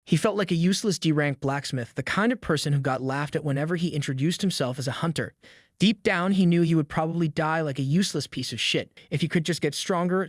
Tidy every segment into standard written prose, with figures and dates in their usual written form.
He felt like a useless D-rank blacksmith, the kind of person who got laughed at whenever he introduced himself as a hunter. Deep down, he knew he would probably die like a useless piece of shit. If he could just get stronger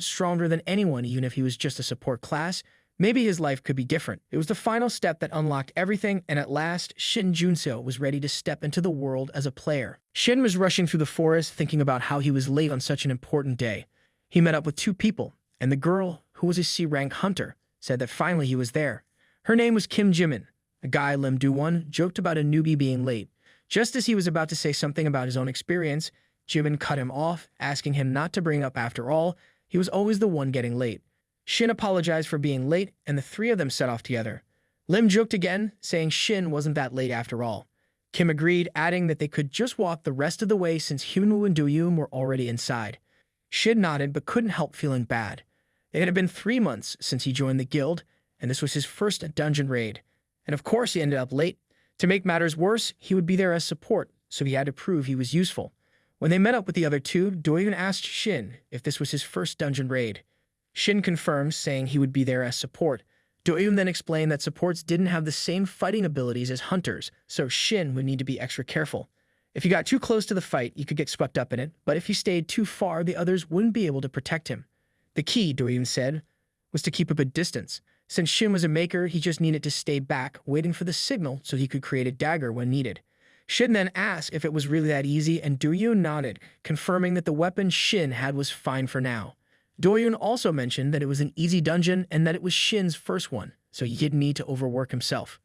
than anyone, even if he was just a support class, maybe his life could be different. It was the final step that unlocked everything, and at last, Shin Junso was ready to step into the world as a player. Shin was rushing through the forest, thinking about how he was late on such an important day. He met up with two people, and the girl, who was a C-rank hunter, said that finally he was there. Her name was Kim Jimin. A guy, Lim Do-won, joked about a newbie being late. Just as he was about to say something about his own experience, Jimin cut him off, asking him not to bring up after all. He was always the one getting late. Shin apologized for being late, and the three of them set off together. Lim joked again, saying Shin wasn't that late after all. Kim agreed, adding that they could just walk the rest of the way since Hyunwoo and Do-yoon were already inside. Shin nodded but couldn't help feeling bad. It had been 3 months since he joined the guild, and this was his first dungeon raid. And of course he ended up late. To make matters worse, he would be there as support, so he had to prove he was useful. When they met up with the other two, Do-yoon asked Shin if this was his first dungeon raid. Shin confirmed, saying he would be there as support. Do-yoon then explained that supports didn't have the same fighting abilities as hunters, so Shin would need to be extra careful. If he got too close to the fight, he could get swept up in it, but if he stayed too far, the others wouldn't be able to protect him. The key, Do-yoon said, was to keep up a distance. Since Shin was a maker, he just needed to stay back, waiting for the signal so he could create a dagger when needed. Shin then asked if it was really that easy, and Do-yoon nodded, confirming that the weapon Shin had was fine for now. Do-yoon also mentioned that it was an easy dungeon and that it was Shin's first one, so he didn't need to overwork himself.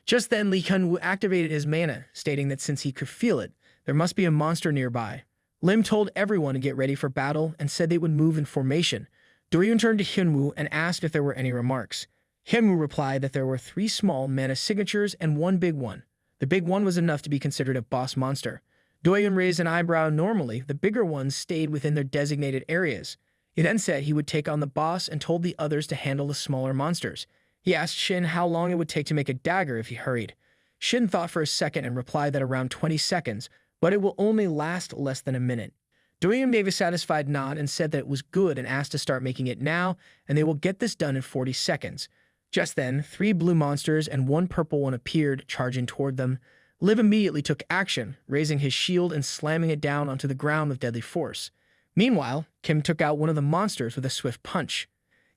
Just then, Lee Hyunwoo activated his mana, stating that since he could feel it, there must be a monster nearby. Lim told everyone to get ready for battle and said they would move in formation. Do-yoon turned to Hyunwoo and asked if there were any remarks. Hyunwoo replied that there were 3 small mana signatures and 1 big one. The big one was enough to be considered a boss monster. Do-yoon raised an eyebrow. Normally, the bigger ones stayed within their designated areas. He then said he would take on the boss and told the others to handle the smaller monsters. He asked Shin how long it would take to make a dagger if he hurried. Shin thought for a second and replied that around 20 seconds, but it will only last less than a minute. Do-yoon gave a satisfied nod and said that it was good and asked to start making it now, and they will get this done in 40 seconds. Just then, 3 blue monsters and 1 purple one appeared, charging toward them. Liv immediately took action, raising his shield and slamming it down onto the ground with deadly force. Meanwhile, Kim took out one of the monsters with a swift punch.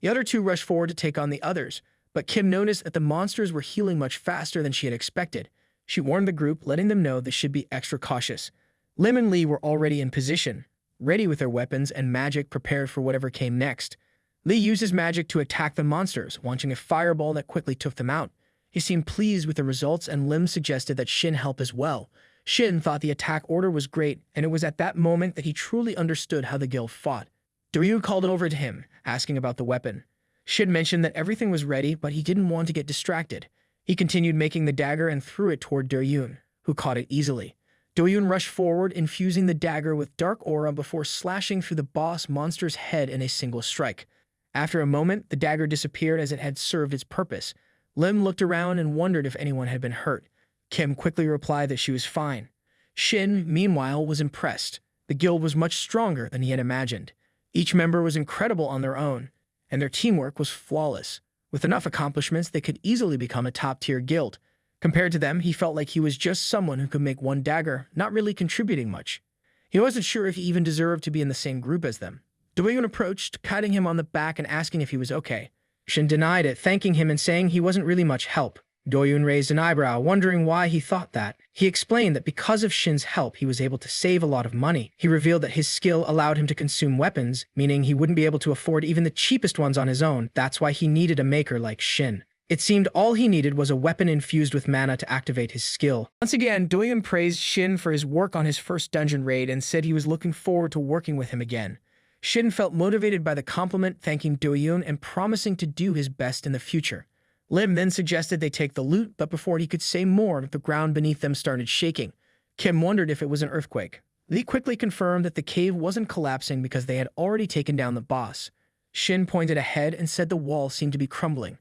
The other 2 rushed forward to take on the others, but Kim noticed that the monsters were healing much faster than she had expected. She warned the group, letting them know they should be extra cautious. Lim and Lee were already in position, ready with their weapons and magic prepared for whatever came next. Lee used his magic to attack the monsters, launching a fireball that quickly took them out. He seemed pleased with the results, and Lim suggested that Shin help as well. Shin thought the attack order was great, and it was at that moment that he truly understood how the guild fought. Do-yoon called over to him, asking about the weapon. Shin mentioned that everything was ready, but he didn't want to get distracted. He continued making the dagger and threw it toward Do-yoon, who caught it easily. Do-yoon rushed forward, infusing the dagger with dark aura before slashing through the boss monster's head in a single strike. After a moment, the dagger disappeared as it had served its purpose. Lim looked around and wondered if anyone had been hurt. Kim quickly replied that she was fine. Shin, meanwhile, was impressed. The guild was much stronger than he had imagined. Each member was incredible on their own, and their teamwork was flawless. With enough accomplishments, they could easily become a top-tier guild. Compared to them, he felt like he was just someone who could make 1 dagger, not really contributing much. He wasn't sure if he even deserved to be in the same group as them. Do-yoon approached, patting him on the back and asking if he was okay. Shin denied it, thanking him and saying he wasn't really much help. Do-yoon raised an eyebrow, wondering why he thought that. He explained that because of Shin's help, he was able to save a lot of money. He revealed that his skill allowed him to consume weapons, meaning he wouldn't be able to afford even the cheapest ones on his own. That's why he needed a maker like Shin. It seemed all he needed was a weapon infused with mana to activate his skill. Once again, Do-yoon praised Shin for his work on his first dungeon raid and said he was looking forward to working with him again. Shin felt motivated by the compliment, thanking Do-yoon and promising to do his best in the future. Lim then suggested they take the loot, but before he could say more, the ground beneath them started shaking. Kim wondered if it was an earthquake. Lee quickly confirmed that the cave wasn't collapsing because they had already taken down the boss. Shin pointed ahead and said the wall seemed to be crumbling.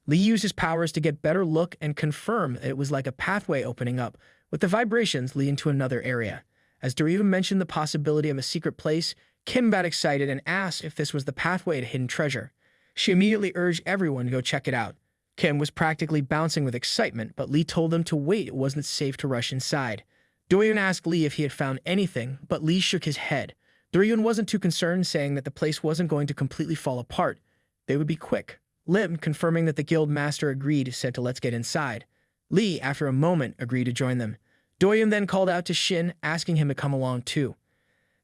Lee used his powers to get better look and confirm that it was like a pathway opening up, with the vibrations leading to another area. As Do-yoon mentioned the possibility of a secret place, Kim got excited and asked if this was the pathway to hidden treasure. She immediately urged everyone to go check it out. Kim was practically bouncing with excitement, but Lee told them to wait. It wasn't safe to rush inside. Doyun asked Lee if he had found anything, but Lee shook his head. Doyun wasn't too concerned, saying that the place wasn't going to completely fall apart. They would be quick. Lim, confirming that the guild master agreed, said to let's get inside. Lee, after a moment, agreed to join them. Doyun then called out to Shin, asking him to come along too.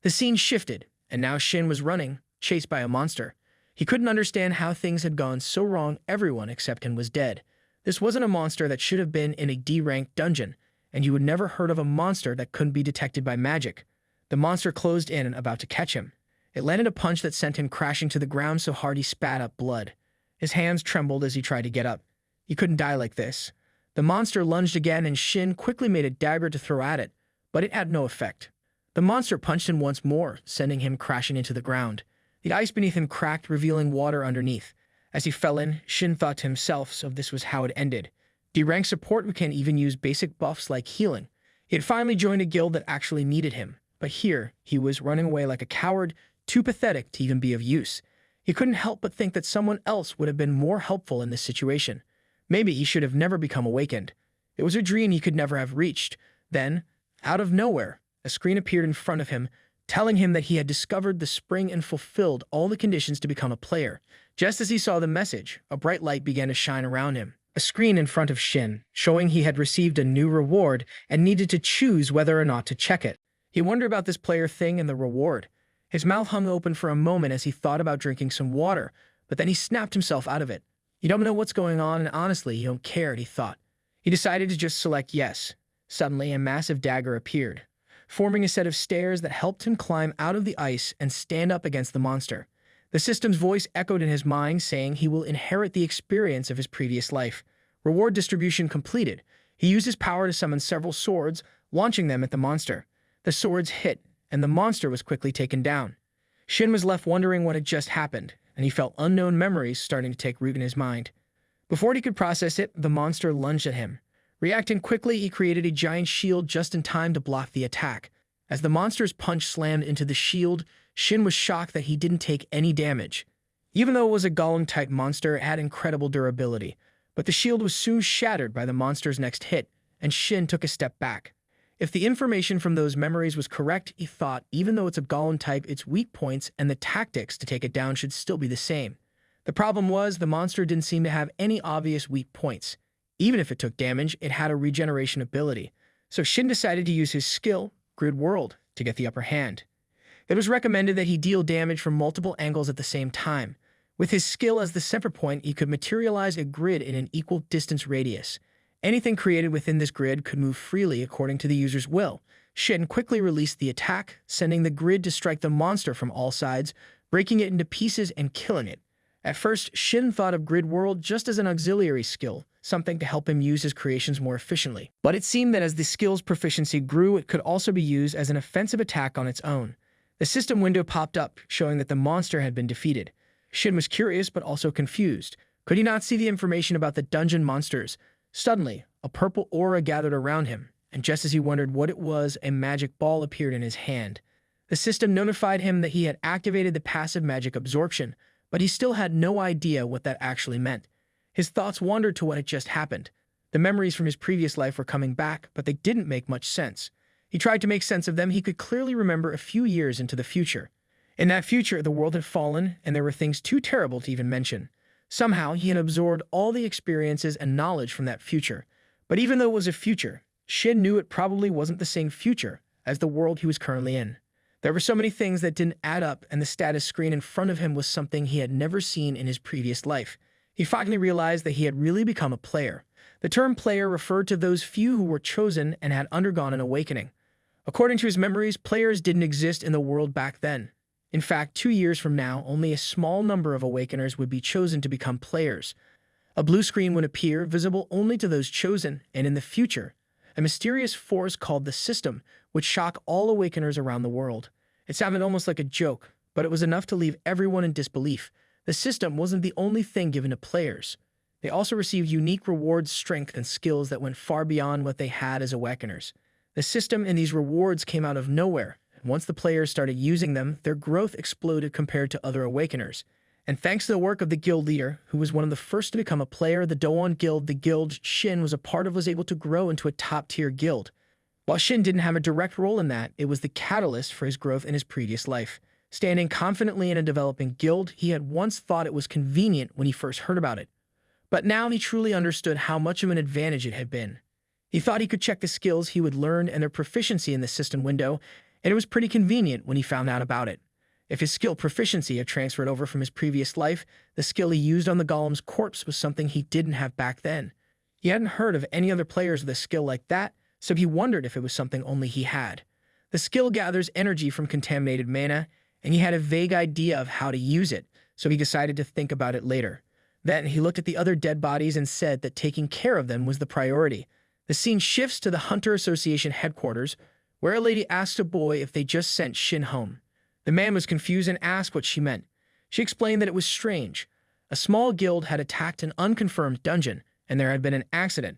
The scene shifted, and now Shin was running, chased by a monster. He couldn't understand how things had gone so wrong. Everyone except him was dead. This wasn't a monster that should have been in a D-ranked dungeon, and you would never heard of a monster that couldn't be detected by magic. The monster closed in, about to catch him. It landed a punch that sent him crashing to the ground so hard he spat up blood. His hands trembled as he tried to get up. He couldn't die like this. The monster lunged again, and Shin quickly made a dagger to throw at it, but it had no effect. The monster punched him once more, sending him crashing into the ground. The ice beneath him cracked, revealing water underneath. As he fell in, Shin thought to himself, so this was how it ended. D-rank support who can even use basic buffs like healing. He had finally joined a guild that actually needed him, but here he was running away like a coward, too pathetic to even be of use. He couldn't help but think that someone else would have been more helpful in this situation. Maybe he should have never become awakened. It was a dream he could never have reached. Then, out of nowhere, a screen appeared in front of him, telling him that he had discovered the spring and fulfilled all the conditions to become a player. Just as he saw the message, a bright light began to shine around him. A screen in front of Shin, showing he had received a new reward and needed to choose whether or not to check it. He wondered about this player thing and the reward. His mouth hung open for a moment as he thought about drinking some water, but then he snapped himself out of it. You don't know what's going on, and honestly, you don't care, he thought. He decided to just select yes. Suddenly, a massive dagger appeared, forming a set of stairs that helped him climb out of the ice and stand up against the monster. The system's voice echoed in his mind, saying he will inherit the experience of his previous life. Reward distribution completed. He used his power to summon several swords, launching them at the monster. The swords hit, and the monster was quickly taken down. Shin was left wondering what had just happened, and he felt unknown memories starting to take root in his mind. Before he could process it, the monster lunged at him. Reacting quickly, he created a giant shield just in time to block the attack. As the monster's punch slammed into the shield, Shin was shocked that he didn't take any damage. Even though it was a golem-type monster, it had incredible durability. But the shield was soon shattered by the monster's next hit, and Shin took a step back. If the information from those memories was correct, he thought, even though it's a golem type, its weak points and the tactics to take it down should still be the same. The problem was, the monster didn't seem to have any obvious weak points. Even if it took damage, it had a regeneration ability. So Shin decided to use his skill, Grid World, to get the upper hand. It was recommended that he deal damage from multiple angles at the same time. With his skill as the center point, he could materialize a grid in an equal distance radius. Anything created within this grid could move freely according to the user's will. Shin quickly released the attack, sending the grid to strike the monster from all sides, breaking it into pieces and killing it. At first, Shin thought of Grid World just as an auxiliary skill, something to help him use his creations more efficiently. But it seemed that as the skill's proficiency grew, it could also be used as an offensive attack on its own. The system window popped up, showing that the monster had been defeated. Shin was curious, but also confused. Could he not see the information about the dungeon monsters? Suddenly, a purple aura gathered around him, and just as he wondered what it was, a magic ball appeared in his hand. The system notified him that he had activated the passive magic absorption, but he still had no idea what that actually meant. His thoughts wandered to what had just happened. The memories from his previous life were coming back, but they didn't make much sense. He tried to make sense of them. He could clearly remember a few years into the future. In that future, the world had fallen, and there were things too terrible to even mention. Somehow, he had absorbed all the experiences and knowledge from that future. But even though it was a future, Shin knew it probably wasn't the same future as the world he was currently in. There were so many things that didn't add up, and the status screen in front of him was something he had never seen in his previous life. He finally realized that he had really become a player. The term player referred to those few who were chosen and had undergone an awakening. According to his memories, players didn't exist in the world back then. In fact, 2 years from now, only a small number of awakeners would be chosen to become players. A blue screen would appear, visible only to those chosen, and in the future, a mysterious force called the System would shock all awakeners around the world. It sounded almost like a joke, but it was enough to leave everyone in disbelief. The System wasn't the only thing given to players. They also received unique rewards, strength, and skills that went far beyond what they had as awakeners. The System and these rewards came out of nowhere. Once the players started using them, their growth exploded compared to other awakeners. And thanks to the work of the guild leader, who was one of the first to become a player of the Doan Guild, the guild Shin was a part of was able to grow into a top-tier guild. While Shin didn't have a direct role in that, it was the catalyst for his growth in his previous life. Standing confidently in a developing guild, he had once thought it was convenient when he first heard about it. But now he truly understood how much of an advantage it had been. He thought he could check the skills he would learn and their proficiency in the system window, and it was pretty convenient when he found out about it. If his skill proficiency had transferred over from his previous life, the skill he used on the golem's corpse was something he didn't have back then. He hadn't heard of any other players with a skill like that, so he wondered if it was something only he had. The skill gathers energy from contaminated mana, and he had a vague idea of how to use it, so he decided to think about it later. Then he looked at the other dead bodies and said that taking care of them was the priority. The scene shifts to the Hunter Association headquarters, where a lady asked a boy if they just sent Shin home. The man was confused and asked what she meant. She explained that it was strange. A small guild had attacked an unconfirmed dungeon, and there had been an accident.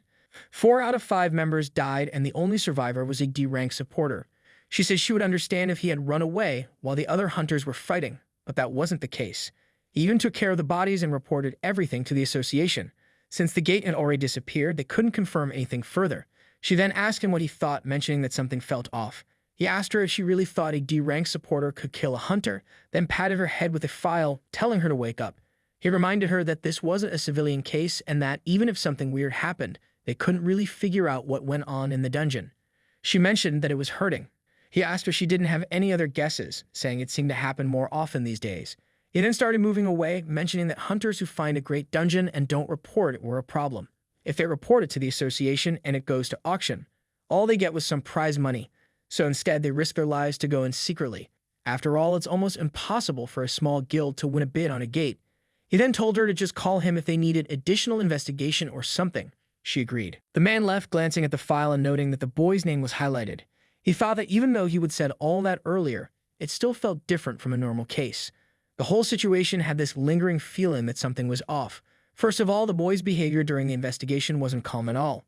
4 out of 5 members died, and the only survivor was a D-rank supporter. She said she would understand if he had run away while the other hunters were fighting, but that wasn't the case. He even took care of the bodies and reported everything to the association. Since the gate had already disappeared, they couldn't confirm anything further. She then asked him what he thought, mentioning that something felt off. He asked her if she really thought a D-rank supporter could kill a hunter, then patted her head with a file, telling her to wake up. He reminded her that this wasn't a civilian case and that, even if something weird happened, they couldn't really figure out what went on in the dungeon. She mentioned that it was hurting. He asked her if she didn't have any other guesses, saying it seemed to happen more often these days. He then started moving away, mentioning that hunters who find a great dungeon and don't report it were a problem. If they report it to the association and it goes to auction, all they get was some prize money. So instead, they risk their lives to go in secretly. After all, it's almost impossible for a small guild to win a bid on a gate. He then told her to just call him if they needed additional investigation or something. She agreed. The man left, glancing at the file and noting that the boy's name was highlighted. He thought that even though he would said all that earlier, it still felt different from a normal case. The whole situation had this lingering feeling that something was off. First of all, the boy's behavior during the investigation wasn't calm at all.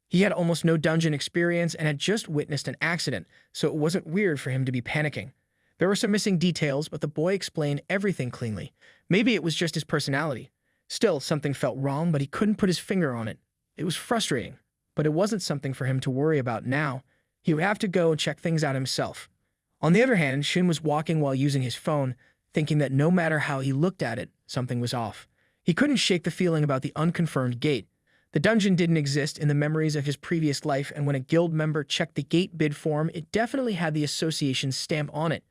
He had almost no dungeon experience and had just witnessed an accident, so it wasn't weird for him to be panicking. There were some missing details, but the boy explained everything cleanly. Maybe it was just his personality. Still, something felt wrong, but he couldn't put his finger on it. It was frustrating, but it wasn't something for him to worry about now. He would have to go and check things out himself. On the other hand, Shin was walking while using his phone, thinking that no matter how he looked at it, something was off. He couldn't shake the feeling about the unconfirmed gate. The dungeon didn't exist in the memories of his previous life, and when a guild member checked the gate bid form, it definitely had the association's stamp on it.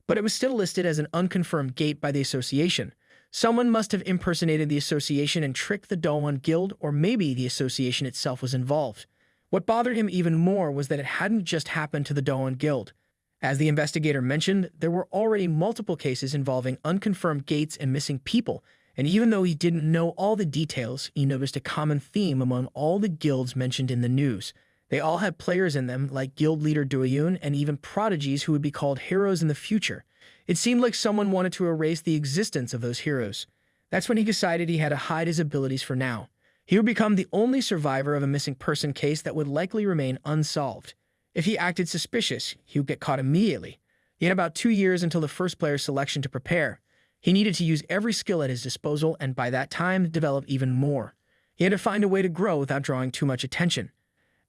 But it was still listed as an unconfirmed gate by the association. Someone must have impersonated the association and tricked the Doan Guild, or maybe the association itself was involved. What bothered him even more was that it hadn't just happened to the Doan Guild. As the investigator mentioned, there were already multiple cases involving unconfirmed gates and missing people, and even though he didn't know all the details, he noticed a common theme among all the guilds mentioned in the news. They all had players in them, like guild leader Doyun, and even prodigies who would be called heroes in the future. It seemed like someone wanted to erase the existence of those heroes. That's when he decided he had to hide his abilities for now. He would become the only survivor of a missing person case that would likely remain unsolved. If he acted suspicious, he would get caught immediately. He had about 2 years until the first player's selection to prepare. He needed to use every skill at his disposal and by that time develop even more. He had to find a way to grow without drawing too much attention.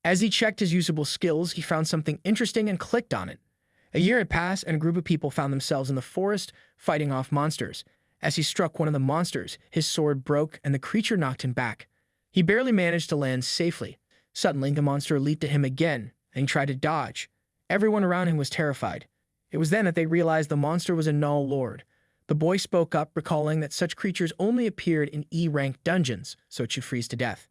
As he checked his usable skills, he found something interesting and clicked on it. A year had passed and a group of people found themselves in the forest fighting off monsters. As he struck one of the monsters, his sword broke and the creature knocked him back. He barely managed to land safely. Suddenly, the monster leaped at him again and he tried to dodge. Everyone around him was terrified. It was then that they realized the monster was a Null Lord. The boy spoke up, recalling that such creatures only appeared in E-rank dungeons, so it should freeze to death.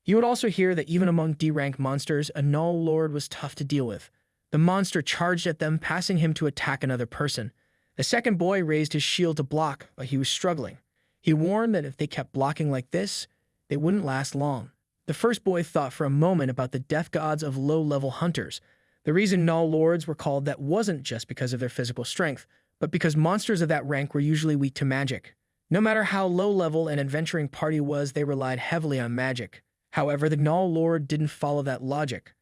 You would also hear that even among D-rank monsters, a Null Lord was tough to deal with. The monster charged at them, passing him to attack another person. The second boy raised his shield to block, but he was struggling. He warned that if they kept blocking like this, they wouldn't last long. The first boy thought for a moment about the death gods of low-level hunters. The reason Null Lords were called that wasn't just because of their physical strength, but because monsters of that rank were usually weak to magic. No matter how low-level an adventuring party was, they relied heavily on magic. However, the Null Lord didn't follow that logic.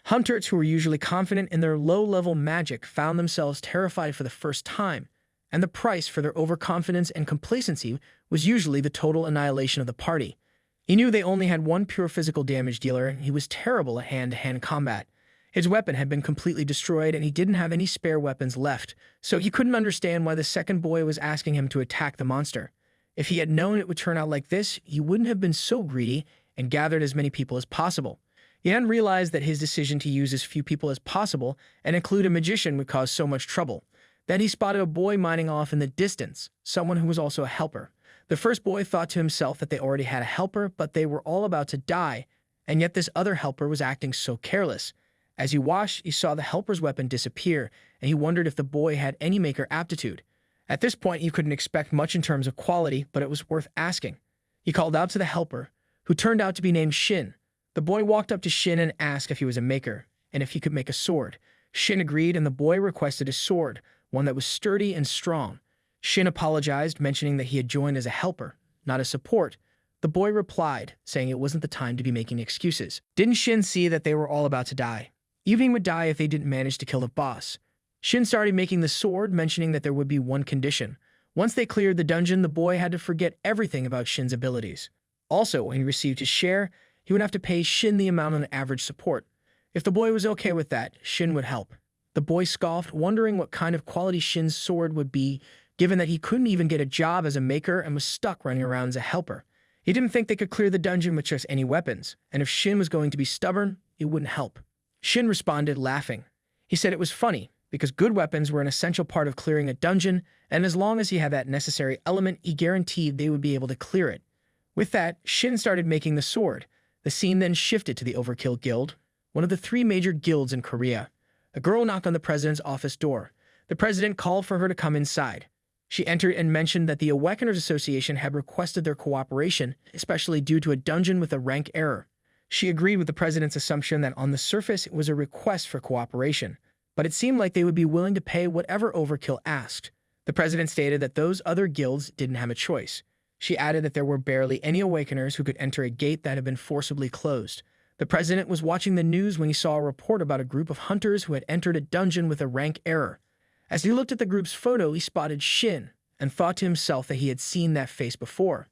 Hunters who were usually confident in their low-level magic found themselves terrified for the first time. and the price for their overconfidence and complacency was usually the total annihilation of the party. He knew they only had one pure physical damage dealer, and he was terrible at hand-to-hand combat. His weapon had been completely destroyed, and he didn't have any spare weapons left, so he couldn't understand why the second boy was asking him to attack the monster. If he had known it would turn out like this, he wouldn't have been so greedy and gathered as many people as possible. He hadn't realized that his decision to use as few people as possible and include a magician would cause so much trouble. Then he spotted a boy mining off in the distance, someone who was also a helper. The first boy thought to himself that they already had a helper, but they were all about to die, and yet this other helper was acting so careless. As he watched, he saw the helper's weapon disappear, and he wondered if the boy had any maker aptitude. At this point, he couldn't expect much in terms of quality, but it was worth asking. He called out to the helper, who turned out to be named Shin. The boy walked up to Shin and asked if he was a maker, and if he could make a sword. Shin agreed, and the boy requested a sword, one that was sturdy and strong. Shin apologized, mentioning that he had joined as a helper, not as support. The boy replied, saying it wasn't the time to be making excuses. Didn't Shin see that they were all about to die? Evening would die if they didn't manage to kill the boss. Shin started making the sword, mentioning that there would be one condition. Once they cleared the dungeon, the boy had to forget everything about Shin's abilities. Also, when he received his share, he would have to pay Shin the amount on average support. If the boy was okay with that, Shin would help. The boy scoffed, wondering what kind of quality Shin's sword would be, given that he couldn't even get a job as a maker and was stuck running around as a helper. He didn't think they could clear the dungeon with just any weapons, and if Shin was going to be stubborn, it wouldn't help. Shin responded, laughing. He said it was funny, because good weapons were an essential part of clearing a dungeon, and as long as he had that necessary element, he guaranteed they would be able to clear it. With that, Shin started making the sword. The scene then shifted to the Overkill Guild, one of the 3 major guilds in Korea. A girl knocked on the president's office door. The president called for her to come inside. She entered and mentioned that the Awakeners Association had requested their cooperation, especially due to a dungeon with a rank error. She agreed with the president's assumption that on the surface it was a request for cooperation, but it seemed like they would be willing to pay whatever Overkill asked. The president stated that those other guilds didn't have a choice. She added that there were barely any Awakeners who could enter a gate that had been forcibly closed. The president was watching the news when he saw a report about a group of hunters who had entered a dungeon with a rank error. As he looked at the group's photo, he spotted Shin and thought to himself that he had seen that face before.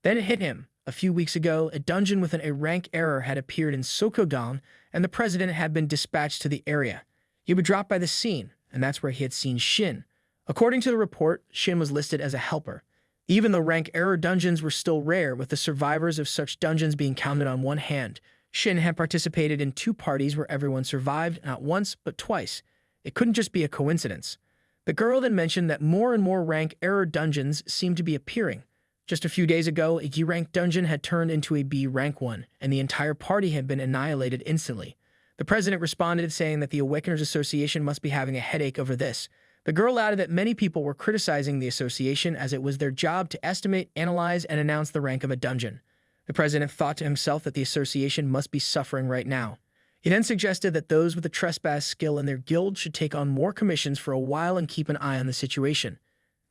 Then it hit him. A few weeks ago, a dungeon with a rank error had appeared in Sokogan, and the president had been dispatched to the area. He would drop by the scene, and that's where he had seen Shin. According to the report, Shin was listed as a helper. Even though rank error dungeons were still rare, with the survivors of such dungeons being counted on one hand, Shin had participated in 2 parties where everyone survived not once, but twice. It couldn't just be a coincidence. The girl then mentioned that more and more rank error dungeons seemed to be appearing. Just a few days ago, a D-rank dungeon had turned into a B-rank one, and the entire party had been annihilated instantly. The president responded, saying that the Awakeners Association must be having a headache over this. The girl added that many people were criticizing the association as it was their job to estimate, analyze, and announce the rank of a dungeon. The president thought to himself that the association must be suffering right now. He then suggested that those with a trespass skill in their guild should take on more commissions for a while and keep an eye on the situation.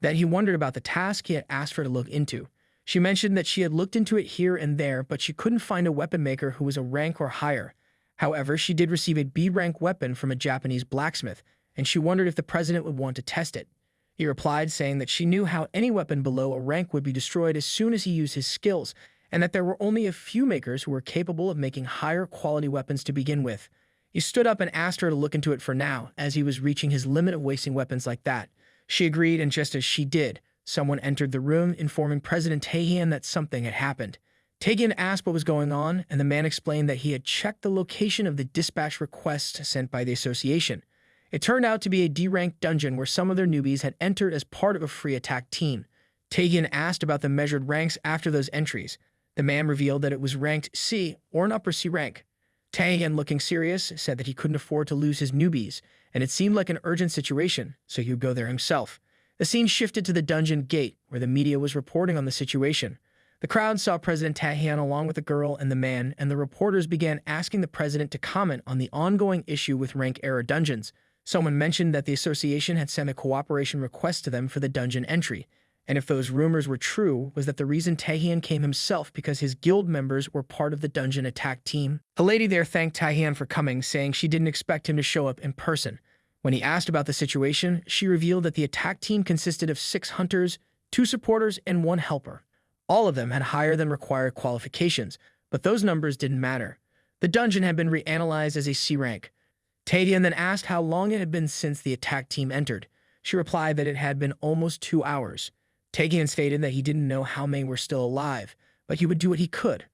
Then he wondered about the task he had asked her to look into. She mentioned that she had looked into it here and there, but she couldn't find a weapon maker who was a rank or higher. However, she did receive a B-rank weapon from a Japanese blacksmith, and she wondered if the president would want to test it. He replied, saying that she knew how any weapon below a rank would be destroyed as soon as he used his skills, and that there were only a few makers who were capable of making higher quality weapons to begin with. He stood up and asked her to look into it for now, as he was reaching his limit of wasting weapons like that. She agreed, and just as she did, someone entered the room, informing President Taehyun that something had happened. Taehyun asked what was going on, and the man explained that he had checked the location of the dispatch request sent by the association. It turned out to be a D-ranked dungeon where some of their newbies had entered as part of a free attack team. Taehyun asked about the measured ranks after those entries. The man revealed that it was ranked C, or an upper C rank. Taehyun, looking serious, said that he couldn't afford to lose his newbies, and it seemed like an urgent situation, so he would go there himself. The scene shifted to the dungeon gate, where the media was reporting on the situation. The crowd saw President Taehyun along with the girl and the man, and the reporters began asking the president to comment on the ongoing issue with rank error dungeons. Someone mentioned that the association had sent a cooperation request to them for the dungeon entry, and if those rumors were true, was that the reason Taehyun came himself because his guild members were part of the dungeon attack team. A lady there thanked Taehyun for coming, saying she didn't expect him to show up in person. When he asked about the situation, she revealed that the attack team consisted of 6 hunters, 2 supporters, and 1 helper. All of them had higher than required qualifications, but those numbers didn't matter. The dungeon had been reanalyzed as a C rank. Taedian then asked how long it had been since the attack team entered. She replied that it had been almost 2 hours. Taegeon stated that he didn't know how many were still alive, but he would do what he could.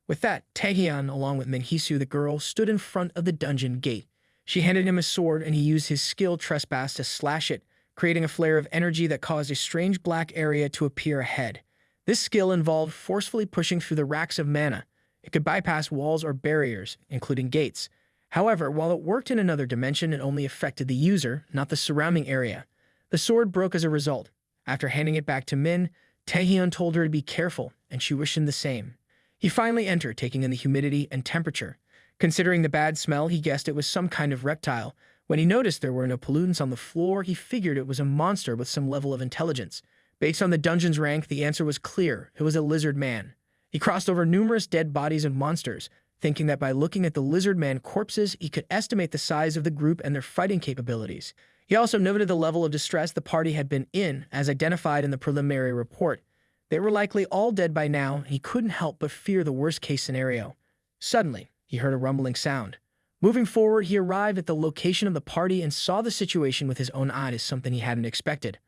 With that, Taegeon, along with Minhisu the girl, stood in front of the dungeon gate. She handed him a sword, and he used his skill Trespass to slash it, creating a flare of energy that caused a strange black area to appear ahead. This skill involved forcefully pushing through the racks of mana. It could bypass walls or barriers, including gates. However, while it worked in another dimension, it only affected the user, not the surrounding area. The sword broke as a result. After handing it back to Min, Taehyun told her to be careful, and she wished him the same. He finally entered, taking in the humidity and temperature. Considering the bad smell, he guessed it was some kind of reptile. When he noticed there were no pollutants on the floor, he figured it was a monster with some level of intelligence. Based on the dungeon's rank, the answer was clear. It was a lizard man. He crossed over numerous dead bodies of monsters, thinking that by looking at the lizard man corpses, he could estimate the size of the group and their fighting capabilities. He also noted the level of distress the party had been in, as identified in the preliminary report. They were likely all dead by now, and he couldn't help but fear the worst-case scenario. Suddenly, he heard a rumbling sound. Moving forward, he arrived at the location of the party and saw the situation with his own eyes, something he hadn't expected.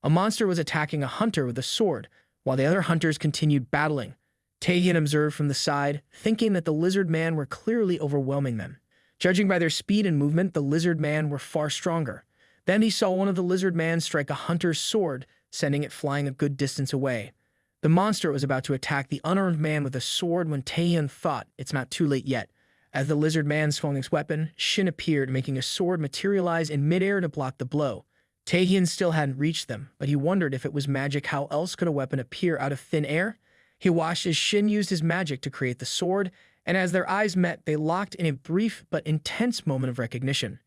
A monster was attacking a hunter with a sword, while the other hunters continued battling. Taehyun observed from the side, thinking that the lizard man were clearly overwhelming them. Judging by their speed and movement, the lizard man were far stronger. Then he saw one of the lizard men strike a hunter's sword, sending it flying a good distance away. The monster was about to attack the unarmed man with a sword when Taehyun thought it's not too late yet. As the lizard man swung his weapon, Shin appeared, making a sword materialize in midair to block the blow. Taehyun still hadn't reached them, but he wondered if it was magic, how else could a weapon appear out of thin air? He watched as Shin used his magic to create the sword, and as their eyes met, they locked in a brief but intense moment of recognition.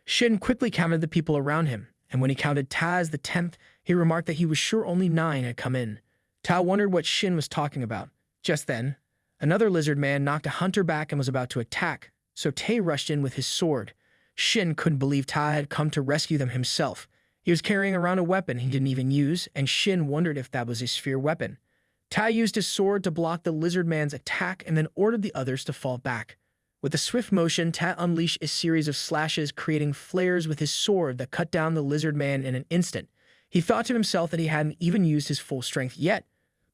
Shin quickly counted the people around him, and when he counted Ta as the 10th, he remarked that he was sure only 9 had come in. Ta wondered what Shin was talking about. Just then, another lizard man knocked a hunter back and was about to attack, so Tae rushed in with his sword. Shin couldn't believe Ta had come to rescue them himself. He was carrying around a weapon he didn't even use, and Shin wondered if that was his sphere weapon. Ta used his sword to block the lizard man's attack and then ordered the others to fall back. With a swift motion, Ta unleashed a series of slashes, creating flares with his sword that cut down the lizard man in an instant. He thought to himself that he hadn't even used his full strength yet.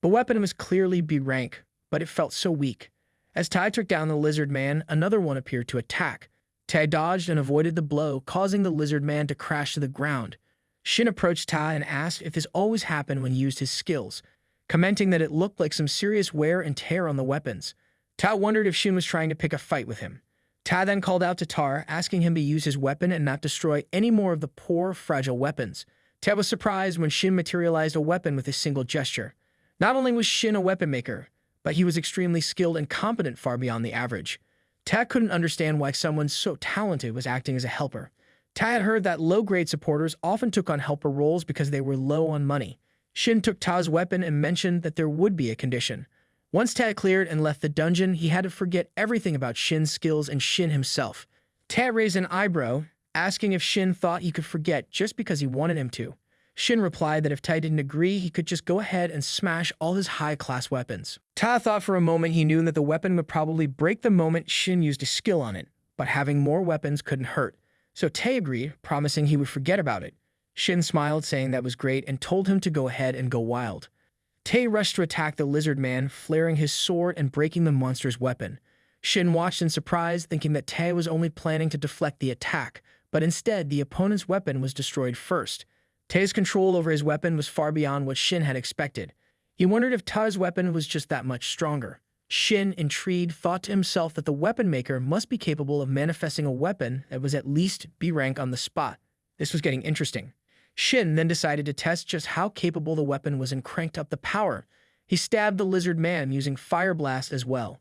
The weapon was clearly B rank, but it felt so weak. As Ta took down the lizard man, another one appeared to attack. Ta dodged and avoided the blow, causing the lizard man to crash to the ground. Shin approached Ta and asked if this always happened when he used his skills, commenting that it looked like some serious wear and tear on the weapons. Ta wondered if Shin was trying to pick a fight with him. Ta then called out to Tar, asking him to use his weapon and not destroy any more of the poor, fragile weapons. Ta was surprised when Shin materialized a weapon with a single gesture. Not only was Shin a weapon maker, but he was extremely skilled and competent, far beyond the average. Ta couldn't understand why someone so talented was acting as a helper. Ta had heard that low-grade supporters often took on helper roles because they were low on money. Shin took Ta's weapon and mentioned that there would be a condition. Once Ta cleared and left the dungeon, he had to forget everything about Shin's skills and Shin himself. Ta raised an eyebrow, asking if Shin thought he could forget just because he wanted him to. Shin replied that if Ta didn't agree, he could just go ahead and smash all his high-class weapons. Ta thought for a moment he knew that the weapon would probably break the moment Shin used a skill on it, but having more weapons couldn't hurt. So Ta agreed, promising he would forget about it. Shin smiled, saying that was great, and told him to go ahead and go wild. Ta rushed to attack the lizard man, flaring his sword and breaking the monster's weapon. Shin watched in surprise, thinking that Ta was only planning to deflect the attack, but instead the opponent's weapon was destroyed first. Ta's control over his weapon was far beyond what Shin had expected. He wondered if Ta's weapon was just that much stronger. Shin, intrigued, thought to himself that the weapon maker must be capable of manifesting a weapon that was at least B rank on the spot. This was getting interesting. Shin then decided to test just how capable the weapon was and cranked up the power. He stabbed the lizard man using Fire Blast as well.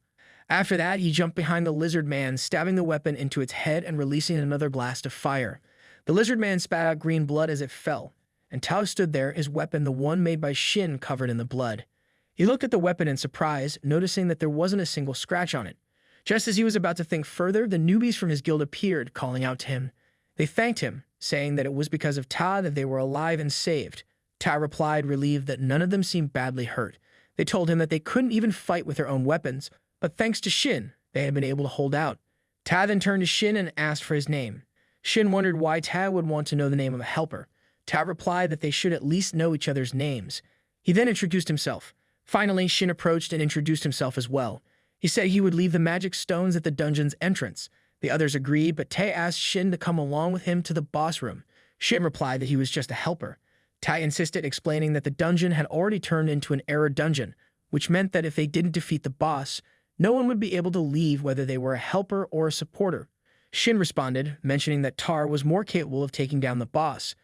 After that, he jumped behind the lizard man, stabbing the weapon into its head and releasing another blast of fire. The lizard man spat out green blood as it fell, and Tao stood there, his weapon, the one made by Shin, covered in the blood. He looked at the weapon in surprise, noticing that there wasn't a single scratch on it. Just as he was about to think further, the newbies from his guild appeared, calling out to him. They thanked him, saying that it was because of Ta that they were alive and saved. Ta replied, relieved that none of them seemed badly hurt. They told him that they couldn't even fight with their own weapons, but thanks to Shin, they had been able to hold out. Ta then turned to Shin and asked for his name. Shin wondered why Ta would want to know the name of a helper. Ta replied that they should at least know each other's names. He then introduced himself. Finally, Shin approached and introduced himself as well. He said he would leave the magic stones at the dungeon's entrance. The others agreed, but Ta asked Shin to come along with him to the boss room. Shin replied that he was just a helper. Ta insisted, explaining that the dungeon had already turned into an error dungeon, which meant that if they didn't defeat the boss, no one would be able to leave whether they were a helper or a supporter. Shin responded, mentioning that Tar was more capable of taking down the boss.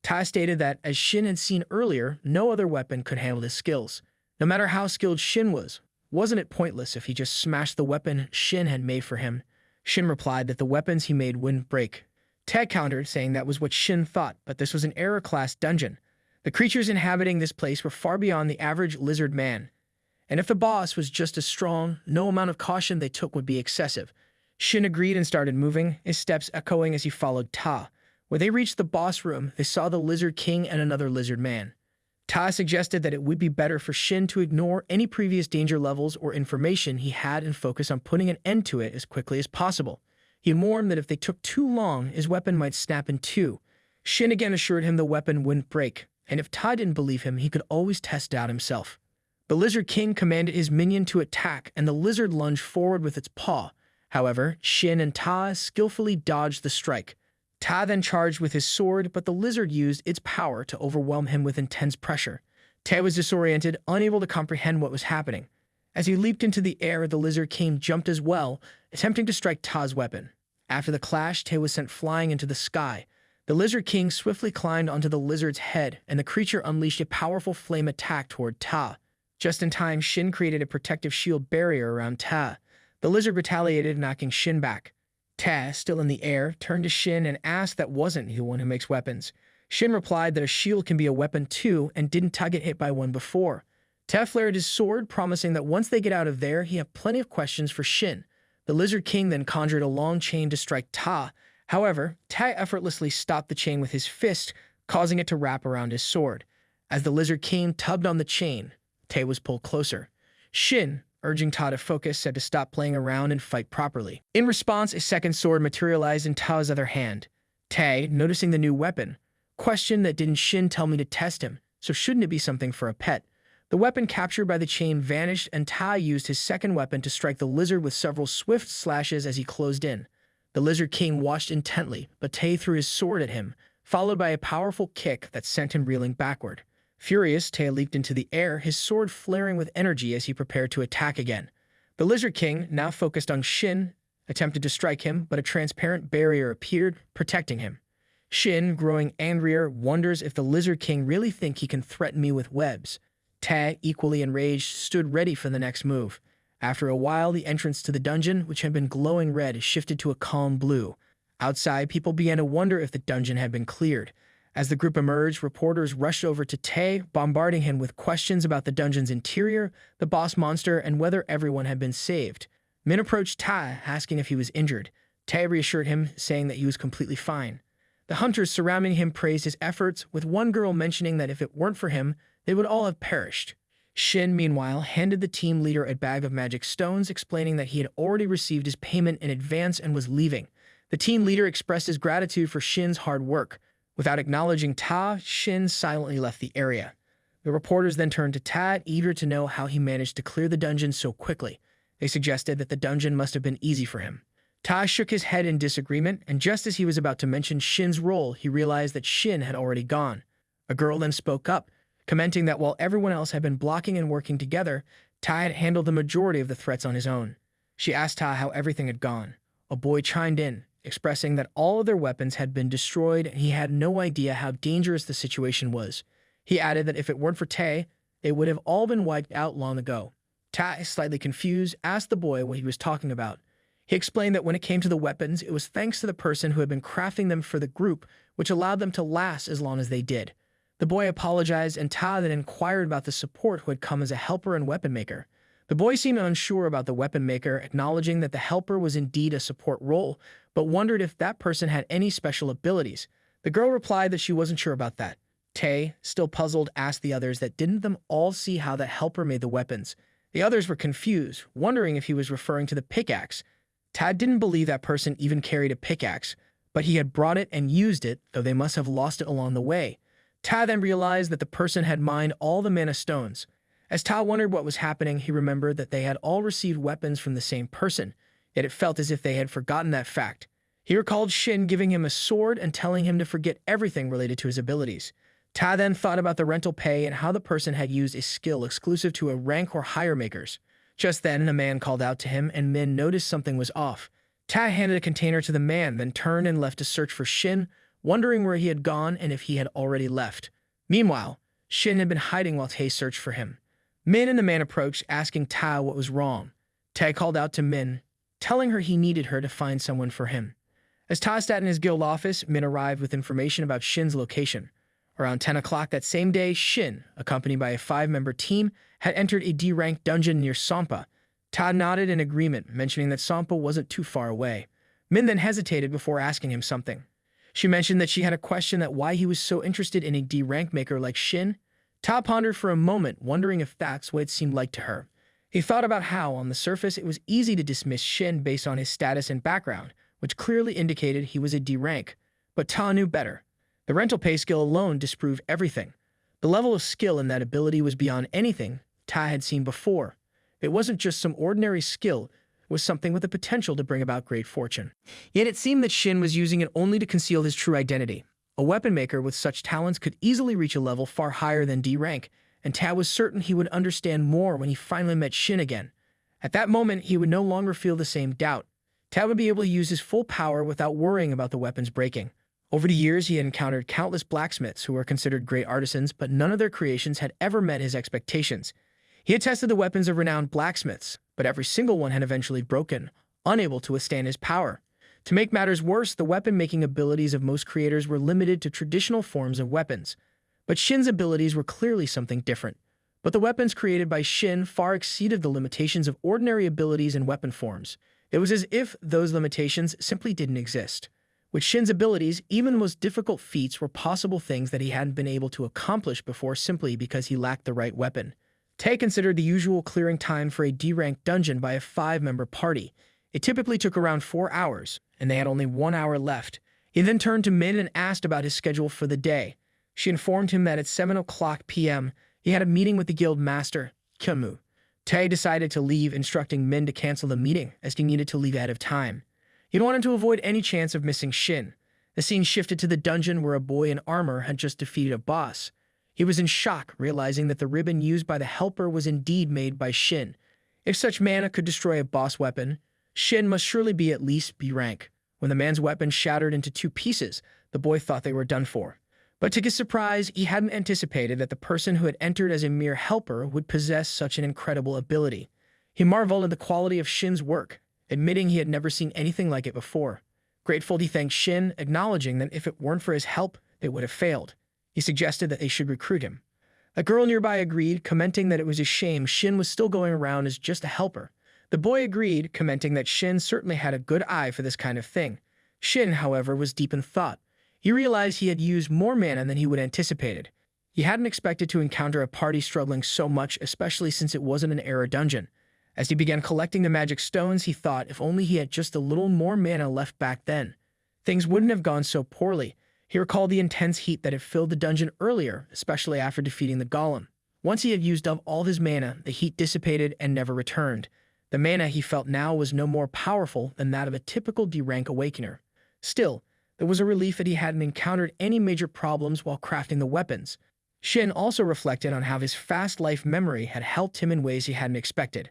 Ta stated that, as Shin had seen earlier, no other weapon could handle his skills. No matter how skilled Shin was, wasn't it pointless if he just smashed the weapon Shin had made for him? Shin replied that the weapons he made wouldn't break. Ta countered, saying that was what Shin thought, but this was an error-class dungeon. The creatures inhabiting this place were far beyond the average lizard man. And if the boss was just as strong, no amount of caution they took would be excessive. Shin agreed and started moving, his steps echoing as he followed Ta. When they reached the boss room, they saw the Lizard King and another lizard man. Ta suggested that it would be better for Shin to ignore any previous danger levels or information he had and focus on putting an end to it as quickly as possible. He warned that if they took too long, his weapon might snap in two. Shin again assured him the weapon wouldn't break, and if Ta didn't believe him, he could always test it out himself. The Lizard King commanded his minion to attack, and the lizard lunged forward with its paw. However, Shin and Ta skillfully dodged the strike. Ta then charged with his sword, but the lizard used its power to overwhelm him with intense pressure. Ta was disoriented, unable to comprehend what was happening. As he leaped into the air, the Lizard King jumped as well, attempting to strike Ta's weapon. After the clash, Ta was sent flying into the sky. The Lizard King swiftly climbed onto the lizard's head, and the creature unleashed a powerful flame attack toward Ta. Just in time, Shin created a protective shield barrier around Ta. The lizard retaliated, knocking Shin back. Ta, still in the air, turned to Shin and asked that wasn't he the one who makes weapons. Shin replied that a shield can be a weapon too and didn't get hit by one before. Ta flared his sword, promising that once they get out of there, he had plenty of questions for Shin. The Lizard King then conjured a long chain to strike Ta. However, Ta effortlessly stopped the chain with his fist, causing it to wrap around his sword. As the Lizard King tugged on the chain, Ta was pulled closer. Shin, urging Ta to focus, said to stop playing around and fight properly. In response, a second sword materialized in Ta's other hand. Ta, noticing the new weapon, questioned that didn't Shin tell me to test him, so shouldn't it be something for a pet? The weapon captured by the chain vanished, and Ta used his second weapon to strike the lizard with several swift slashes as he closed in. The Lizard King watched intently, but Ta threw his sword at him, followed by a powerful kick that sent him reeling backward. Furious, Ta leaped into the air, his sword flaring with energy as he prepared to attack again. The Lizard King, now focused on Shin, attempted to strike him, but a transparent barrier appeared, protecting him. Shin, growing angrier, wonders if the Lizard King really think he can threaten me with webs. Ta, equally enraged, stood ready for the next move. After a while, the entrance to the dungeon, which had been glowing red, shifted to a calm blue. Outside, people began to wonder if the dungeon had been cleared. As the group emerged, reporters rushed over to Ta, bombarding him with questions about the dungeon's interior, the boss monster, and whether everyone had been saved. Men approached Ta, asking if he was injured. Ta reassured him, saying that he was completely fine. The hunters surrounding him praised his efforts, with one girl mentioning that if it weren't for him, they would all have perished. Shin, meanwhile, handed the team leader a bag of magic stones, explaining that he had already received his payment in advance and was leaving. The team leader expressed his gratitude for Shin's hard work. Without acknowledging Ta, Shin silently left the area. The reporters then turned to Ta, eager to know how he managed to clear the dungeon so quickly. They suggested that the dungeon must have been easy for him. Ta shook his head in disagreement, and just as he was about to mention Shin's role, he realized that Shin had already gone. A girl then spoke up, commenting that while everyone else had been blocking and working together, Ta had handled the majority of the threats on his own. She asked Ta how everything had gone. A boy chimed in, expressing that all of their weapons had been destroyed and he had no idea how dangerous the situation was. He added that if it weren't for Ta, they would have all been wiped out long ago. Ta, slightly confused, asked the boy what he was talking about. He explained that when it came to the weapons, it was thanks to the person who had been crafting them for the group, which allowed them to last as long as they did. The boy apologized, and Ta then inquired about the support who had come as a helper and weapon maker. The boy seemed unsure about the weapon maker, acknowledging that the helper was indeed a support role, but wondered if that person had any special abilities. The girl replied that she wasn't sure about that. Tay, still puzzled, asked the others that didn't them all see how that helper made the weapons. The others were confused, wondering if he was referring to the pickaxe. Tad didn't believe that person even carried a pickaxe, but he had brought it and used it, though they must have lost it along the way. Tad then realized that the person had mined all the mana stones. As Ta wondered what was happening, he remembered that they had all received weapons from the same person, yet it felt as if they had forgotten that fact. He recalled Shin giving him a sword and telling him to forget everything related to his abilities. Ta then thought about the rental pay and how the person had used a skill exclusive to a rank or higher makers. Just then, a man called out to him, and Min noticed something was off. Ta handed a container to the man, then turned and left to search for Shin, wondering where he had gone and if he had already left. Meanwhile, Shin had been hiding while Tay searched for him. Min and the man approached, asking Ta what was wrong. Tay called out to Min, telling her he needed her to find someone for him. As Ta sat in his guild office, Min arrived with information about Shin's location. Around 10 o'clock that same day, Shin, accompanied by a 5-member team, had entered a D-ranked dungeon near Sampa. Ta nodded in agreement, mentioning that Sampa wasn't too far away. Min then hesitated before asking him something. She mentioned that she had a question that why he was so interested in a D-rank maker like Shin. Ta pondered for a moment, wondering if that's what it seemed like to her. He thought about how, on the surface, it was easy to dismiss Shin based on his status and background, which clearly indicated he was a D-rank. But Ta knew better. The rental pay skill alone disproved everything. The level of skill in that ability was beyond anything Ta had seen before. It wasn't just some ordinary skill, it was something with the potential to bring about great fortune. Yet it seemed that Shin was using it only to conceal his true identity. A weapon maker with such talents could easily reach a level far higher than D rank, and Ta was certain he would understand more when he finally met Shin again. At that moment, he would no longer feel the same doubt. Ta would be able to use his full power without worrying about the weapons breaking. Over the years, he had encountered countless blacksmiths who were considered great artisans, but none of their creations had ever met his expectations. He had tested the weapons of renowned blacksmiths, but every single one had eventually broken, unable to withstand his power. To make matters worse, the weapon-making abilities of most creators were limited to traditional forms of weapons. But Shin's abilities were clearly something different. But the weapons created by Shin far exceeded the limitations of ordinary abilities and weapon forms. It was as if those limitations simply didn't exist. With Shin's abilities, even the most difficult feats were possible things that he hadn't been able to accomplish before simply because he lacked the right weapon. Tay considered the usual clearing time for a D-ranked dungeon by a 5-member party. It typically took around 4 hours, and they had only 1 hour left. He then turned to Min and asked about his schedule for the day. She informed him that at 7 o'clock p.m., he had a meeting with the guild master, Kyamu. Tay decided to leave, instructing Min to cancel the meeting, as he needed to leave ahead of time. He wanted to avoid any chance of missing Shin. The scene shifted to the dungeon where a boy in armor had just defeated a boss. He was in shock, realizing that the ribbon used by the helper was indeed made by Shin. If such mana could destroy a boss weapon, Shin must surely be at least B rank. When the man's weapon shattered into 2 pieces, the boy thought they were done for. But to his surprise, he hadn't anticipated that the person who had entered as a mere helper would possess such an incredible ability. He marveled at the quality of Shin's work, admitting he had never seen anything like it before. Grateful, he thanked Shin, acknowledging that if it weren't for his help, they would have failed. He suggested that they should recruit him. A girl nearby agreed, commenting that it was a shame Shin was still going around as just a helper. The boy agreed, commenting that Shin certainly had a good eye for this kind of thing. Shin, however, was deep in thought. He realized he had used more mana than he would anticipated. He hadn't expected to encounter a party struggling so much, especially since it wasn't an era dungeon. As he began collecting the magic stones, he thought if only he had just a little more mana left back then, things wouldn't have gone so poorly. He recalled the intense heat that had filled the dungeon earlier, especially after defeating the golem. Once he had used up all his mana, the heat dissipated and never returned. The mana he felt now was no more powerful than that of a typical D-rank awakener. Still, there was a relief that he hadn't encountered any major problems while crafting the weapons. Shin also reflected on how his fast life memory had helped him in ways he hadn't expected.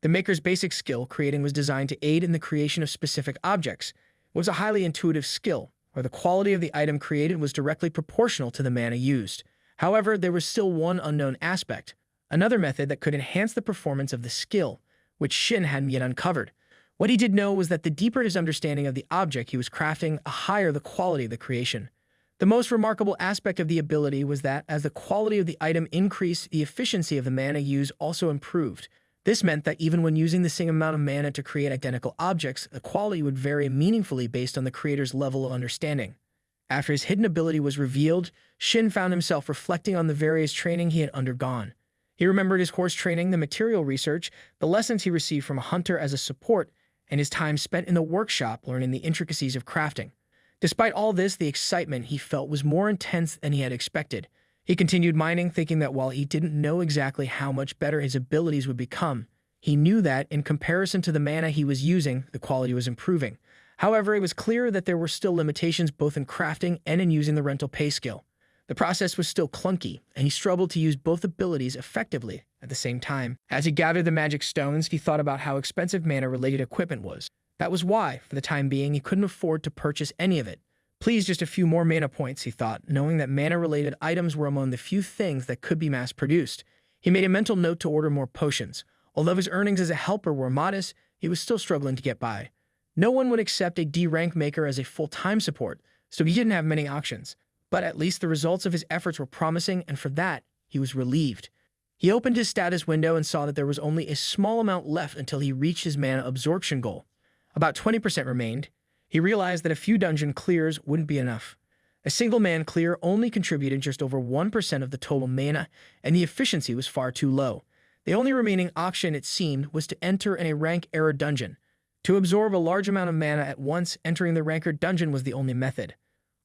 The maker's basic skill, creating, was designed to aid in the creation of specific objects. It was a highly intuitive skill, where the quality of the item created was directly proportional to the mana used. However, there was still one unknown aspect, another method that could enhance the performance of the skill, which Shin hadn't yet uncovered. What he did know was that the deeper his understanding of the object he was crafting, the higher the quality of the creation. The most remarkable aspect of the ability was that, as the quality of the item increased, the efficiency of the mana used also improved, This meant that even when using the same amount of mana to create identical objects, the quality would vary meaningfully based on the creator's level of understanding. After his hidden ability was revealed, Shin found himself reflecting on the various training he had undergone. He remembered his horse training, the material research, the lessons he received from a hunter as a support, and his time spent in the workshop learning the intricacies of crafting. Despite all this, the excitement he felt was more intense than he had expected. He continued mining, thinking that while he didn't know exactly how much better his abilities would become, he knew that, in comparison to the mana he was using, the quality was improving. However, it was clear that there were still limitations both in crafting and in using the rental pay skill. The process was still clunky, and he struggled to use both abilities effectively at the same time. As he gathered the magic stones, he thought about how expensive mana-related equipment was. That was why, for the time being, he couldn't afford to purchase any of it. Please, just a few more mana points, he thought, knowing that mana-related items were among the few things that could be mass-produced. He made a mental note to order more potions. Although his earnings as a helper were modest, he was still struggling to get by. No one would accept a D-rank maker as a full-time support, so he didn't have many options. But at least the results of his efforts were promising, and for that, he was relieved. He opened his status window and saw that there was only a small amount left until he reached his mana absorption goal. About 20% remained. He realized that a few dungeon clears wouldn't be enough. A single man clear only contributed just over 1% of the total mana, and the efficiency was far too low. The only remaining option, it seemed, was to enter in a rank error dungeon. To absorb a large amount of mana at once, entering the ranker dungeon was the only method.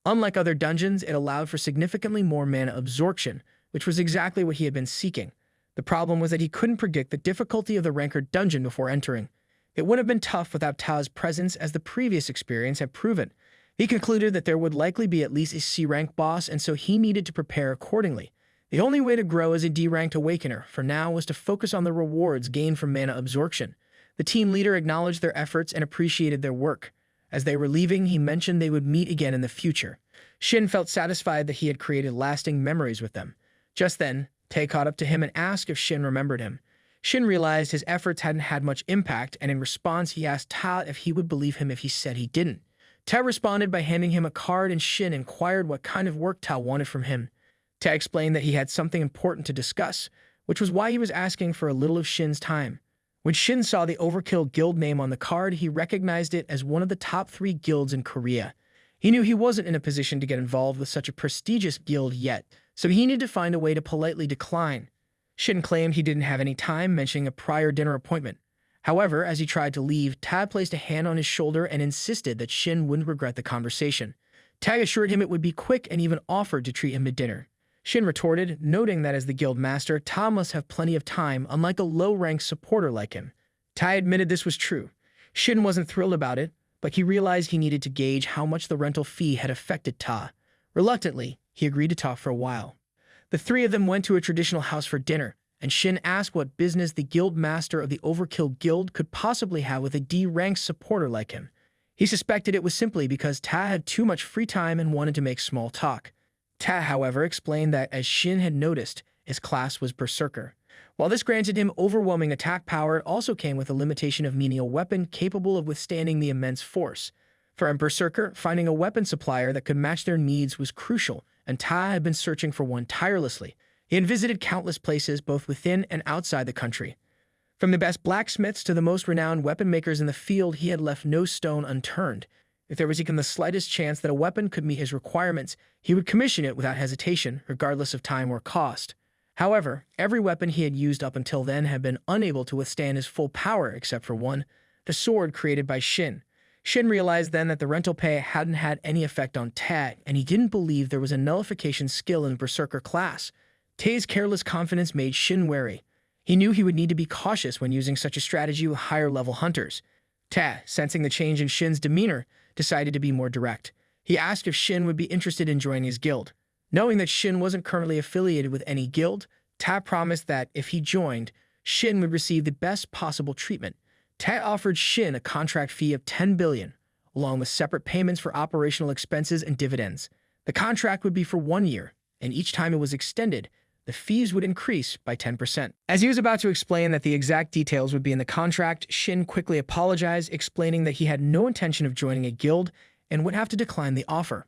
Unlike other dungeons, it allowed for significantly more mana absorption, which was exactly what he had been seeking. The problem was that he couldn't predict the difficulty of the ranker dungeon before entering. It would have been tough without Ta's presence, as the previous experience had proven. He concluded that there would likely be at least a C-rank boss, and so he needed to prepare accordingly. The only way to grow as a D-ranked awakener for now was to focus on the rewards gained from mana absorption. The team leader acknowledged their efforts and appreciated their work. As they were leaving, he mentioned they would meet again in the future. Shin felt satisfied that he had created lasting memories with them. Just then, Tae caught up to him and asked if Shin remembered him. Shin realized his efforts hadn't had much impact, and in response he asked Ta if he would believe him if he said he didn't. Ta responded by handing him a card, and Shin inquired what kind of work Ta wanted from him. Ta explained that he had something important to discuss, which was why he was asking for a little of Shin's time. When Shin saw the Overkill Guild name on the card, he recognized it as one of the top 3 guilds in Korea. He knew he wasn't in a position to get involved with such a prestigious guild yet, so he needed to find a way to politely decline. Shin claimed he didn't have any time, mentioning a prior dinner appointment. However, as he tried to leave, Tad placed a hand on his shoulder and insisted that Shin wouldn't regret the conversation. Tag assured him it would be quick and even offered to treat him to dinner. Shin retorted, noting that as the guild master, Ta must have plenty of time, unlike a low-ranked supporter like him. Tai admitted this was true. Shin wasn't thrilled about it, but he realized he needed to gauge how much the rental fee had affected Ta. Reluctantly, he agreed to talk for a while. The 3 of them went to a traditional house for dinner, and Shin asked what business the guild master of the Overkill Guild could possibly have with a D-ranked supporter like him. He suspected it was simply because Ta had too much free time and wanted to make small talk. Ta, however, explained that, as Shin had noticed, his class was Berserker. While this granted him overwhelming attack power, it also came with a limitation of menial weapon capable of withstanding the immense force. For a Berserker, finding a weapon supplier that could match their needs was crucial, and Ta had been searching for one tirelessly. He had visited countless places both within and outside the country. From the best blacksmiths to the most renowned weapon makers in the field, he had left no stone unturned. If there was even the slightest chance that a weapon could meet his requirements, he would commission it without hesitation, regardless of time or cost. However, every weapon he had used up until then had been unable to withstand his full power except for one, the sword created by Shin. Shin realized then that the rental pay hadn't had any effect on Ta, and he didn't believe there was a nullification skill in the Berserker class. Tae's careless confidence made Shin wary. He knew he would need to be cautious when using such a strategy with higher-level hunters. Ta, sensing the change in Shin's demeanor, decided to be more direct. He asked if Shin would be interested in joining his guild. Knowing that Shin wasn't currently affiliated with any guild, Ta promised that, if he joined, Shin would receive the best possible treatment. Ta offered Shin a contract fee of 10 billion, along with separate payments for operational expenses and dividends. The contract would be for 1 year, and each time it was extended, the fees would increase by 10%. As he was about to explain that the exact details would be in the contract, Shin quickly apologized, explaining that he had no intention of joining a guild and would have to decline the offer.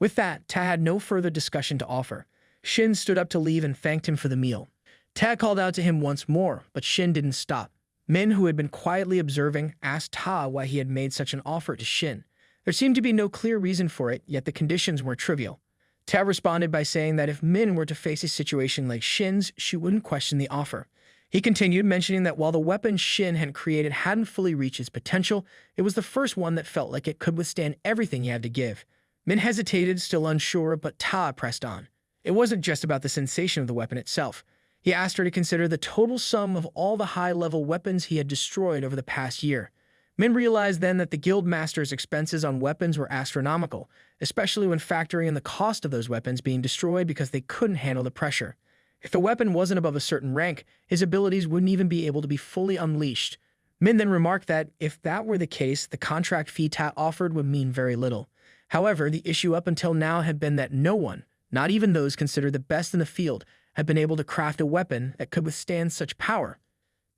With that, Ta had no further discussion to offer. Shin stood up to leave and thanked him for the meal. Ta called out to him once more, but Shin didn't stop. Min, who had been quietly observing, asked Ta why he had made such an offer to Shin. There seemed to be no clear reason for it, yet the conditions were trivial. Ta responded by saying that if Min were to face a situation like Shin's, she wouldn't question the offer. He continued, mentioning that while the weapon Shin had created hadn't fully reached its potential, it was the first one that felt like it could withstand everything he had to give. Min hesitated, still unsure, but Ta pressed on. It wasn't just about the sensation of the weapon itself. He asked her to consider the total sum of all the high-level weapons he had destroyed over the past year. Min realized then that the guild master's expenses on weapons were astronomical, especially when factoring in the cost of those weapons being destroyed because they couldn't handle the pressure. If the weapon wasn't above a certain rank, his abilities wouldn't even be able to be fully unleashed. Min then remarked that, if that were the case, the contract fee Ta offered would mean very little. However, the issue up until now had been that no one, not even those considered the best in the field, had been able to craft a weapon that could withstand such power.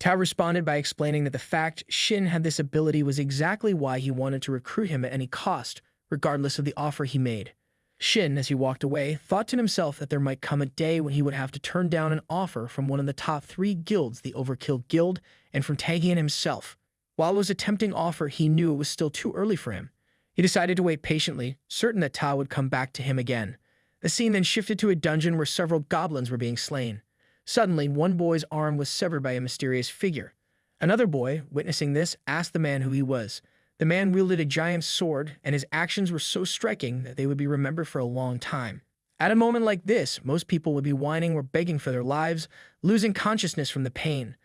Ta responded by explaining that the fact Shin had this ability was exactly why he wanted to recruit him at any cost, regardless of the offer he made. Shin, as he walked away, thought to himself that there might come a day when he would have to turn down an offer from one of the top 3 guilds, the Overkill Guild, and from Tagian himself. While it was a tempting offer, he knew it was still too early for him. He decided to wait patiently, certain that Ta would come back to him again. The scene then shifted to a dungeon where several goblins were being slain. Suddenly, one boy's arm was severed by a mysterious figure. Another boy, witnessing this, asked the man who he was. The man wielded a giant sword, and his actions were so striking that they would be remembered for a long time. At a moment like this, most people would be whining or begging for their lives, losing consciousness from the pain.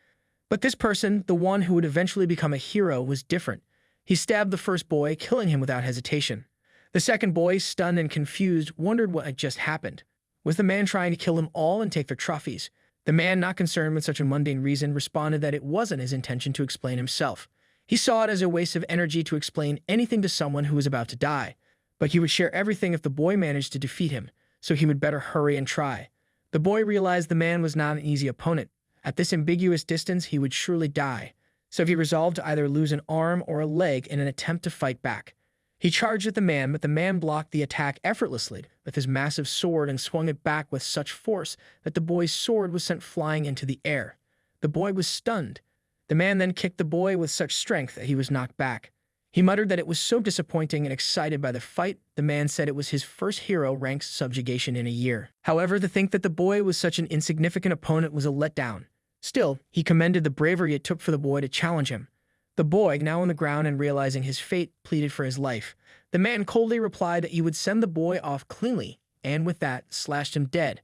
But this person, the one who would eventually become a hero, was different. He stabbed the first boy, killing him without hesitation. The second boy, stunned and confused, wondered what had just happened. Was the man trying to kill them all and take their trophies? The man, not concerned with such a mundane reason, responded that it wasn't his intention to explain himself. He saw it as a waste of energy to explain anything to someone who was about to die. But he would share everything if the boy managed to defeat him, so he would better hurry and try. The boy realized the man was not an easy opponent. At this ambiguous distance, he would surely die. So he resolved to either lose an arm or a leg in an attempt to fight back. He charged at the man, but the man blocked the attack effortlessly with his massive sword and swung it back with such force that the boy's sword was sent flying into the air. The boy was stunned. The man then kicked the boy with such strength that he was knocked back. He muttered that it was so disappointing, and excited by the fight, the man said it was his first hero-ranked subjugation in a year. However, to think that the boy was such an insignificant opponent was a letdown. Still, he commended the bravery it took for the boy to challenge him. The boy, now on the ground and realizing his fate, pleaded for his life. The man coldly replied that he would send the boy off cleanly, and with that, slashed him dead.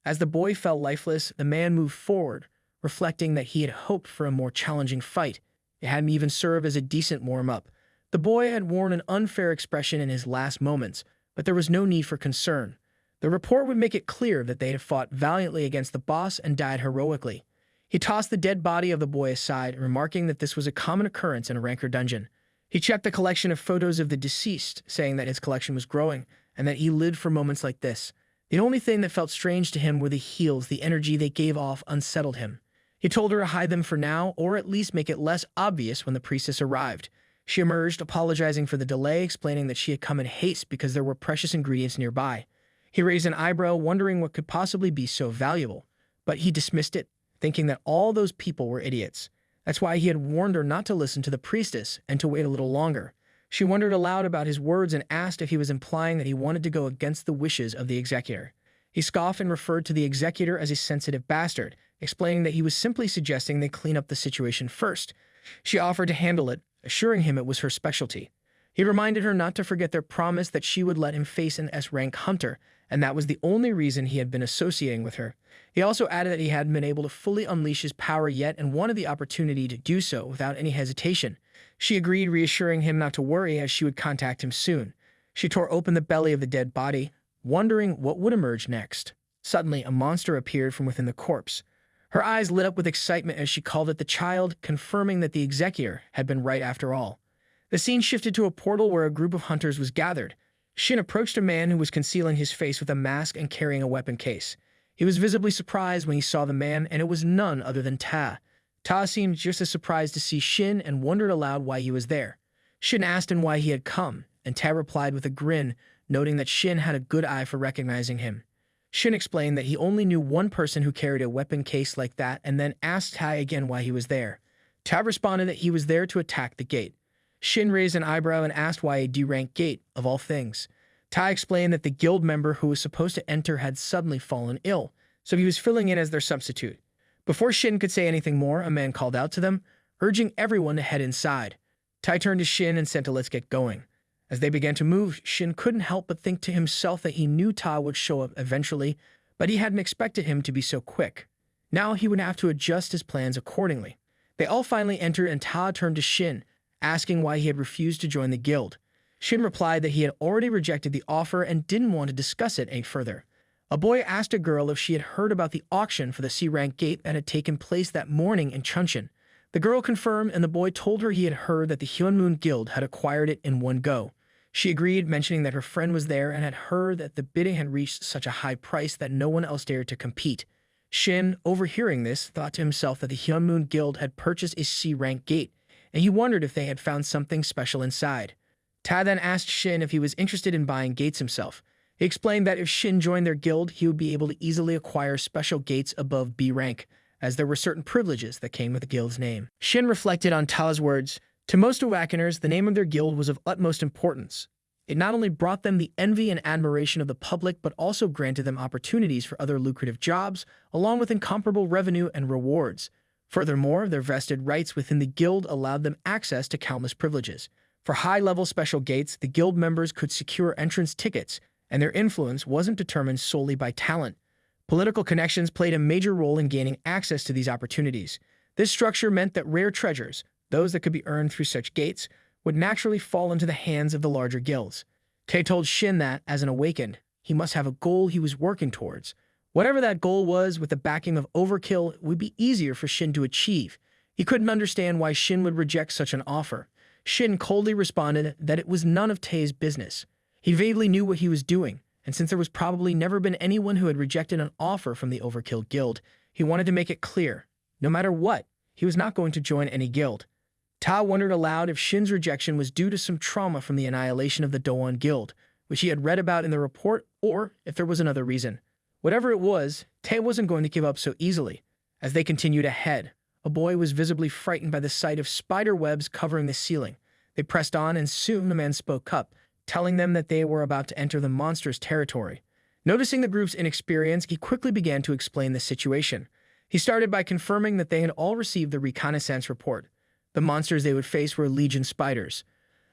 As the boy fell lifeless, the man moved forward, reflecting that he had hoped for a more challenging fight. It hadn't even served as a decent warm-up. The boy had worn an unfair expression in his last moments, but there was no need for concern. The report would make it clear that they had fought valiantly against the boss and died heroically. He tossed the dead body of the boy aside, remarking that this was a common occurrence in a rancor dungeon. He checked the collection of photos of the deceased, saying that his collection was growing, and that he lived for moments like this. The only thing that felt strange to him were the heals. The energy they gave off unsettled him. He told her to hide them for now, or at least make it less obvious when the priestess arrived. She emerged, apologizing for the delay, explaining that she had come in haste because there were precious ingredients nearby. He raised an eyebrow, wondering what could possibly be so valuable, but he dismissed it, thinking that all those people were idiots. That's why he had warned her not to listen to the priestess and to wait a little longer. She wondered aloud about his words and asked if he was implying that he wanted to go against the wishes of the executor. He scoffed and referred to the executor as a sensitive bastard, explaining that he was simply suggesting they clean up the situation first. She offered to handle it, assuring him it was her specialty. He reminded her not to forget their promise that she would let him face an S-rank hunter, and that was the only reason he had been associating with her. He also added that he hadn't been able to fully unleash his power yet and wanted the opportunity to do so without any hesitation. She agreed, reassuring him not to worry as she would contact him soon. She tore open the belly of the dead body, wondering what would emerge next. Suddenly, a monster appeared from within the corpse. Her eyes lit up with excitement as she called it the child, confirming that the executor had been right after all. The scene shifted to a portal where a group of hunters was gathered. Shin approached a man who was concealing his face with a mask and carrying a weapon case. He was visibly surprised when he saw the man, and it was none other than Ta. Ta seemed just as surprised to see Shin and wondered aloud why he was there. Shin asked him why he had come, and Ta replied with a grin, noting that Shin had a good eye for recognizing him. Shin explained that he only knew one person who carried a weapon case like that and then asked Tai again why he was there. Tai responded that he was there to attack the gate. Shin raised an eyebrow and asked why a D-rank gate, of all things. Tai explained that the guild member who was supposed to enter had suddenly fallen ill, so he was filling in as their substitute. Before Shin could say anything more, a man called out to them, urging everyone to head inside. Tai turned to Shin and said to let's get going. As they began to move, Shin couldn't help but think to himself that he knew Ta would show up eventually, but he hadn't expected him to be so quick. Now he would have to adjust his plans accordingly. They all finally entered and Ta turned to Shin, asking why he had refused to join the guild. Shin replied that he had already rejected the offer and didn't want to discuss it any further. A boy asked a girl if she had heard about the auction for the C-rank gate that had taken place that morning in Chunshin. The girl confirmed, and the boy told her he had heard that the Hyunmoon Guild had acquired it in one go. She agreed, mentioning that her friend was there and had heard that the bidding had reached such a high price that no one else dared to compete. Shin, overhearing this, thought to himself that the Hyunmoon Guild had purchased a C-rank gate, and he wondered if they had found something special inside. Ta then asked Shin if he was interested in buying gates himself. He explained that if Shin joined their guild, he would be able to easily acquire special gates above B rank, as there were certain privileges that came with the guild's name. Shin reflected on Ta's words. To most awakeners, the name of their guild was of utmost importance. It not only brought them the envy and admiration of the public, but also granted them opportunities for other lucrative jobs, along with incomparable revenue and rewards. Furthermore, their vested rights within the guild allowed them access to countless privileges. For high-level special gates, the guild members could secure entrance tickets, and their influence wasn't determined solely by talent. Political connections played a major role in gaining access to these opportunities. This structure meant that rare treasures, those that could be earned through such gates, would naturally fall into the hands of the larger guilds. Tae told Shin that, as an awakened, he must have a goal he was working towards. Whatever that goal was, with the backing of Overkill, it would be easier for Shin to achieve. He couldn't understand why Shin would reject such an offer. Shin coldly responded that it was none of Tae's business. He vaguely knew what he was doing, and since there was probably never been anyone who had rejected an offer from the Overkill Guild, he wanted to make it clear, no matter what, he was not going to join any guild. Ta wondered aloud if Shin's rejection was due to some trauma from the annihilation of the Doan Guild, which he had read about in the report, or if there was another reason. Whatever it was, Tae wasn't going to give up so easily. As they continued ahead, a boy was visibly frightened by the sight of spider webs covering the ceiling. They pressed on, and soon a man spoke up, telling them that they were about to enter the monster's territory. Noticing the group's inexperience, he quickly began to explain the situation. He started by confirming that they had all received the reconnaissance report. The monsters they would face were legion spiders.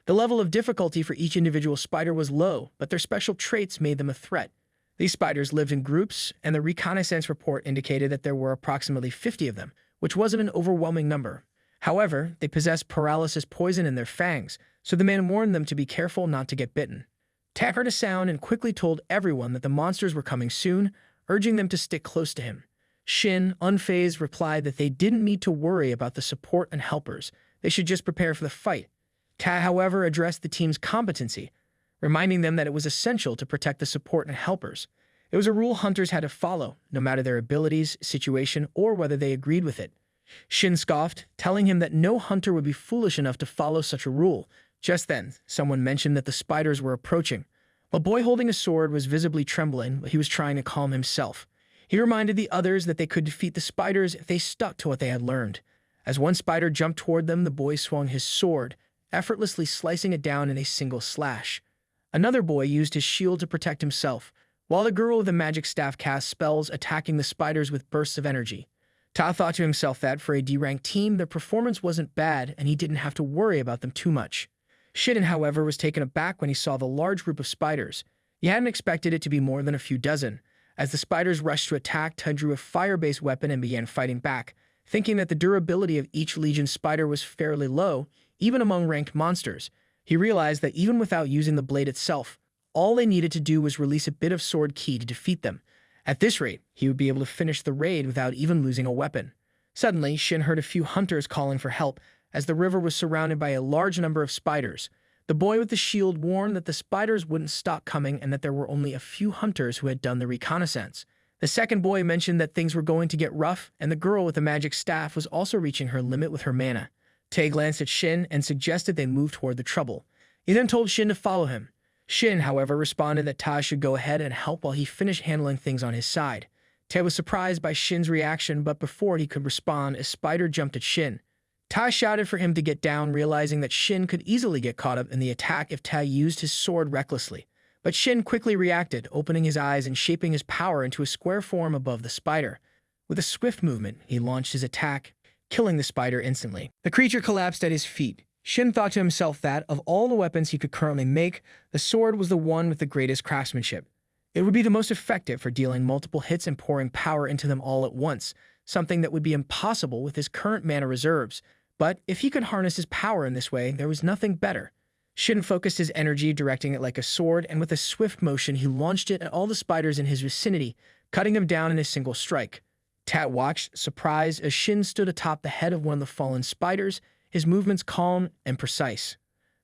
The level of difficulty for each individual spider was low, but their special traits made them a threat. These spiders lived in groups, and the reconnaissance report indicated that there were approximately 50 of them, which wasn't an overwhelming number. However, they possessed paralysis poison in their fangs, so the man warned them to be careful not to get bitten. Ta heard a sound and quickly told everyone that the monsters were coming soon, urging them to stick close to him. Shin, unfazed, replied that they didn't need to worry about the support and helpers. They should just prepare for the fight. Ta, however, addressed the team's competency, reminding them that it was essential to protect the support and helpers. It was a rule hunters had to follow, no matter their abilities, situation, or whether they agreed with it. Shin scoffed, telling him that no hunter would be foolish enough to follow such a rule. Just then, someone mentioned that the spiders were approaching. A boy holding a sword was visibly trembling, but he was trying to calm himself. He reminded the others that they could defeat the spiders if they stuck to what they had learned. As one spider jumped toward them, the boy swung his sword, effortlessly slicing it down in a single slash. Another boy used his shield to protect himself, while the girl with the magic staff cast spells, attacking the spiders with bursts of energy. Ta thought to himself that, for a D-rank team, their performance wasn't bad, and he didn't have to worry about them too much. Shin, however, was taken aback when he saw the large group of spiders. He hadn't expected it to be more than a few dozen. As the spiders rushed to attack, Ta drew a fire-based weapon and began fighting back, thinking that the durability of each legion spider was fairly low, even among ranked monsters. He realized that even without using the blade itself, all they needed to do was release a bit of sword ki to defeat them. At this rate, he would be able to finish the raid without even losing a weapon. Suddenly, Shin heard a few hunters calling for help, as the river was surrounded by a large number of spiders. The boy with the shield warned that the spiders wouldn't stop coming and that there were only a few hunters who had done the reconnaissance. The second boy mentioned that things were going to get rough, and the girl with the magic staff was also reaching her limit with her mana. Tae glanced at Shin and suggested they move toward the trouble. He then told Shin to follow him. Shin, however, responded that Ta should go ahead and help while he finished handling things on his side. Ta was surprised by Shin's reaction, but before he could respond, a spider jumped at Shin. Ta shouted for him to get down, realizing that Shin could easily get caught up in the attack if Ta used his sword recklessly. But Shin quickly reacted, opening his eyes and shaping his power into a square form above the spider. With a swift movement, he launched his attack, killing the spider instantly. The creature collapsed at his feet. Shin thought to himself that, of all the weapons he could currently make, the sword was the one with the greatest craftsmanship. It would be the most effective for dealing multiple hits and pouring power into them all at once, something that would be impossible with his current mana reserves. But if he could harness his power in this way, there was nothing better. Shin focused his energy, directing it like a sword, and with a swift motion he launched it at all the spiders in his vicinity, cutting them down in a single strike. Tat watched, surprised, as Shin stood atop the head of one of the fallen spiders, his movements calm and precise.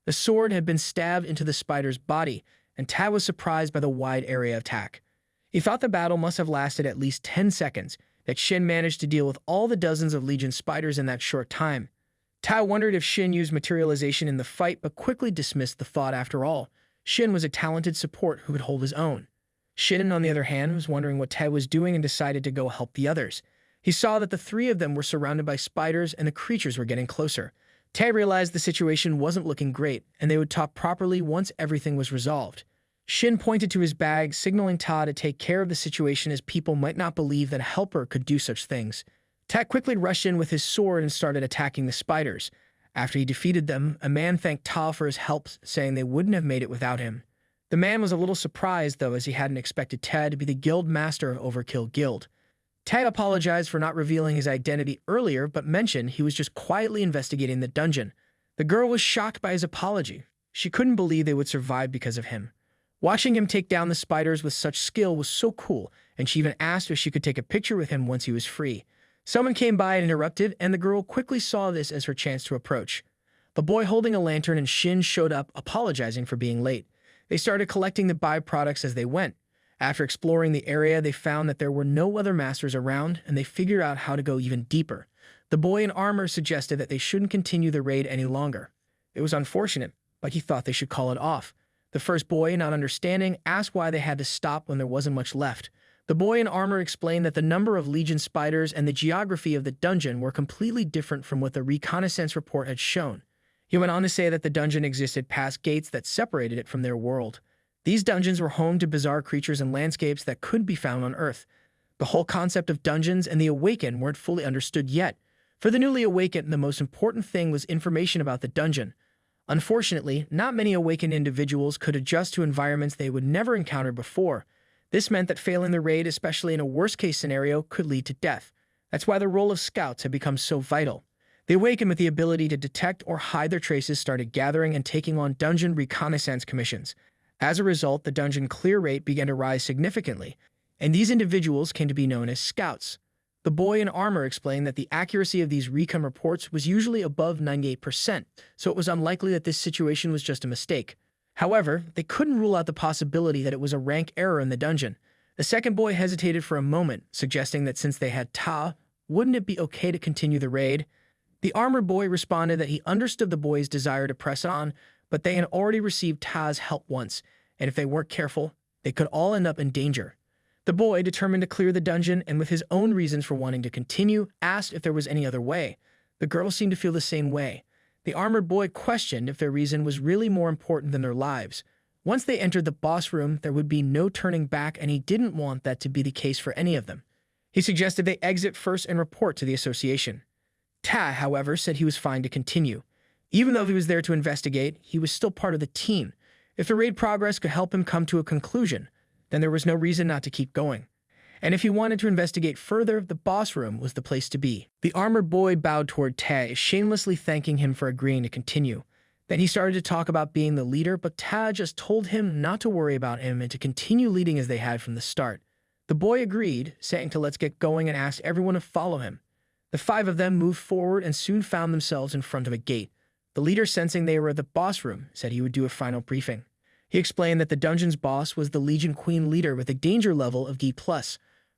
The sword had been stabbed into the spider's body, and Tat was surprised by the wide area of attack. He thought the battle must have lasted at least 10 seconds, that Shin managed to deal with all the dozens of Legion spiders in that short time. Tai wondered if Shin used materialization in the fight, but quickly dismissed the thought after all. Shin was a talented support who could hold his own. Shin, on the other hand, was wondering what Tai was doing and decided to go help the others. He saw that the three of them were surrounded by spiders and the creatures were getting closer. Tai realized the situation wasn't looking great, and they would talk properly once everything was resolved. Shin pointed to his bag, signaling Ta to take care of the situation as people might not believe that a helper could do such things. Ta quickly rushed in with his sword and started attacking the spiders. After he defeated them, a man thanked Ta for his help, saying they wouldn't have made it without him. The man was a little surprised, though, as he hadn't expected Ta to be the guild master of Overkill Guild. Ta apologized for not revealing his identity earlier, but mentioned he was just quietly investigating the dungeon. The girl was shocked by his apology. She couldn't believe they would survive because of him. Watching him take down the spiders with such skill was so cool, and she even asked if she could take a picture with him once he was free. Someone came by and interrupted, and the girl quickly saw this as her chance to approach. The boy holding a lantern and Shin showed up, apologizing for being late. They started collecting the byproducts as they went. After exploring the area, they found that there were no other masters around, and they figured out how to go even deeper. The boy in armor suggested that they shouldn't continue the raid any longer. It was unfortunate, but he thought they should call it off. The first boy, not understanding, asked why they had to stop when there wasn't much left. The boy in armor explained that the number of Legion spiders and the geography of the dungeon were completely different from what the reconnaissance report had shown. He went on to say that the dungeon existed past gates that separated it from their world. These dungeons were home to bizarre creatures and landscapes that couldn't be found on Earth. The whole concept of dungeons and the Awakened weren't fully understood yet. For the newly awakened, the most important thing was information about the dungeon. Unfortunately, not many awakened individuals could adjust to environments they would never encounter before. This meant that failing the raid, especially in a worst-case scenario, could lead to death. That's why the role of scouts had become so vital. The Awakened with the ability to detect or hide their traces started gathering and taking on dungeon reconnaissance commissions. As a result, the dungeon clear rate began to rise significantly, and these individuals came to be known as scouts. The boy in armor explained that the accuracy of these recon reports was usually above 98%, so it was unlikely that this situation was just a mistake. However, they couldn't rule out the possibility that it was a rank error in the dungeon. The second boy hesitated for a moment, suggesting that since they had Ta, wouldn't it be okay to continue the raid? The armored boy responded that he understood the boy's desire to press on, but they had already received Ta's help once, and if they weren't careful, they could all end up in danger. The boy, determined to clear the dungeon and with his own reasons for wanting to continue, asked if there was any other way. The girl seemed to feel the same way. The armored boy questioned if their reason was really more important than their lives. Once they entered the boss room, there would be no turning back, and he didn't want that to be the case for any of them. He suggested they exit first and report to the association. Ta, however, said he was fine to continue. Even though he was there to investigate, he was still part of the team. If the raid progress could help him come to a conclusion, then there was no reason not to keep going. And if he wanted to investigate further, the boss room was the place to be. The armored boy bowed toward Ta, shamelessly thanking him for agreeing to continue. Then he started to talk about being the leader, but Ta just told him not to worry about him and to continue leading as they had from the start. The boy agreed, saying to let's get going, and asked everyone to follow him. The five of them moved forward and soon found themselves in front of a gate. The leader, sensing they were at the boss room, said he would do a final briefing. He explained that the dungeon's boss was the Legion Queen leader with a danger level of D+.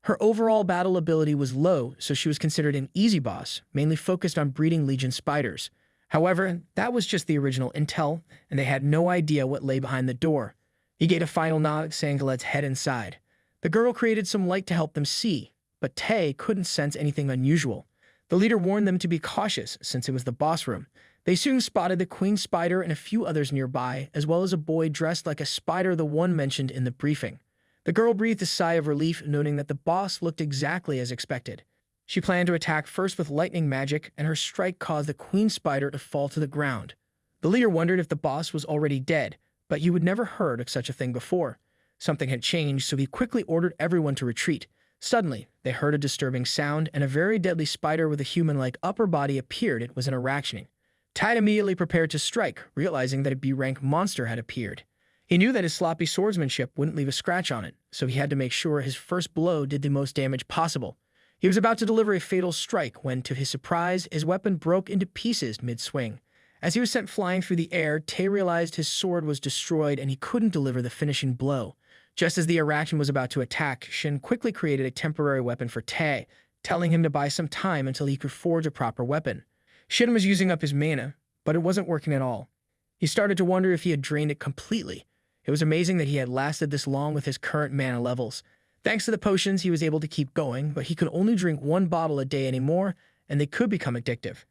Her overall battle ability was low, so she was considered an easy boss, mainly focused on breeding Legion spiders. However, that was just the original intel, and they had no idea what lay behind the door. He gave a final nod, saying to let's head inside. The girl created some light to help them see, but Tae couldn't sense anything unusual. The leader warned them to be cautious since it was the boss room. They soon spotted the queen spider and a few others nearby, as well as a boy dressed like a spider, the one mentioned in the briefing. The girl breathed a sigh of relief, noting that the boss looked exactly as expected. She planned to attack first with lightning magic, and her strike caused the queen spider to fall to the ground. The leader wondered if the boss was already dead, but you had never heard of such a thing before. Something had changed, so he quickly ordered everyone to retreat. Suddenly, they heard a disturbing sound, and a very deadly spider with a human-like upper body appeared. It was an arachne. Tide immediately prepared to strike, realizing that a B-rank monster had appeared. He knew that his sloppy swordsmanship wouldn't leave a scratch on it, so he had to make sure his first blow did the most damage possible. He was about to deliver a fatal strike when, to his surprise, his weapon broke into pieces mid-swing. As he was sent flying through the air, Tae realized his sword was destroyed and he couldn't deliver the finishing blow. Just as the arachne was about to attack, Shin quickly created a temporary weapon for Tae, telling him to buy some time until he could forge a proper weapon. Shin was using up his mana, but it wasn't working at all. He started to wonder if he had drained it completely. It was amazing that he had lasted this long with his current mana levels. Thanks to the potions, he was able to keep going, but he could only drink one bottle a day anymore, and they could become addictive.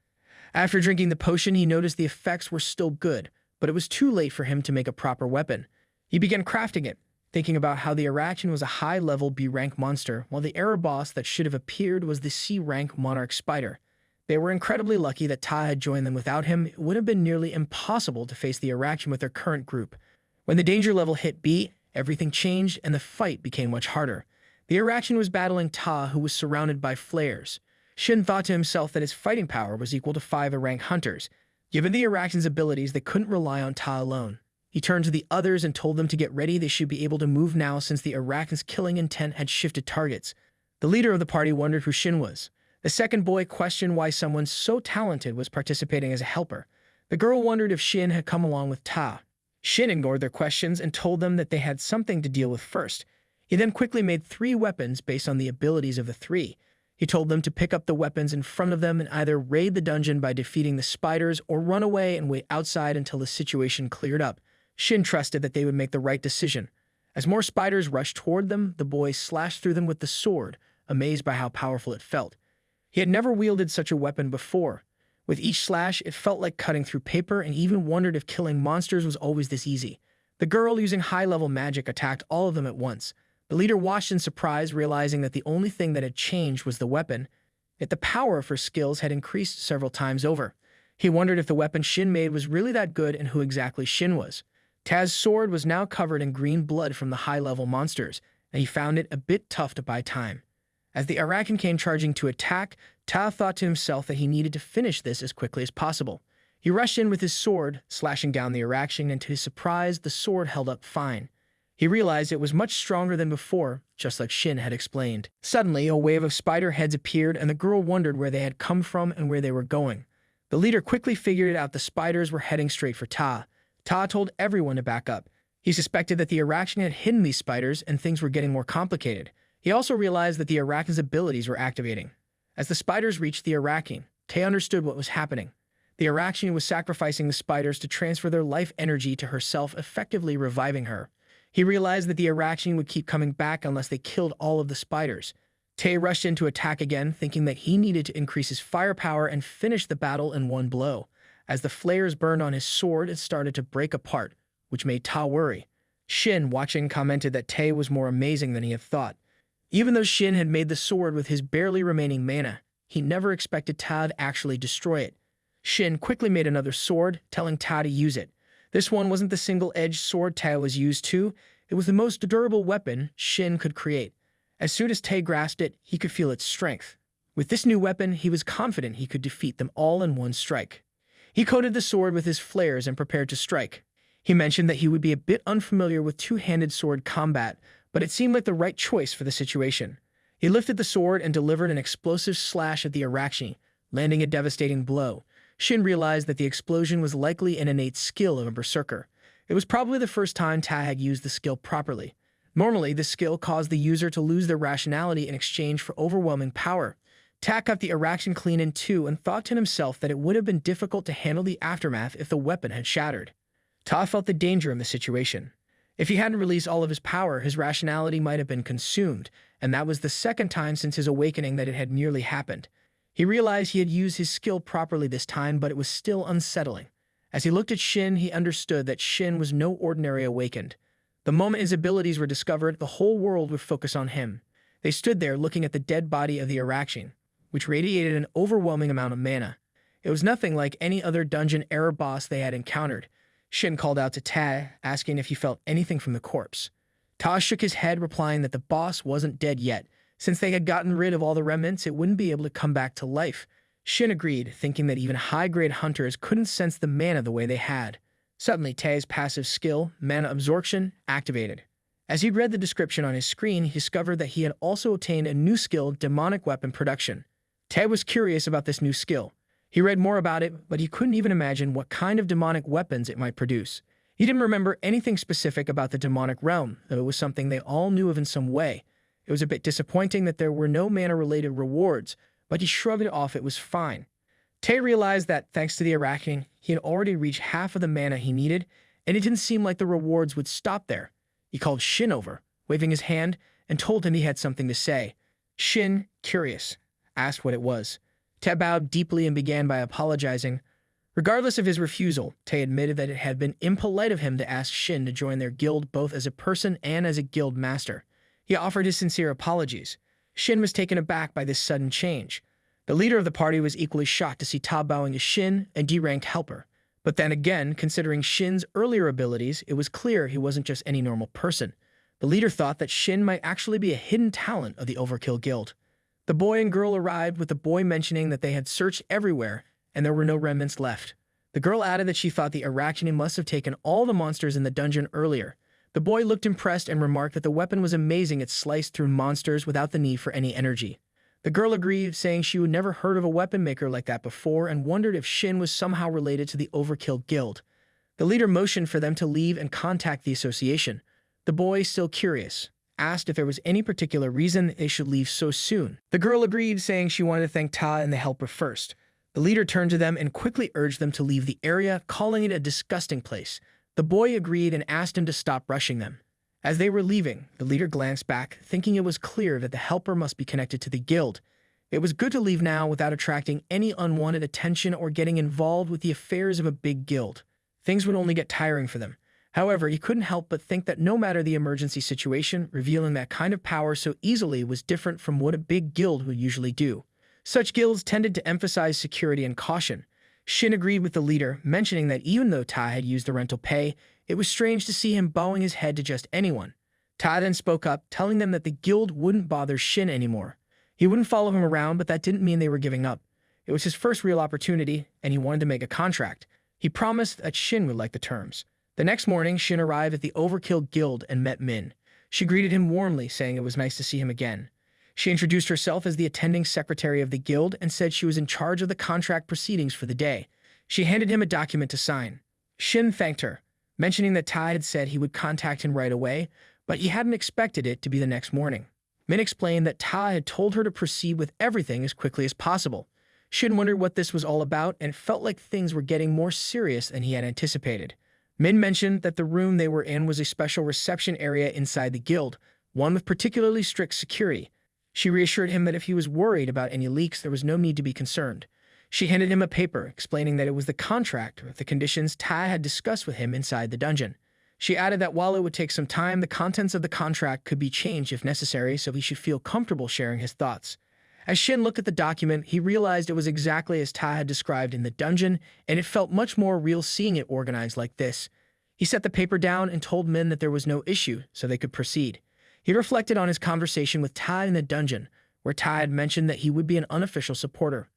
After drinking the potion, he noticed the effects were still good, but it was too late for him to make a proper weapon. He began crafting it, thinking about how the arachne was a high-level B-rank monster, while the error boss that should have appeared was the C-rank monarch spider. They were incredibly lucky that Ta had joined them. Without him, it would have been nearly impossible to face the arachne with their current group. When the danger level hit B, everything changed and the fight became much harder. The arachne was battling Ta, who was surrounded by flares. Shin thought to himself that his fighting power was equal to 5 A-rank hunters. Given the arachne's abilities, they couldn't rely on Ta alone. He turned to the others and told them to get ready. They should be able to move now since the arachne's killing intent had shifted targets. The leader of the party wondered who Shin was. The second boy questioned why someone so talented was participating as a helper. The girl wondered if Shin had come along with Ta. Shin ignored their questions and told them that they had something to deal with first. He then quickly made 3 weapons based on the abilities of the 3. He told them to pick up the weapons in front of them and either raid the dungeon by defeating the spiders or run away and wait outside until the situation cleared up. Shin trusted that they would make the right decision. As more spiders rushed toward them, the boy slashed through them with the sword, amazed by how powerful it felt. He had never wielded such a weapon before. With each slash, it felt like cutting through paper, and even wondered if killing monsters was always this easy. The girl, using high-level magic, attacked all of them at once. The leader watched in surprise, realizing that the only thing that had changed was the weapon, yet the power of her skills had increased several times over. He wondered if the weapon Shin made was really that good and who exactly Shin was. Taz's sword was now covered in green blood from the high-level monsters, and he found it a bit tough to buy time. As the arachne came charging to attack, Ta thought to himself that he needed to finish this as quickly as possible. He rushed in with his sword, slashing down the arachne, and to his surprise, the sword held up fine. He realized it was much stronger than before, just like Shin had explained. Suddenly, a wave of spider heads appeared, and the girl wondered where they had come from and where they were going. The leader quickly figured it out. The spiders were heading straight for Ta. Ta told everyone to back up. He suspected that the arachne had hidden these spiders, and things were getting more complicated. He also realized that the arachne's abilities were activating. As the spiders reached the arachne, Tae understood what was happening. The arachne was sacrificing the spiders to transfer their life energy to herself, effectively reviving her. He realized that the arachne would keep coming back unless they killed all of the spiders. Tae rushed in to attack again, thinking that he needed to increase his firepower and finish the battle in one blow. As the flares burned on his sword, it started to break apart, which made Ta worry. Shin, watching, commented that Tae was more amazing than he had thought. Even though Shin had made the sword with his barely remaining mana, he never expected Ta to actually destroy it. Shin quickly made another sword, telling Ta to use it. This one wasn't the single-edged sword Ta was used to. It was the most durable weapon Shin could create. As soon as Tae grasped it, he could feel its strength. With this new weapon, he was confident he could defeat them all in one strike. He coated the sword with his flares and prepared to strike. He mentioned that he would be a bit unfamiliar with two-handed sword combat, but it seemed like the right choice for the situation. He lifted the sword and delivered an explosive slash at the arachne, landing a devastating blow. Shin realized that the explosion was likely an innate skill of a berserker. It was probably the first time Ta had used the skill properly. Normally, this skill caused the user to lose their rationality in exchange for overwhelming power. Ta cut the arachne clean in two and thought to himself that it would have been difficult to handle the aftermath if the weapon had shattered. Ta felt the danger of the situation. If he hadn't released all of his power, his rationality might have been consumed, and that was the second time since his awakening that it had nearly happened. He realized he had used his skill properly this time, but it was still unsettling. As he looked at Shin, he understood that Shin was no ordinary awakened. The moment his abilities were discovered, the whole world would focus on him. They stood there looking at the dead body of the Araxian, which radiated an overwhelming amount of mana. It was nothing like any other dungeon-era boss they had encountered. Shin called out to Ta, asking if he felt anything from the corpse. Ta shook his head, replying that the boss wasn't dead yet. Since they had gotten rid of all the remnants, it wouldn't be able to come back to life. Shin agreed, thinking that even high-grade hunters couldn't sense the mana the way they had. Suddenly, Tae's passive skill, mana absorption, activated. As he read the description on his screen, he discovered that he had also obtained a new skill, demonic weapon production. Tae was curious about this new skill. He read more about it, but he couldn't even imagine what kind of demonic weapons it might produce. He didn't remember anything specific about the demonic realm, though it was something they all knew of in some way. It was a bit disappointing that there were no mana-related rewards, but he shrugged it off. It was fine. Tae realized that, thanks to the Araxian, he had already reached half of the mana he needed, and it didn't seem like the rewards would stop there. He called Shin over, waving his hand, and told him he had something to say. Shin, curious, asked what it was. Tae bowed deeply and began by apologizing. Regardless of his refusal, Tae admitted that it had been impolite of him to ask Shin to join their guild both as a person and as a guild master. He offered his sincere apologies. Shin was taken aback by this sudden change. The leader of the party was equally shocked to see Ta bowing to Shin, a D-rank helper. But then again, considering Shin's earlier abilities, it was clear he wasn't just any normal person. The leader thought that Shin might actually be a hidden talent of the Overkill Guild. The boy and girl arrived, with the boy mentioning that they had searched everywhere and there were no remnants left. The girl added that she thought the Araxian must have taken all the monsters in the dungeon earlier. The boy looked impressed and remarked that the weapon was amazing. It sliced through monsters without the need for any energy. The girl agreed, saying she had never heard of a weapon maker like that before and wondered if Shin was somehow related to the Overkill Guild. The leader motioned for them to leave and contact the association. The boy, still curious, asked if there was any particular reason they should leave so soon. The girl agreed, saying she wanted to thank Ta and the helper first. The leader turned to them and quickly urged them to leave the area, calling it a disgusting place. The boy agreed and asked him to stop rushing them. As they were leaving, the leader glanced back, thinking it was clear that the helper must be connected to the guild. It was good to leave now without attracting any unwanted attention or getting involved with the affairs of a big guild. Things would only get tiring for them. However, he couldn't help but think that no matter the emergency situation, revealing that kind of power so easily was different from what a big guild would usually do. Such guilds tended to emphasize security and caution. Shin agreed with the leader, mentioning that even though Ta had used the rental pay, it was strange to see him bowing his head to just anyone. Ta then spoke up, telling them that the guild wouldn't bother Shin anymore. He wouldn't follow him around, but that didn't mean they were giving up. It was his first real opportunity, and he wanted to make a contract. He promised that Shin would like the terms. The next morning, Shin arrived at the Overkill Guild and met Min. She greeted him warmly, saying it was nice to see him again. She introduced herself as the attending secretary of the guild and said she was in charge of the contract proceedings for the day. She handed him a document to sign. Shin thanked her, mentioning that Ta had said he would contact him right away, but he hadn't expected it to be the next morning. Min explained that Ta had told her to proceed with everything as quickly as possible. Shin wondered what this was all about and felt like things were getting more serious than he had anticipated. Min mentioned that the room they were in was a special reception area inside the guild, one with particularly strict security. She reassured him that if he was worried about any leaks, there was no need to be concerned. She handed him a paper explaining that it was the contract with the conditions Ta had discussed with him inside the dungeon. She added that while it would take some time, the contents of the contract could be changed if necessary, so he should feel comfortable sharing his thoughts. As Shin looked at the document, he realized it was exactly as Ta had described in the dungeon, and it felt much more real seeing it organized like this. He set the paper down and told Min that there was no issue, so they could proceed. He reflected on his conversation with Ta in the dungeon, where Ta had mentioned that he would be an unofficial supporter.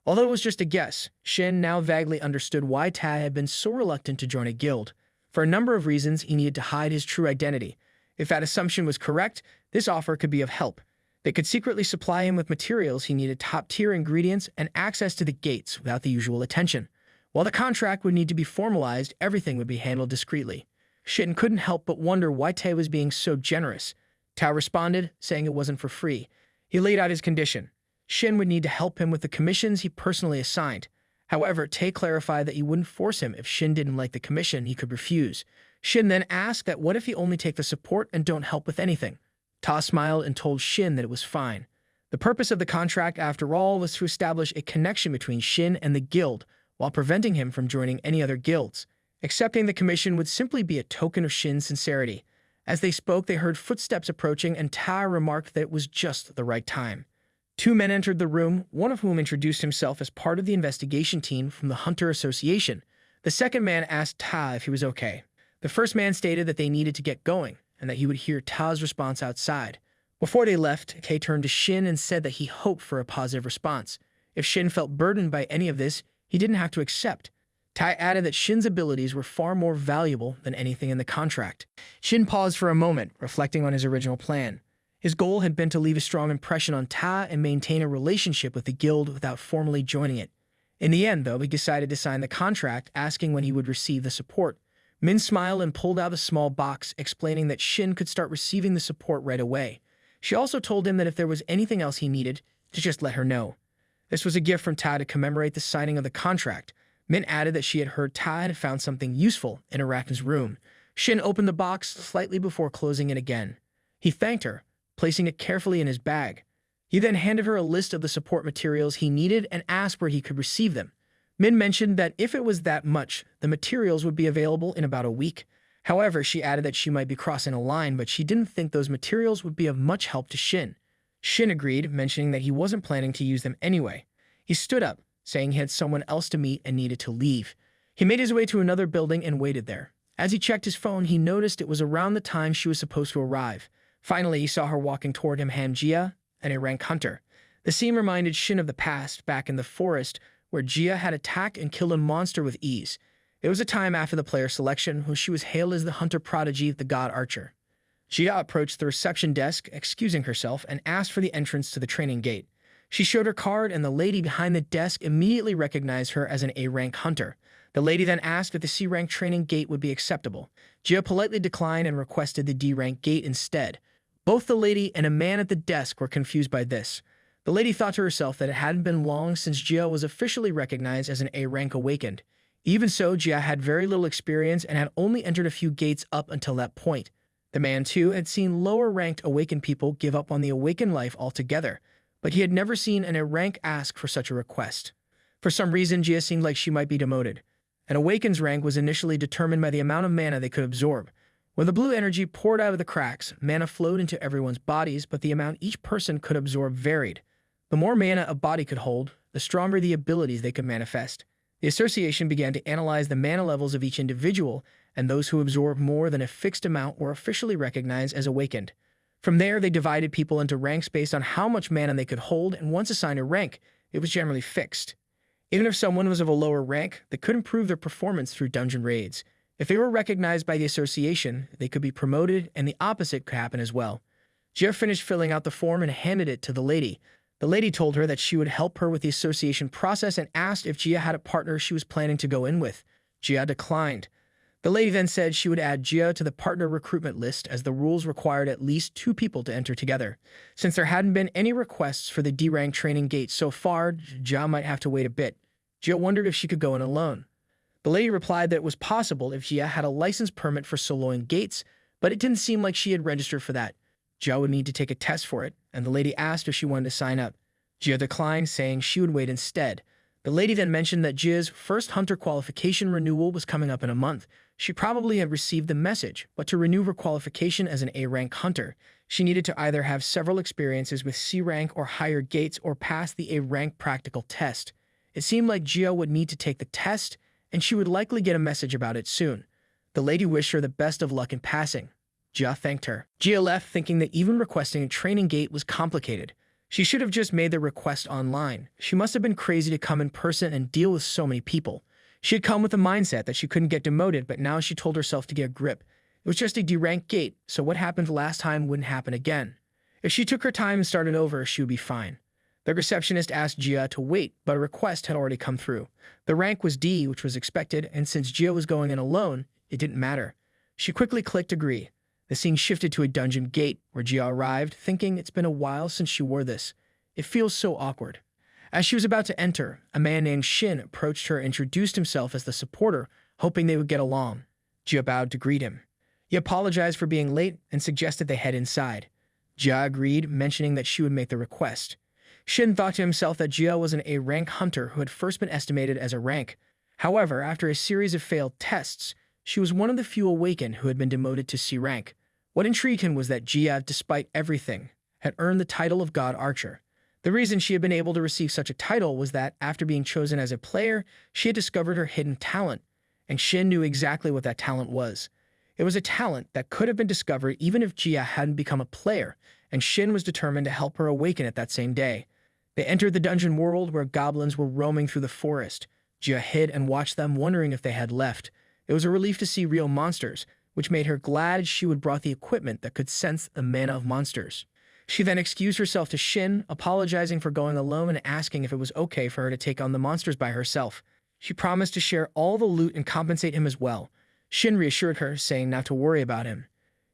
Although it was just a guess, Shin now vaguely understood why Ta had been so reluctant to join a guild. For a number of reasons, he needed to hide his true identity. If that assumption was correct, this offer could be of help. They could secretly supply him with materials he needed, top-tier ingredients, and access to the gates without the usual attention. While the contract would need to be formalized, everything would be handled discreetly. Shin couldn't help but wonder why Ta was being so generous. Ta responded, saying it wasn't for free. He laid out his condition. Shin would need to help him with the commissions he personally assigned. However, Ta clarified that he wouldn't force him. If Shin didn't like the commission, he could refuse. Shin then asked that what if he only take the support and don't help with anything. Ta smiled and told Shin that it was fine. The purpose of the contract, after all, was to establish a connection between Shin and the guild while preventing him from joining any other guilds. Accepting the commission would simply be a token of Shin's sincerity. As they spoke, they heard footsteps approaching, and Ta remarked that it was just the right time. Two men entered the room, one of whom introduced himself as part of the investigation team from the Hunter Association. The second man asked Ta if he was okay. The first man stated that they needed to get going, and that he would hear Ta's response outside. Before they left, Kei turned to Shin and said that he hoped for a positive response. If Shin felt burdened by any of this, he didn't have to accept. Tai added that Shin's abilities were far more valuable than anything in the contract. Shin paused for a moment, reflecting on his original plan. His goal had been to leave a strong impression on Ta and maintain a relationship with the guild without formally joining it. In the end, though, he decided to sign the contract, asking when he would receive the support. Min smiled and pulled out a small box, explaining that Shin could start receiving the support right away. She also told him that if there was anything else he needed, to just let her know. This was a gift from Ta to commemorate the signing of the contract. Min added that she had heard Ta had found something useful in Arakan's room. Shin opened the box slightly before closing it again. He thanked her, placing it carefully in his bag. He then handed her a list of the support materials he needed and asked where he could receive them. Min mentioned that if it was that much, the materials would be available in about a week. However, she added that she might be crossing a line, but she didn't think those materials would be of much help to Shin. Shin agreed, mentioning that he wasn't planning to use them anyway. He stood up, saying he had someone else to meet and needed to leave. He made his way to another building and waited there. As he checked his phone, he noticed it was around the time she was supposed to arrive. Finally, he saw her walking toward him, Jia, and a rank hunter. The scene reminded Shin of the past, back in the forest, where Jia had attacked and killed a monster with ease. It was a time after the player selection, when she was hailed as the hunter prodigy, the god archer. Jia approached the reception desk, excusing herself, and asked for the entrance to the training gate. She showed her card, and the lady behind the desk immediately recognized her as an A-rank hunter. The lady then asked if the C-rank training gate would be acceptable. Jia politely declined and requested the D-rank gate instead. Both the lady and a man at the desk were confused by this. The lady thought to herself that it hadn't been long since Jia was officially recognized as an A-rank awakened. Even so, Jia had very little experience and had only entered a few gates up until that point. The man, too, had seen lower-ranked awakened people give up on the awakened life altogether, but he had never seen an A-rank ask for such a request. For some reason, Jia seemed like she might be demoted. An awakened's rank was initially determined by the amount of mana they could absorb. When the blue energy poured out of the cracks, mana flowed into everyone's bodies, but the amount each person could absorb varied. The more mana a body could hold, the stronger the abilities they could manifest. The association began to analyze the mana levels of each individual, and those who absorbed more than a fixed amount were officially recognized as awakened. From there, they divided people into ranks based on how much mana they could hold, and once assigned a rank, it was generally fixed. Even if someone was of a lower rank, they could improve their performance through dungeon raids. If they were recognized by the association, they could be promoted, and the opposite could happen as well. Jia finished filling out the form and handed it to the lady. The lady told her that she would help her with the association process and asked if Jia had a partner she was planning to go in with. Jia declined. The lady then said she would add Jia to the partner recruitment list, as the rules required at least 2 people to enter together. Since there hadn't been any requests for the D-rank training gate so far, Jia might have to wait a bit. Jia wondered if she could go in alone. The lady replied that it was possible if Jia had a license permit for soloing gates, but it didn't seem like she had registered for that. Jia would need to take a test for it, and the lady asked if she wanted to sign up. Jia declined, saying she would wait instead. The lady then mentioned that Jia's first hunter qualification renewal was coming up in a month. She probably had received the message, but to renew her qualification as an A-rank hunter, she needed to either have several experiences with C-rank or higher gates or pass the A-rank practical test. It seemed like Jia would need to take the test, and she would likely get a message about it soon. The lady wished her the best of luck in passing. Jia thanked her. Jia left, thinking that even requesting a training gate was complicated. She should have just made the request online. She must have been crazy to come in person and deal with so many people. She had come with the mindset that she couldn't get demoted, but now she told herself to get a grip. It was just a D-rank gate, so what happened last time wouldn't happen again. If she took her time and started over, she would be fine. The receptionist asked Jia to wait, but a request had already come through. The rank was D, which was expected, and since Jia was going in alone, it didn't matter. She quickly clicked agree. The scene shifted to a dungeon gate, where Jia arrived, thinking it's been a while since she wore this. It feels so awkward. As she was about to enter, a man named Shin approached her and introduced himself as the supporter, hoping they would get along. Jia bowed to greet him. He apologized for being late and suggested they head inside. Jia agreed, mentioning that she would make the request. Shin thought to himself that Jia was an A-rank hunter who had first been estimated as a rank. However, after a series of failed tests, she was one of the few awakened who had been demoted to C rank. What intrigued him was that Jia, despite everything, had earned the title of God Archer. The reason she had been able to receive such a title was that, after being chosen as a player, she had discovered her hidden talent, and Shin knew exactly what that talent was. It was a talent that could have been discovered even if Jia hadn't become a player, and Shin was determined to help her awaken it that same day. They entered the dungeon world where goblins were roaming through the forest. Jia hid and watched them, wondering if they had left. It was a relief to see real monsters, which made her glad she had brought the equipment that could sense the mana of monsters. She then excused herself to Shin, apologizing for going alone and asking if it was okay for her to take on the monsters by herself. She promised to share all the loot and compensate him as well. Shin reassured her, saying not to worry about him.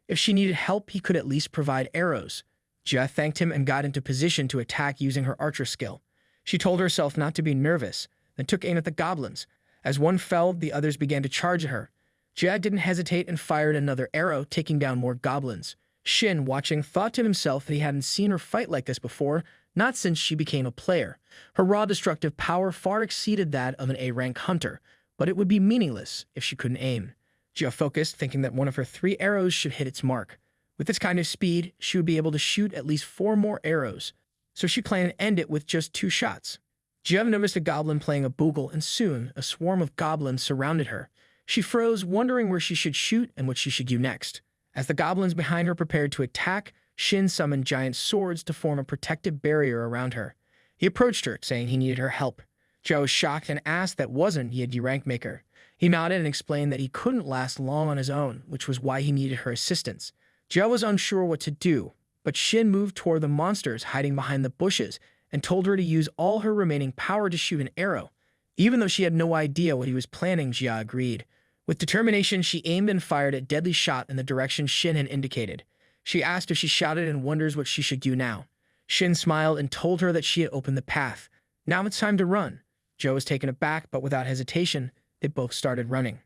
If she needed help, he could at least provide arrows. Jia thanked him and got into position to attack using her archer skill. She told herself not to be nervous, then took aim at the goblins. As one fell, the others began to charge at her. Jia didn't hesitate and fired another arrow, taking down more goblins. Shin, watching, thought to himself that he hadn't seen her fight like this before, not since she became a player. Her raw destructive power far exceeded that of an A-rank hunter, but it would be meaningless if she couldn't aim. Jia focused, thinking that one of her 3 arrows should hit its mark. With this kind of speed, she would be able to shoot at least 4 more arrows, so she planned to end it with just 2 shots. Jia noticed a goblin playing a bugle, and soon a swarm of goblins surrounded her. She froze, wondering where she should shoot and what she should do next. As the goblins behind her prepared to attack, Shin summoned giant swords to form a protective barrier around her. He approached her, saying he needed her help. Jia was shocked and asked that wasn't he a D-rank maker. He nodded and explained that he couldn't last long on his own, which was why he needed her assistance. Jia was unsure what to do, but Shin moved toward the monsters hiding behind the bushes and told her to use all her remaining power to shoot an arrow. Even though she had no idea what he was planning, Jia agreed. With determination, she aimed and fired a deadly shot in the direction Shin had indicated. She asked if she shouted and wonders what she should do now. Shin smiled and told her that she had opened the path. Now it's time to run. Jia was taken aback, but without hesitation, they both started running.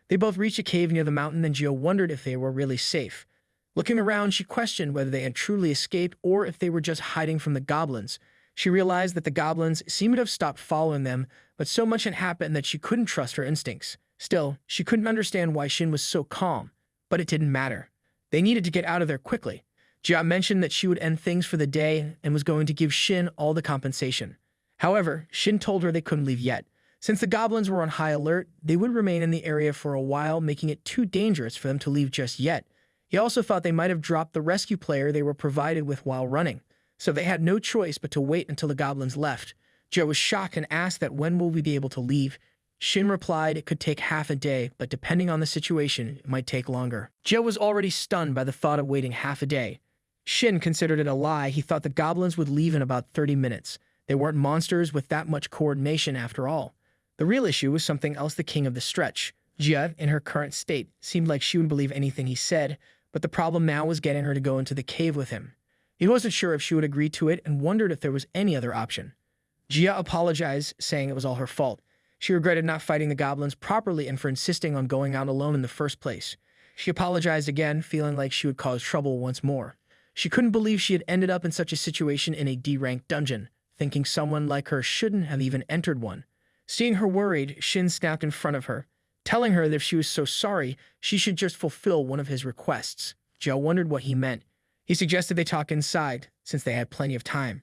They both reached a cave near the mountain, and Jia wondered if they were really safe. Looking around, she questioned whether they had truly escaped or if they were just hiding from the goblins. She realized that the goblins seemed to have stopped following them, but so much had happened that she couldn't trust her instincts. Still, she couldn't understand why Shin was so calm, but it didn't matter. They needed to get out of there quickly. Jia mentioned that she would end things for the day and was going to give Shin all the compensation. However, Shin told her they couldn't leave yet. Since the goblins were on high alert, they would remain in the area for a while, making it too dangerous for them to leave just yet. He also thought they might have dropped the rescue player they were provided with while running, so they had no choice but to wait until the goblins left. Jia was shocked and asked that when will we be able to leave. Shin replied it could take half a day, but depending on the situation, it might take longer. Jia was already stunned by the thought of waiting half a day. Shin considered it a lie. He thought the goblins would leave in about 30 minutes. They weren't monsters with that much coordination after all. The real issue was something else: the king of the stretch. Jia, in her current state, seemed like she would believe anything he said, but the problem now was getting her to go into the cave with him. He wasn't sure if she would agree to it and wondered if there was any other option. Jia apologized, saying it was all her fault. She regretted not fighting the goblins properly and for insisting on going out alone in the first place. She apologized again, feeling like she would cause trouble once more. She couldn't believe she had ended up in such a situation in a D-rank dungeon, thinking someone like her shouldn't have even entered one. Seeing her worried, Shin snapped in front of her, telling her that if she was so sorry, she should just fulfill one of his requests. Jia wondered what he meant. He suggested they talk inside, since they had plenty of time.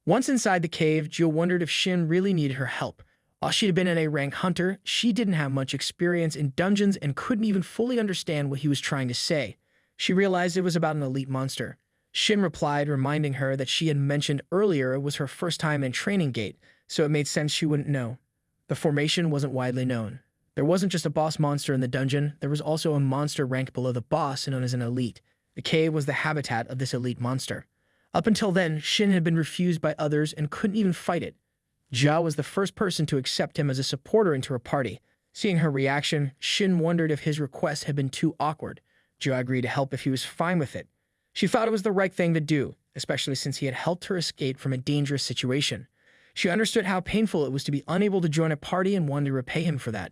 Once inside the cave, Jia wondered if Shin really needed her help. While she had been an A-rank hunter, she didn't have much experience in dungeons and couldn't even fully understand what he was trying to say. She realized it was about an elite monster. Shin replied, reminding her that she had mentioned earlier it was her first time in Training Gate, so it made sense she wouldn't know. The formation wasn't widely known. There wasn't just a boss monster in the dungeon, there was also a monster ranked below the boss known as an elite. The cave was the habitat of this elite monster. Up until then, Shin had been refused by others and couldn't even fight it. Jia was the first person to accept him as a supporter into her party. Seeing her reaction, Shin wondered if his request had been too awkward. Jia agreed to help if he was fine with it. She thought it was the right thing to do, especially since he had helped her escape from a dangerous situation. She understood how painful it was to be unable to join a party and wanted to repay him for that.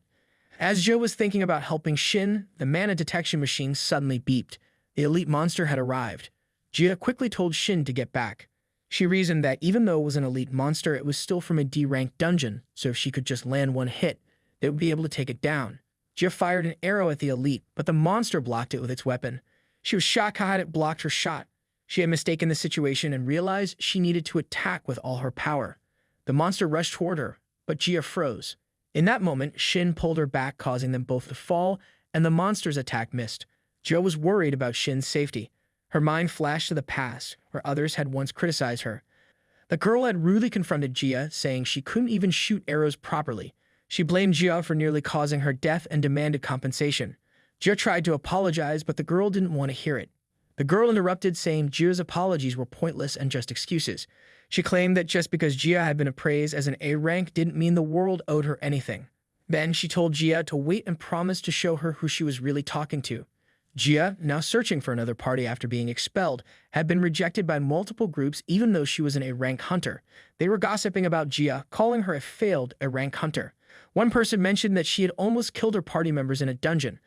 As Joe was thinking about helping Shin, the mana detection machine suddenly beeped. The elite monster had arrived. Gia quickly told Shin to get back. She reasoned that even though it was an elite monster, it was still from a D-ranked dungeon, so if she could just land one hit, they would be able to take it down. Gia fired an arrow at the elite, but the monster blocked it with its weapon. She was shocked how it blocked her shot. She had mistaken the situation and realized she needed to attack with all her power. The monster rushed toward her, but Gia froze. In that moment, Shin pulled her back, causing them both to fall, and the monster's attack missed. Jo was worried about Shin's safety. Her mind flashed to the past, where others had once criticized her. The girl had rudely confronted Gia, saying she couldn't even shoot arrows properly. She blamed Gia for nearly causing her death and demanded compensation. Gia tried to apologize, but the girl didn't want to hear it. The girl interrupted, saying Gia's apologies were pointless and just excuses. She claimed that just because Gia had been appraised as an A rank didn't mean the world owed her anything. Then she told Gia to wait and promised to show her who she was really talking to. Gia, now searching for another party after being expelled, had been rejected by multiple groups even though she was an A-rank hunter. They were gossiping about Gia, calling her a failed A-rank hunter. One person mentioned that she had almost killed her party members in a dungeon.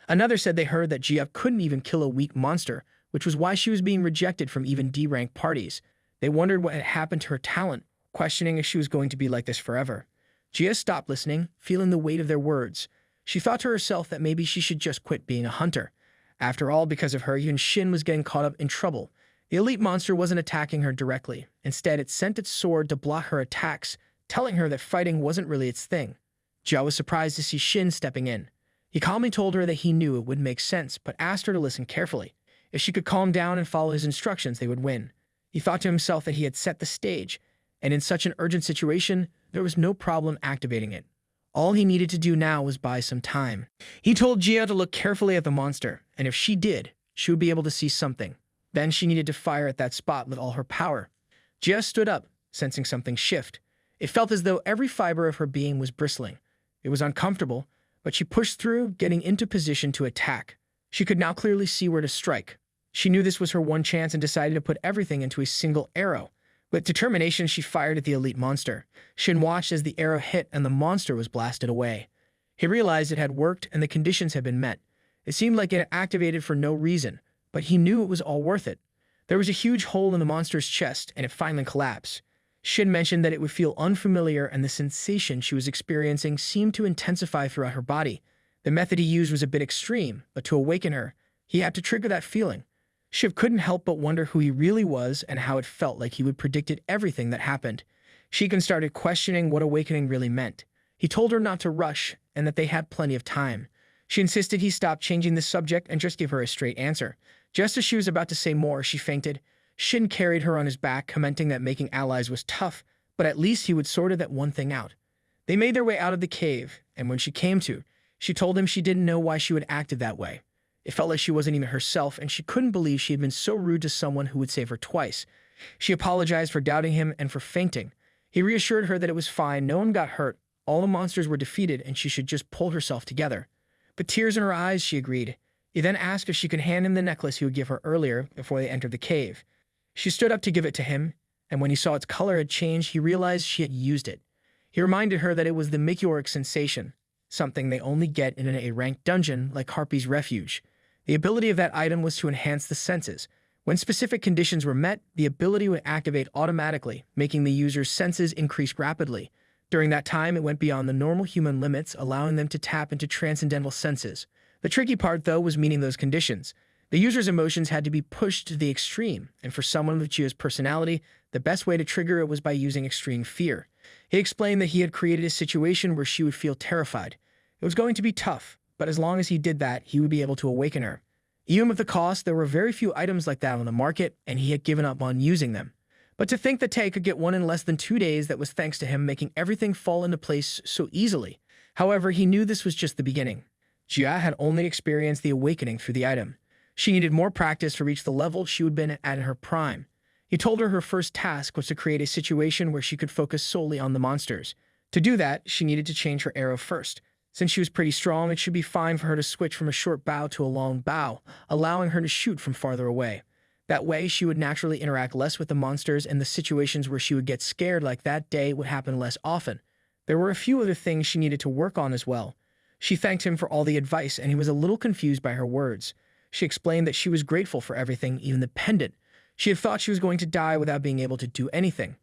Another said they heard that Gia couldn't even kill a weak monster, which was why she was being rejected from even D-rank parties. They wondered what had happened to her talent, questioning if she was going to be like this forever. Gia stopped listening, feeling the weight of their words. She thought to herself that maybe she should just quit being a hunter. After all, because of her, even Shin was getting caught up in trouble. The elite monster wasn't attacking her directly. Instead, it sent its sword to block her attacks, telling her that fighting wasn't really its thing. Jia was surprised to see Shin stepping in. He calmly told her that he knew it would make sense, but asked her to listen carefully. If she could calm down and follow his instructions, they would win. He thought to himself that he had set the stage, and in such an urgent situation, there was no problem activating it. All he needed to do now was buy some time. He told Gia to look carefully at the monster, and if she did, she would be able to see something. Then she needed to fire at that spot with all her power. Gia stood up, sensing something shift. It felt as though every fiber of her being was bristling. It was uncomfortable, but she pushed through, getting into position to attack. She could now clearly see where to strike. She knew this was her one chance and decided to put everything into a single arrow. With determination, she fired at the elite monster. Shin watched as the arrow hit and the monster was blasted away. He realized it had worked and the conditions had been met. It seemed like it had activated for no reason, but he knew it was all worth it. There was a huge hole in the monster's chest and it finally collapsed. Shin mentioned that it would feel unfamiliar and the sensation she was experiencing seemed to intensify throughout her body. The method he used was a bit extreme, but to awaken her, he had to trigger that feeling. Shiv couldn't help but wonder who he really was and how it felt like he would predicted everything that happened. Shiken started questioning what awakening really meant. He told her not to rush and that they had plenty of time. She insisted he stop changing the subject and just give her a straight answer. Just as she was about to say more, she fainted. Shin carried her on his back, commenting that making allies was tough, but at least he would sort that one thing out. They made their way out of the cave, and when she came to, she told him she didn't know why she would acted that way. It felt like she wasn't even herself, and she couldn't believe she had been so rude to someone who would save her twice. She apologized for doubting him and for fainting. He reassured her that it was fine, no one got hurt, all the monsters were defeated, and she should just pull herself together. With tears in her eyes, she agreed. He then asked if she could hand him the necklace he would give her earlier before they entered the cave. She stood up to give it to him, and when he saw its color had changed, he realized she had used it. He reminded her that it was the meteoric sensation, something they only get in an A-ranked dungeon like Harpy's Refuge. The ability of that item was to enhance the senses. When specific conditions were met, the ability would activate automatically, making the user's senses increase rapidly. During that time, it went beyond the normal human limits, allowing them to tap into transcendental senses. The tricky part, though, was meeting those conditions. The user's emotions had to be pushed to the extreme, and for someone with Gia's personality, the best way to trigger it was by using extreme fear. He explained that he had created a situation where she would feel terrified. It was going to be tough, but as long as he did that, he would be able to awaken her. Even with the cost, there were very few items like that on the market, and he had given up on using them. But to think that Tay could get one in less than 2 days, that was thanks to him making everything fall into place so easily. However, he knew this was just the beginning. Gia had only experienced the awakening through the item. She needed more practice to reach the level she would have been at in her prime. He told her her first task was to create a situation where she could focus solely on the monsters. To do that, she needed to change her arrow first. Since she was pretty strong, it should be fine for her to switch from a short bow to a long bow, allowing her to shoot from farther away. That way, she would naturally interact less with the monsters, and the situations where she would get scared like that day would happen less often. There were a few other things she needed to work on as well. She thanked him for all the advice, and he was a little confused by her words. She explained that she was grateful for everything, even the pendant. She had thought she was going to die without being able to do anything.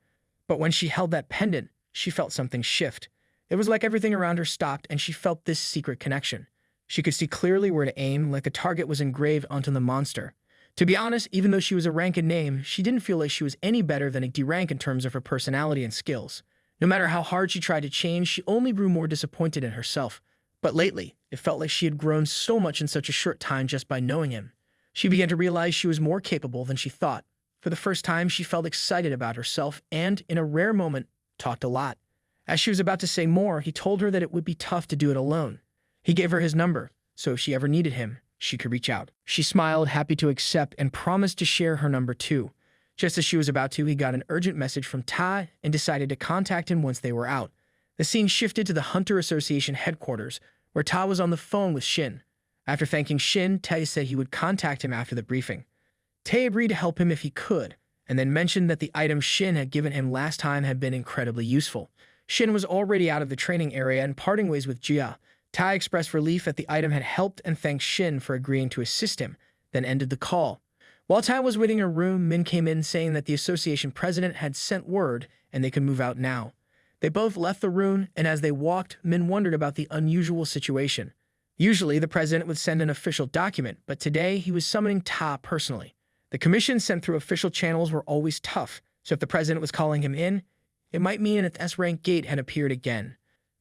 But when she held that pendant, she felt something shift. It was like everything around her stopped, and she felt this secret connection. She could see clearly where to aim, like the target was engraved onto the monster. To be honest, even though she was a rank in name, she didn't feel like she was any better than a D rank in terms of her personality and skills. No matter how hard she tried to change, she only grew more disappointed in herself. But lately, it felt like she had grown so much in such a short time just by knowing him. She began to realize she was more capable than she thought. For the first time, she felt excited about herself and, in a rare moment, talked a lot. As she was about to say more, he told her that it would be tough to do it alone. He gave her his number, so if she ever needed him, she could reach out. She smiled, happy to accept, and promised to share her number too. Just as she was about to, he got an urgent message from Ta and decided to contact him once they were out. The scene shifted to the Hunter Association headquarters, where Ta was on the phone with Shin. After thanking Shin, Ta said he would contact him after the briefing. Ta agreed to help him if he could, and then mentioned that the item Shin had given him last time had been incredibly useful. Shin was already out of the training area and parting ways with Jia. Ta expressed relief that the item had helped and thanked Shin for agreeing to assist him, then ended the call. While Ta was waiting in her room, Min came in saying that the association president had sent word and they could move out now. They both left the room, and as they walked, Min wondered about the unusual situation. Usually, the president would send an official document, but today he was summoning Ta personally. The commissions sent through official channels were always tough, so if the president was calling him in, it might mean an S-rank gate had appeared again.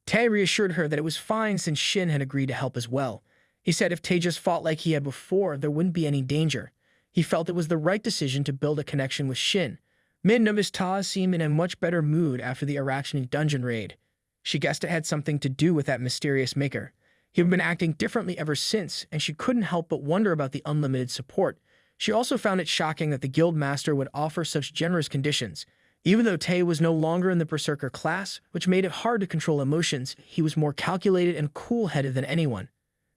Tae reassured her that it was fine since Shin had agreed to help as well. He said if Tae just fought like he had before, there wouldn't be any danger. He felt it was the right decision to build a connection with Shin. Min noticed Ta seemed in a much better mood after the Araxini dungeon raid. She guessed it had something to do with that mysterious maker. He had been acting differently ever since, and she couldn't help but wonder about the unlimited support. She also found it shocking that the guild master would offer such generous conditions. Even though Tae was no longer in the berserker class, which made it hard to control emotions, he was more calculated and cool-headed than anyone.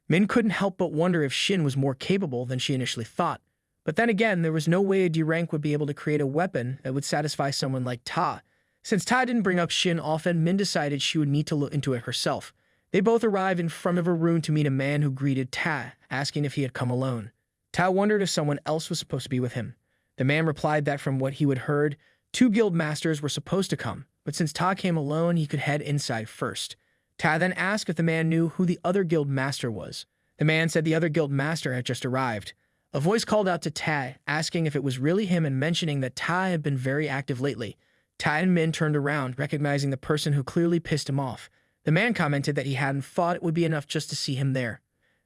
Min couldn't help but wonder if Shin was more capable than she initially thought. But then again, there was no way a D rank would be able to create a weapon that would satisfy someone like Ta. Since Ta didn't bring up Shin often, Min decided she would need to look into it herself. They both arrived in front of a room to meet a man who greeted Ta, asking if he had come alone. Ta wondered if someone else was supposed to be with him. The man replied that from what he had heard, 2 guild masters were supposed to come, but since Ta came alone, he could head inside first. Ta then asked if the man knew who the other guild master was. The man said the other guild master had just arrived. A voice called out to Ta, asking if it was really him and mentioning that Ta had been very active lately. Ta and Min turned around, recognizing the person who clearly pissed him off. The man commented that he hadn't thought it would be enough just to see him there.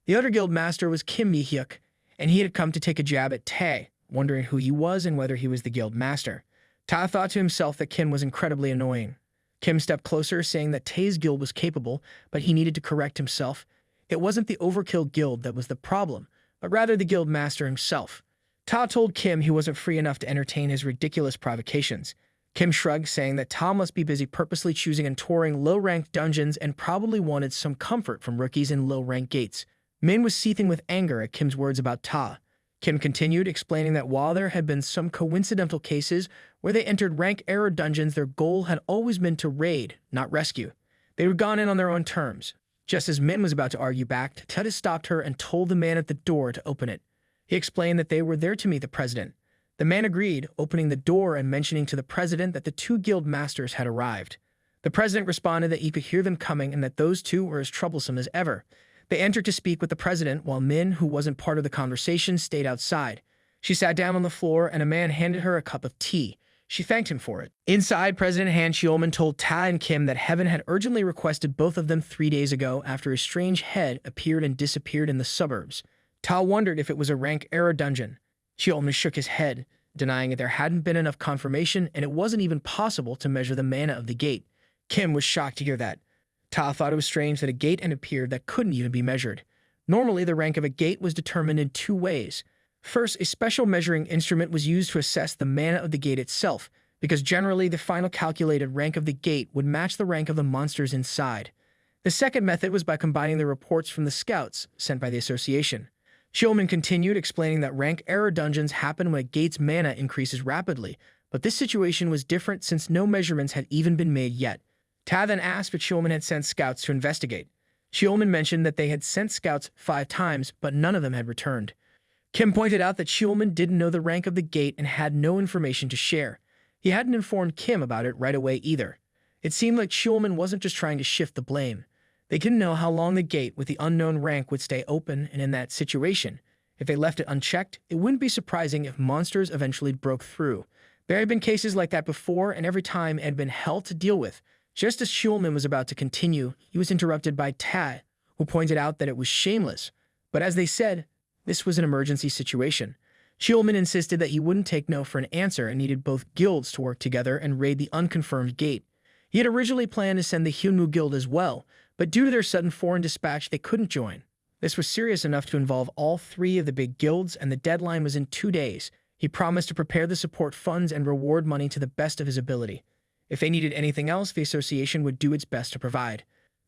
The other guild master was Kim Mi-hyuk, and he had come to take a jab at Ta, wondering who he was and whether he was the guild master. Ta thought to himself that Kim was incredibly annoying. Kim stepped closer, saying that Tae's guild was capable, but he needed to correct himself. It wasn't the Overkill guild that was the problem, but rather the guild master himself. Ta told Kim he wasn't free enough to entertain his ridiculous provocations. Kim shrugged, saying that Ta must be busy purposely choosing and touring low-ranked dungeons and probably wanted some comfort from rookies in low-ranked gates. Min was seething with anger at Kim's words about Ta. Kim continued, explaining that while there had been some coincidental cases where they entered rank error dungeons, their goal had always been to raid, not rescue. They had gone in on their own terms. Just as Min was about to argue back, Tutta stopped her and told the man at the door to open it. He explained that they were there to meet the president. The man agreed, opening the door and mentioning to the president that the 2 guild masters had arrived. The president responded that he could hear them coming and that those 2 were as troublesome as ever. They entered to speak with the president, while Min, who wasn't part of the conversation, stayed outside. She sat down on the floor, and a man handed her a cup of tea. She thanked him for it. Inside, President Han Xiuman told Ta and Kim that Heaven had urgently requested both of them 3 days ago after a strange head appeared and disappeared in the suburbs. Ta wondered if it was a rank error dungeon. Xiuman shook his head, denying that there hadn't been enough confirmation and it wasn't even possible to measure the mana of the gate. Kim was shocked to hear that. Ta thought it was strange that a gate had appeared that couldn't even be measured. Normally, the rank of a gate was determined in 2 ways. First, a special measuring instrument was used to assess the mana of the gate itself, because generally the final calculated rank of the gate would match the rank of the monsters inside. The second method was by combining the reports from the scouts sent by the association. Xiuman continued, explaining that rank error dungeons happen when a gate's mana increases rapidly, but this situation was different since no measurements had even been made yet. Ta then asked if Xiuman had sent scouts to investigate. Shiolman mentioned that they had sent scouts 5 times, but none of them had returned. Kim pointed out that Shiolman didn't know the rank of the gate and had no information to share. He hadn't informed Kim about it right away either. It seemed like Shiolman wasn't just trying to shift the blame. They didn't know how long the gate with the unknown rank would stay open, and in that situation, if they left it unchecked, it wouldn't be surprising if monsters eventually broke through. There had been cases like that before, and every time it had been hell to deal with. Just as Shiolman was about to continue, he was interrupted by Ta, who pointed out that it was shameless. But as they said, this was an emergency situation. Shiolman insisted that he wouldn't take no for an answer and needed both guilds to work together and raid the unconfirmed gate. He had originally planned to send the Hyunwoo Guild as well, but due to their sudden foreign dispatch, they couldn't join. This was serious enough to involve all 3 of the big guilds, and the deadline was in 2 days. He promised to prepare the support funds and reward money to the best of his ability. If they needed anything else, the association would do its best to provide.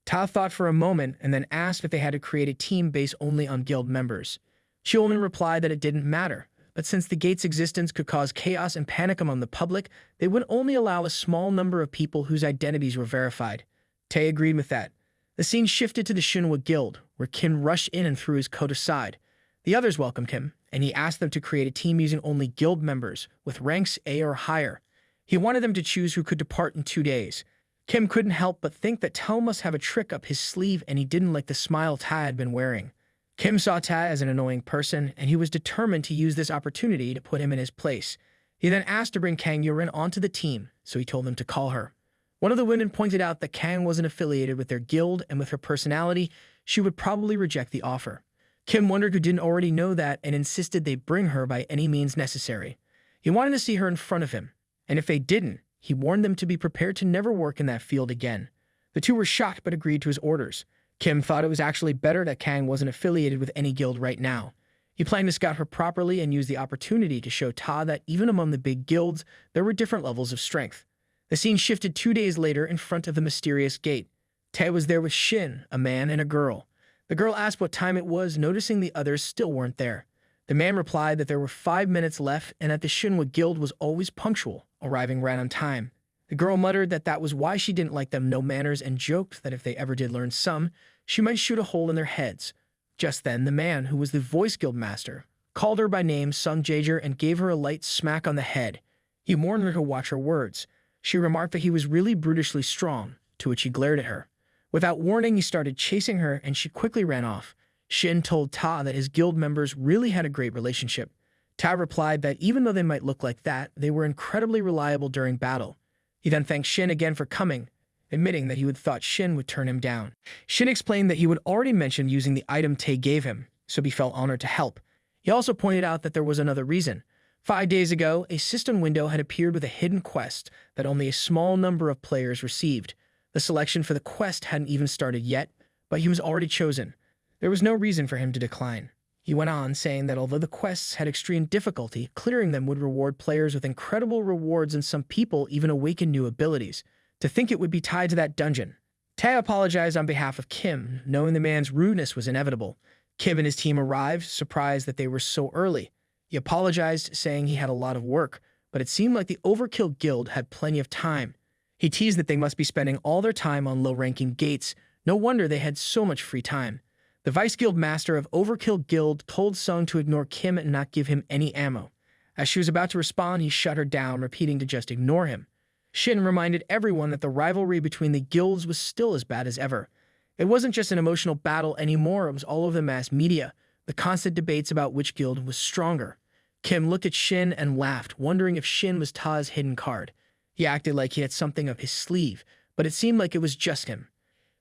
Ta thought for a moment and then asked if they had to create a team based only on guild members. Shiolman replied that it didn't matter, but since the gate's existence could cause chaos and panic among the public, they would only allow a small number of people whose identities were verified. Tae agreed with that. The scene shifted to the Shinhwa Guild, where Kim rushed in and threw his coat aside. The others welcomed him, and he asked them to create a team using only guild members, with ranks A or higher. He wanted them to choose who could depart in 2 days. Kim couldn't help but think that Ta must have a trick up his sleeve, and he didn't like the smile Ta had been wearing. Kim saw Ta as an annoying person, and he was determined to use this opportunity to put him in his place. He then asked to bring Kang Yurin onto the team, so he told them to call her. One of the women pointed out that Kang wasn't affiliated with their guild, and with her personality, she would probably reject the offer. Kim wondered who didn't already know that and insisted they bring her by any means necessary. He wanted to see her in front of him, and if they didn't, he warned them to be prepared to never work in that field again. The 2 were shocked but agreed to his orders. Kim thought it was actually better that Kang wasn't affiliated with any guild right now. He planned to scout her properly and use the opportunity to show Ta that even among the big guilds, there were different levels of strength. The scene shifted 2 days later in front of the mysterious gate. Tae was there with Shin, a man and a girl. The girl asked what time it was, noticing the others still weren't there. The man replied that there were 5 minutes left and that the Shinhwa Guild was always punctual, arriving right on time. The girl muttered that that was why she didn't like them no manners and joked that if they ever did learn some, she might shoot a hole in their heads. Just then, the man, who was the voice guild master, called her by name Sung Jaeger and gave her a light smack on the head. He warned her to watch her words. She remarked that he was really brutishly strong, to which he glared at her. Without warning, he started chasing her and she quickly ran off. Shin told Ta that his guild members really had a great relationship. Ta replied that even though they might look like that, they were incredibly reliable during battle. He then thanked Shin again for coming, admitting that he had thought Shin would turn him down. Shin explained that he would already mentioned using the item Tae gave him, so he felt honored to help. He also pointed out that there was another reason. 5 days ago, a system window had appeared with a hidden quest that only a small number of players received. The selection for the quest hadn't even started yet, but he was already chosen. There was no reason for him to decline. He went on, saying that although the quests had extreme difficulty, clearing them would reward players with incredible rewards and some people even awaken new abilities. To think it would be tied to that dungeon. Tae apologized on behalf of Kim, knowing the man's rudeness was inevitable. Kim and his team arrived, surprised that they were so early. He apologized, saying he had a lot of work, but it seemed like the Overkill Guild had plenty of time. He teased that they must be spending all their time on low-ranking gates. No wonder they had so much free time. The Vice Guild Master of Overkill Guild told Sung to ignore Kim and not give him any ammo. As she was about to respond, he shut her down, repeating to just ignore him. Shin reminded everyone that the rivalry between the guilds was still as bad as ever. It wasn't just an emotional battle anymore, it was all over the mass media, the constant debates about which guild was stronger. Kim looked at Shin and laughed, wondering if Shin was Ta's hidden card. He acted like he had something up his sleeve, but it seemed like it was just him.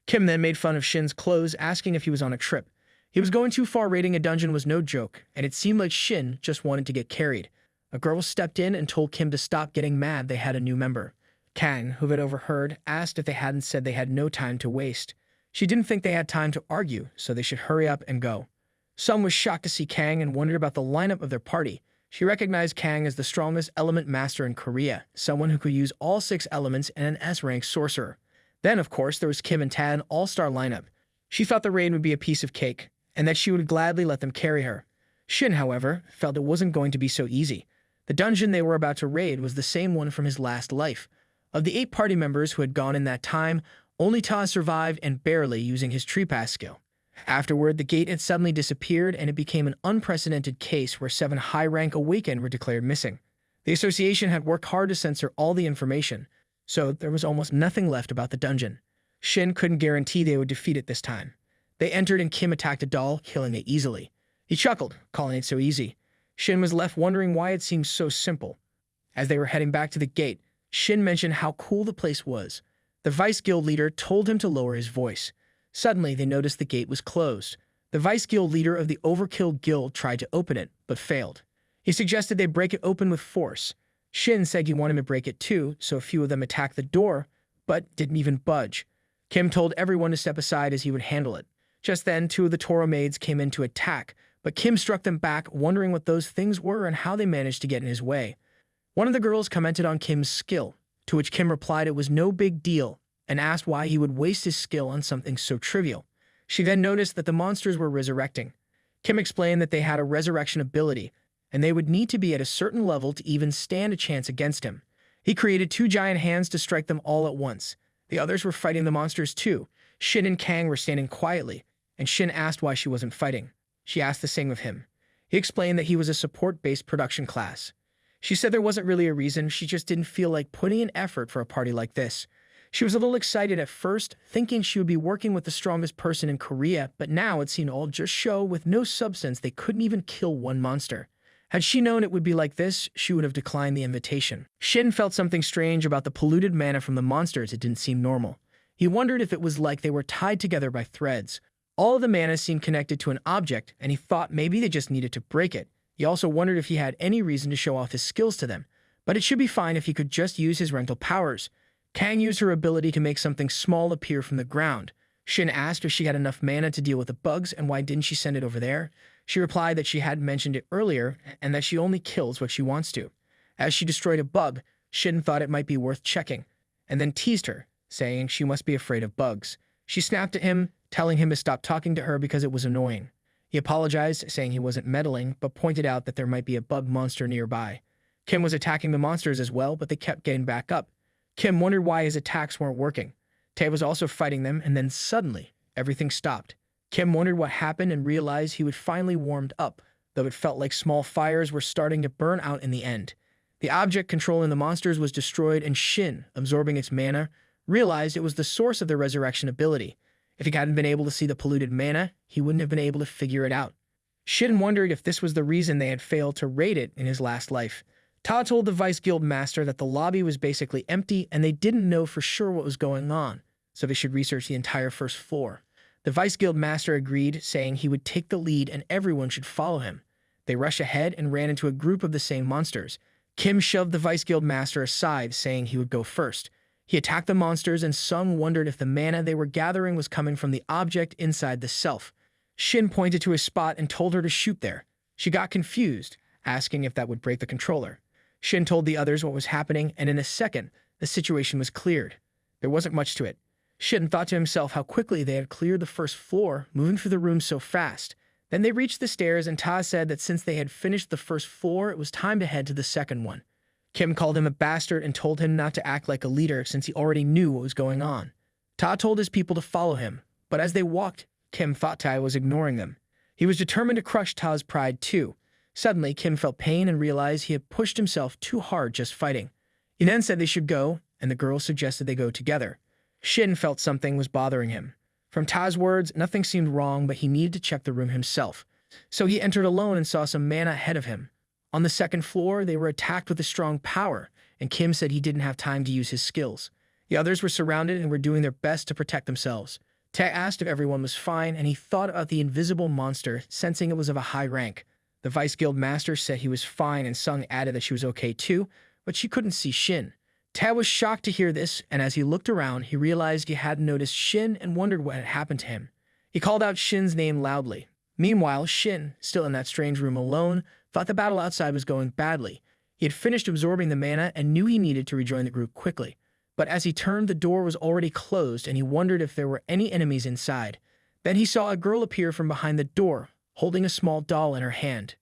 Kim then made fun of Shin's clothes, asking if he was on a trip. He was going too far. Raiding a dungeon was no joke, and it seemed like Shin just wanted to get carried. A girl stepped in and told Kim to stop getting mad they had a new member. Kang, who had overheard, asked if they hadn't said they had no time to waste. She didn't think they had time to argue, so they should hurry up and go. Sung was shocked to see Kang and wondered about the lineup of their party. She recognized Kang as the strongest element master in Korea, someone who could use all 6 elements and an S-rank sorcerer. Then, of course, there was Kim and Ta, an all-star lineup. She thought the raid would be a piece of cake, and that she would gladly let them carry her. Shin, however, felt it wasn't going to be so easy. The dungeon they were about to raid was the same one from his last life. Of the 8 party members who had gone in that time, Only Ta survived, and barely, using his tree pass skill. Afterward, the gate had suddenly disappeared, and it became an unprecedented case where 7 high-rank awakened were declared missing. The association had worked hard to censor all the information, so there was almost nothing left about the dungeon. Shin couldn't guarantee they would defeat it this time. They entered and Kim attacked a doll, killing it easily. He chuckled, calling it so easy. Shin was left wondering why it seemed so simple. As they were heading back to the gate, Shin mentioned how cool the place was. The Vice Guild leader told him to lower his voice. Suddenly, they noticed the gate was closed. The Vice Guild leader of the Overkill Guild tried to open it, but failed. He suggested they break it open with force. Shin said he wanted to break it too, so a few of them attacked the door, but didn't even budge. Kim told everyone to step aside as he would handle it. Just then, 2 of the Toro maids came in to attack, but Kim struck them back, wondering what those things were and how they managed to get in his way. One of the girls commented on Kim's skill, to which Kim replied it was no big deal, and asked why he would waste his skill on something so trivial. She then noticed that the monsters were resurrecting. Kim explained that they had a resurrection ability, and they would need to be at a certain level to even stand a chance against him. He created 2 giant hands to strike them all at once. The others were fighting the monsters too. Shin and Kang were standing quietly, and Shin asked why she wasn't fighting. She asked the same of him. He explained that he was a support-based production class. She said there wasn't really a reason, she just didn't feel like putting in effort for a party like this. She was a little excited at first, thinking she would be working with the strongest person in Korea, but now it seemed all just show with no substance. They couldn't even kill 1 monster. Had she known it would be like this, she would have declined the invitation. Shin felt something strange about the polluted mana from the monsters. It didn't seem normal. He wondered if it was like they were tied together by threads. All of the mana seemed connected to an object, and he thought maybe they just needed to break it. He also wondered if he had any reason to show off his skills to them, but it should be fine if he could just use his rental powers. Kang used her ability to make something small appear from the ground. Shin asked if she had enough mana to deal with the bugs and why didn't she send it over there. She replied that she hadn't mentioned it earlier and that she only kills what she wants to. As she destroyed a bug, Shin thought it might be worth checking, and then teased her, saying she must be afraid of bugs. She snapped at him, telling him to stop talking to her because it was annoying. He apologized, saying he wasn't meddling, but pointed out that there might be a bug monster nearby. Kim was attacking the monsters as well, but they kept getting back up. Kim wondered why his attacks weren't working. Tae was also fighting them, and then suddenly, everything stopped. Kim wondered what happened and realized he would finally warmed up, though it felt like small fires were starting to burn out in the end. The object controlling the monsters was destroyed, and Shin, absorbing its mana, realized it was the source of their resurrection ability. If he hadn't been able to see the polluted mana, he wouldn't have been able to figure it out. Shin wondered if this was the reason they had failed to raid it in his last life. Ta told the Vice Guild Master that the lobby was basically empty and they didn't know for sure what was going on, so they should research the entire first floor. The Vice Guild Master agreed, saying he would take the lead and everyone should follow him. They rushed ahead and ran into a group of the same monsters. Kim shoved the Vice Guild Master aside, saying he would go first. He attacked the monsters, and Sung wondered if the mana they were gathering was coming from the object inside the self. Shin pointed to a spot and told her to shoot there. She got confused, asking if that would break the controller. Shin told the others what was happening, and in a second, the situation was cleared. There wasn't much to it. Shin thought to himself how quickly they had cleared the first floor, moving through the room so fast. Then they reached the stairs, and Ta said that since they had finished the first floor, it was time to head to the second one. Kim called him a bastard and told him not to act like a leader since he already knew what was going on. Ta told his people to follow him, but as they walked, Kim thought Ta was ignoring them. He was determined to crush Ta's pride too. Suddenly, Kim felt pain and realized he had pushed himself too hard just fighting. He then said they should go, and the girls suggested they go together. Shin felt something was bothering him. From Ta's words, nothing seemed wrong, but he needed to check the room himself. So he entered alone and saw some mana ahead of him. On the second floor, they were attacked with a strong power, and Kim said he didn't have time to use his skills. The others were surrounded and were doing their best to protect themselves. Tae asked if everyone was fine, and he thought about the invisible monster, sensing it was of a high rank. The Vice Guild Master said he was fine, and Sung added that she was okay too, but she couldn't see Shin. Tae was shocked to hear this, and as he looked around, he realized he hadn't noticed Shin and wondered what had happened to him. He called out Shin's name loudly. Meanwhile, Shin, still in that strange room alone, thought the battle outside was going badly. He had finished absorbing the mana and knew he needed to rejoin the group quickly. But as he turned, the door was already closed, and he wondered if there were any enemies inside. Then he saw a girl appear from behind the door, holding a small doll in her hand.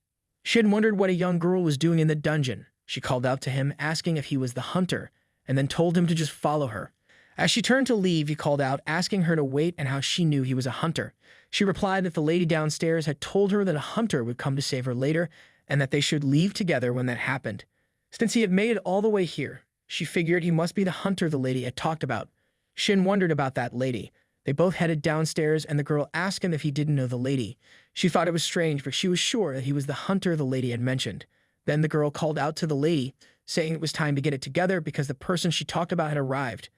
Shin wondered what a young girl was doing in the dungeon. She called out to him, asking if he was the hunter, and then told him to just follow her. As she turned to leave, he called out, asking her to wait and how she knew he was a hunter. She replied that the lady downstairs had told her that a hunter would come to save her later and that they should leave together when that happened. Since he had made it all the way here, she figured he must be the hunter the lady had talked about. Shin wondered about that lady. They both headed downstairs, and the girl asked him if he didn't know the lady. She thought it was strange, but she was sure that he was the hunter the lady had mentioned. Then the girl called out to the lady, saying it was time to get it together because the person she talked about had arrived.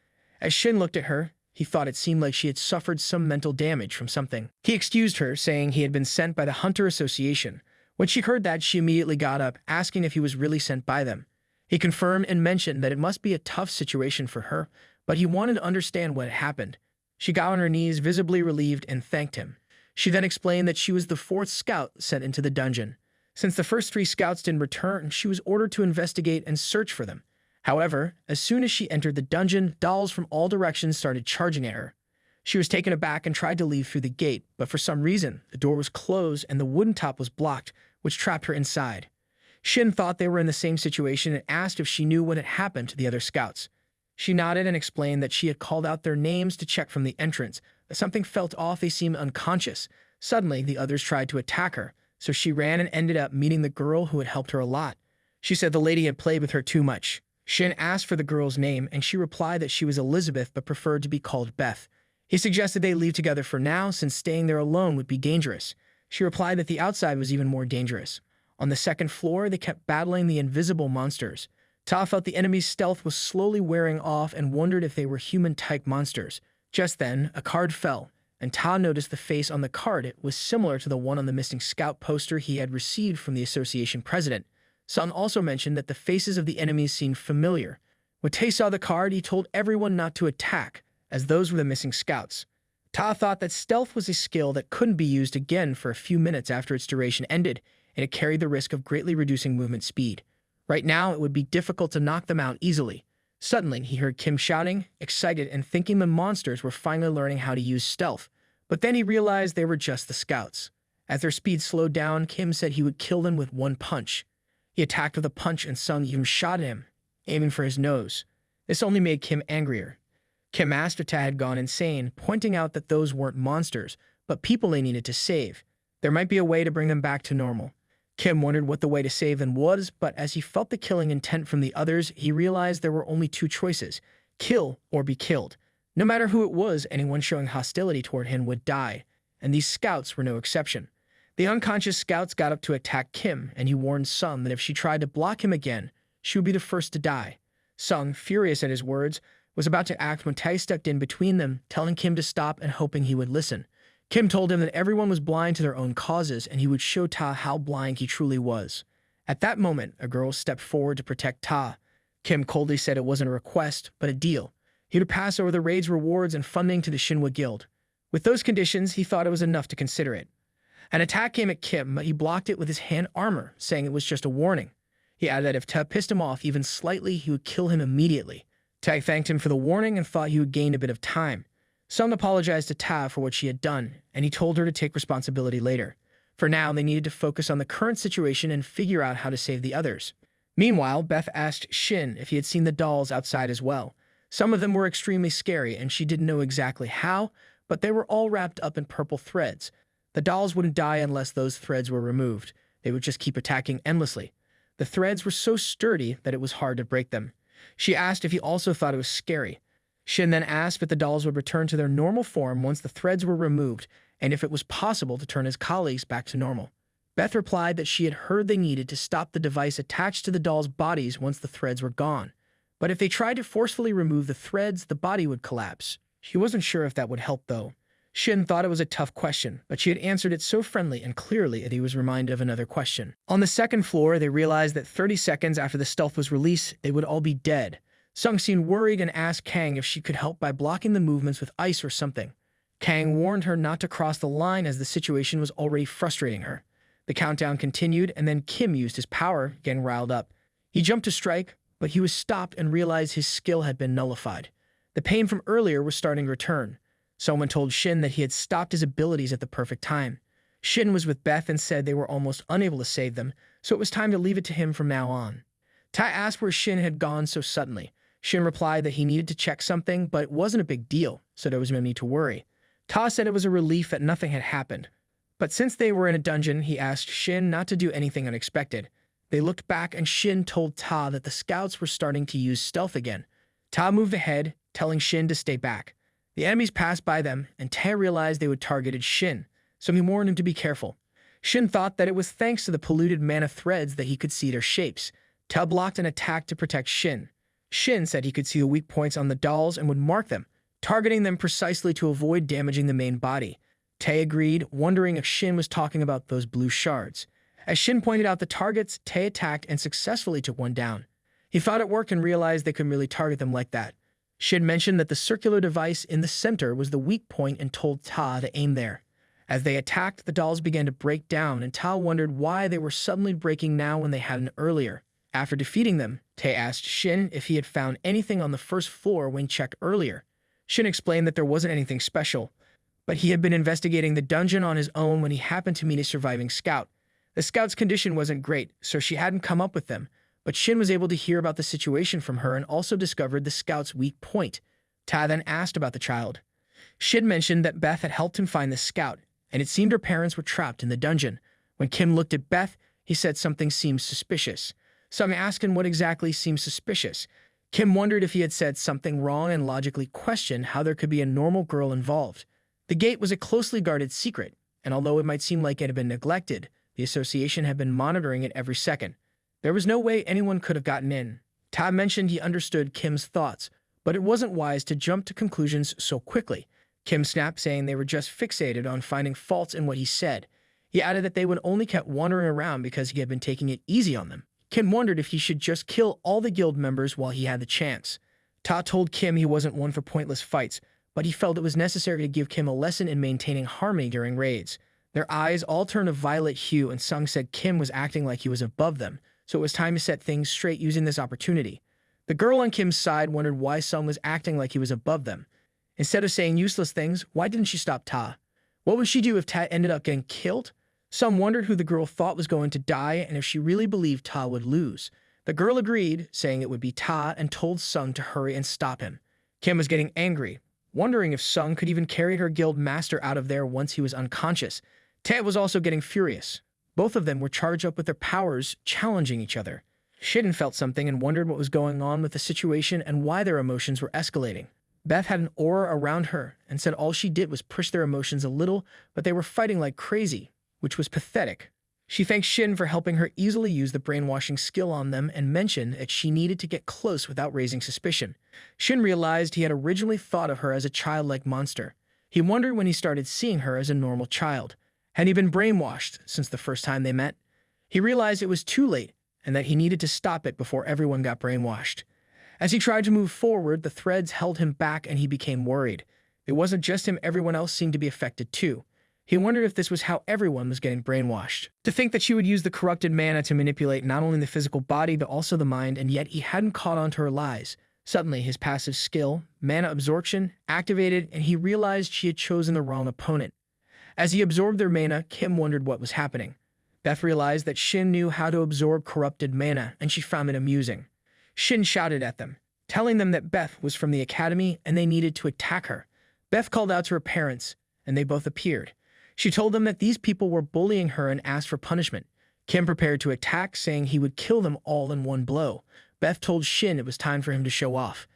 As Shin looked at her, he thought it seemed like she had suffered some mental damage from something. He excused her, saying he had been sent by the Hunter Association. When she heard that, she immediately got up, asking if he was really sent by them. He confirmed and mentioned that it must be a tough situation for her, but he wanted to understand what had happened. She got on her knees, visibly relieved, and thanked him. She then explained that she was the 4th scout sent into the dungeon. Since the first 3 scouts didn't return, she was ordered to investigate and search for them. However, as soon as she entered the dungeon, dolls from all directions started charging at her. She was taken aback and tried to leave through the gate, but for some reason, the door was closed and the wooden top was blocked, which trapped her inside. Shin thought they were in the same situation and asked if she knew what had happened to the other scouts. She nodded and explained that she had called out their names to check from the entrance, but something felt off. They seemed unconscious. Suddenly, the others tried to attack her, so she ran and ended up meeting the girl who had helped her a lot. She said the lady had played with her too much. Shin asked for the girl's name, and she replied that she was Elizabeth but preferred to be called Beth. He suggested they leave together for now, since staying there alone would be dangerous. She replied that the outside was even more dangerous. On the 2nd floor, they kept battling the invisible monsters. Ta felt the enemy's stealth was slowly wearing off and wondered if they were human-type monsters. Just then, a card fell, and Ta noticed the face on the card. It was similar to the one on the missing scout poster he had received from the association president. Sun also mentioned that the faces of the enemies seemed familiar. When Tae saw the card, he told everyone not to attack, as those were the missing scouts. Ta thought that stealth was a skill that couldn't be used again for a few minutes after its duration ended, and it carried the risk of greatly reducing movement speed. Right now, it would be difficult to knock them out easily. Suddenly, he heard Kim shouting, excited and thinking the monsters were finally learning how to use stealth. But then he realized they were just the scouts. As their speed slowed down, Kim said he would kill them with one punch. He attacked with a punch and Sung even shot at him, aiming for his nose. This only made Kim angrier. Kim asked if Ta had gone insane, pointing out that those weren't monsters, but people they needed to save. There might be a way to bring them back to normal. Kim wondered what the way to save them was, but as he felt the killing intent from the others, he realized there were only 2 choices: kill or be killed. No matter who it was, anyone showing hostility toward him would die, and these scouts were no exception. The unconscious scouts got up to attack Kim, and he warned Sung that if she tried to block him again, she would be the first to die. Sung, furious at his words, was about to act when Tae stepped in between them, telling Kim to stop and hoping he would listen. Kim told him that everyone was blind to their own causes, and he would show Ta how blind he truly was. At that moment, a girl stepped forward to protect Ta. Kim coldly said it wasn't a request, but a deal. He would pass over the raid's rewards and funding to the Shinhwa Guild. With those conditions, he thought it was enough to consider it. An attack came at Kim, but he blocked it with his hand armor, saying it was just a warning. He added that if Ta pissed him off even slightly, he would kill him immediately. Ta thanked him for the warning and thought he would gain a bit of time. Sung apologized to Ta for what she had done, and he told her to take responsibility later. For now, they needed to focus on the current situation and figure out how to save the others. Meanwhile, Beth asked Shin if he had seen the dolls outside as well. Some of them were extremely scary, and she didn't know exactly how, but they were all wrapped up in purple threads. The dolls wouldn't die unless those threads were removed. They would just keep attacking endlessly. The threads were so sturdy that it was hard to break them. She asked if he also thought it was scary. Shin then asked if the dolls would return to their normal form once the threads were removed, and if it was possible to turn his colleagues back to normal. Beth replied that she had heard they needed to stop the device attached to the dolls' bodies once the threads were gone. But if they tried to forcefully remove the threads, the body would collapse. She wasn't sure if that would help, though. Shin thought it was a tough question, but she had answered it so friendly and clearly that he was reminded of another question. On the 2nd floor, they realized that 30 seconds after the stealth was released, they would all be dead. Sung seemed worried and asked Kang if she could help by blocking the movements with ice or something. Kang warned her not to cross the line as the situation was already frustrating her. The countdown continued, and then Kim used his power, getting riled up. He jumped to strike, but he was stopped and realized his skill had been nullified. The pain from earlier was starting to return. Someone told Shin that he had stopped his abilities at the perfect time. Shin was with Beth and said they were almost unable to save them, so it was time to leave it to him from now on. Tai asked where Shin had gone so suddenly. Shin replied that he needed to check something, but it wasn't a big deal, so there was no need to worry. Ta said it was a relief that nothing had happened. But since they were in a dungeon, he asked Shin not to do anything unexpected. They looked back and Shin told Ta that the scouts were starting to use stealth again. Ta moved ahead, telling Shin to stay back. The enemies passed by them, and Ta realized they would targeted Shin, so he warned him to be careful. Shin thought that it was thanks to the polluted mana threads that he could see their shapes. Ta blocked an attack to protect Shin. Shin said he could see the weak points on the dolls and would mark them, targeting them precisely to avoid damaging the main body. Tae agreed, wondering if Shin was talking about those blue shards. As Shin pointed out the targets, Tae attacked and successfully took one down. He thought it worked and realized they couldn't really target them like that. Shin mentioned that the circular device in the center was the weak point and told Ta to aim there. As they attacked, the dolls began to break down, and Ta wondered why they were suddenly breaking now when they hadn't earlier. After defeating them, Tae asked Shin if he had found anything on the first floor when checked earlier. Shin explained that there wasn't anything special, but he had been investigating the dungeon on his own when he happened to meet a surviving scout. The scout's condition wasn't great, so she hadn't come up with them, but Shin was able to hear about the situation from her and also discovered the scout's weak point. Ta then asked about the child. Shin mentioned that Beth had helped him find the scout, and it seemed her parents were trapped in the dungeon. When Kim looked at Beth, he said something seemed suspicious. Some asked him what exactly seemed suspicious. Kim wondered if he had said something wrong and logically questioned how there could be a normal girl involved. The gate was a closely guarded secret, and although it might seem like it had been neglected, the association had been monitoring it every second. There was no way anyone could have gotten in. Ta mentioned he understood Kim's thoughts, but it wasn't wise to jump to conclusions so quickly. Kim snapped, saying they were just fixated on finding faults in what he said. He added that they would only kept wandering around because he had been taking it easy on them. Kim wondered if he should just kill all the guild members while he had the chance. Ta told Kim he wasn't one for pointless fights, but he felt it was necessary to give Kim a lesson in maintaining harmony during raids. Their eyes all turned a violet hue, and Sung said Kim was acting like he was above them, so it was time to set things straight using this opportunity. The girl on Kim's side wondered why Sung was acting like he was above them. Instead of saying useless things, why didn't she stop Ta? What would she do if Ta ended up getting killed? Some wondered who the girl thought was going to die and if she really believed Ta would lose. The girl agreed, saying it would be Ta, and told Sung to hurry and stop him. Kim was getting angry, wondering if Sung could even carry her guild master out of there once he was unconscious. Ta was also getting furious. Both of them were charged up with their powers, challenging each other. Shin felt something and wondered what was going on with the situation and why their emotions were escalating. Beth had an aura around her and said all she did was push their emotions a little, but they were fighting like crazy, which was pathetic. She thanked Shin for helping her easily use the brainwashing skill on them and mentioned that she needed to get close without raising suspicion. Shin realized he had originally thought of her as a childlike monster. He wondered when he started seeing her as a normal child. Had he been brainwashed since the first time they met? He realized it was too late and that he needed to stop it before everyone got brainwashed. As he tried to move forward, the threads held him back and he became worried. It wasn't just him, everyone else seemed to be affected too. He wondered if this was how everyone was getting brainwashed. To think that she would use the corrupted mana to manipulate not only the physical body but also the mind, and yet he hadn't caught on to her lies. Suddenly, his passive skill, mana absorption, activated, and he realized she had chosen the wrong opponent. As he absorbed their mana, Kim wondered what was happening. Beth realized that Shin knew how to absorb corrupted mana, and she found it amusing. Shin shouted at them, telling them that Beth was from the academy and they needed to attack her. Beth called out to her parents, and they both appeared. She told them that these people were bullying her and asked for punishment. Kim prepared to attack, saying he would kill them all in one blow. Beth told Shin it was time for him to show off.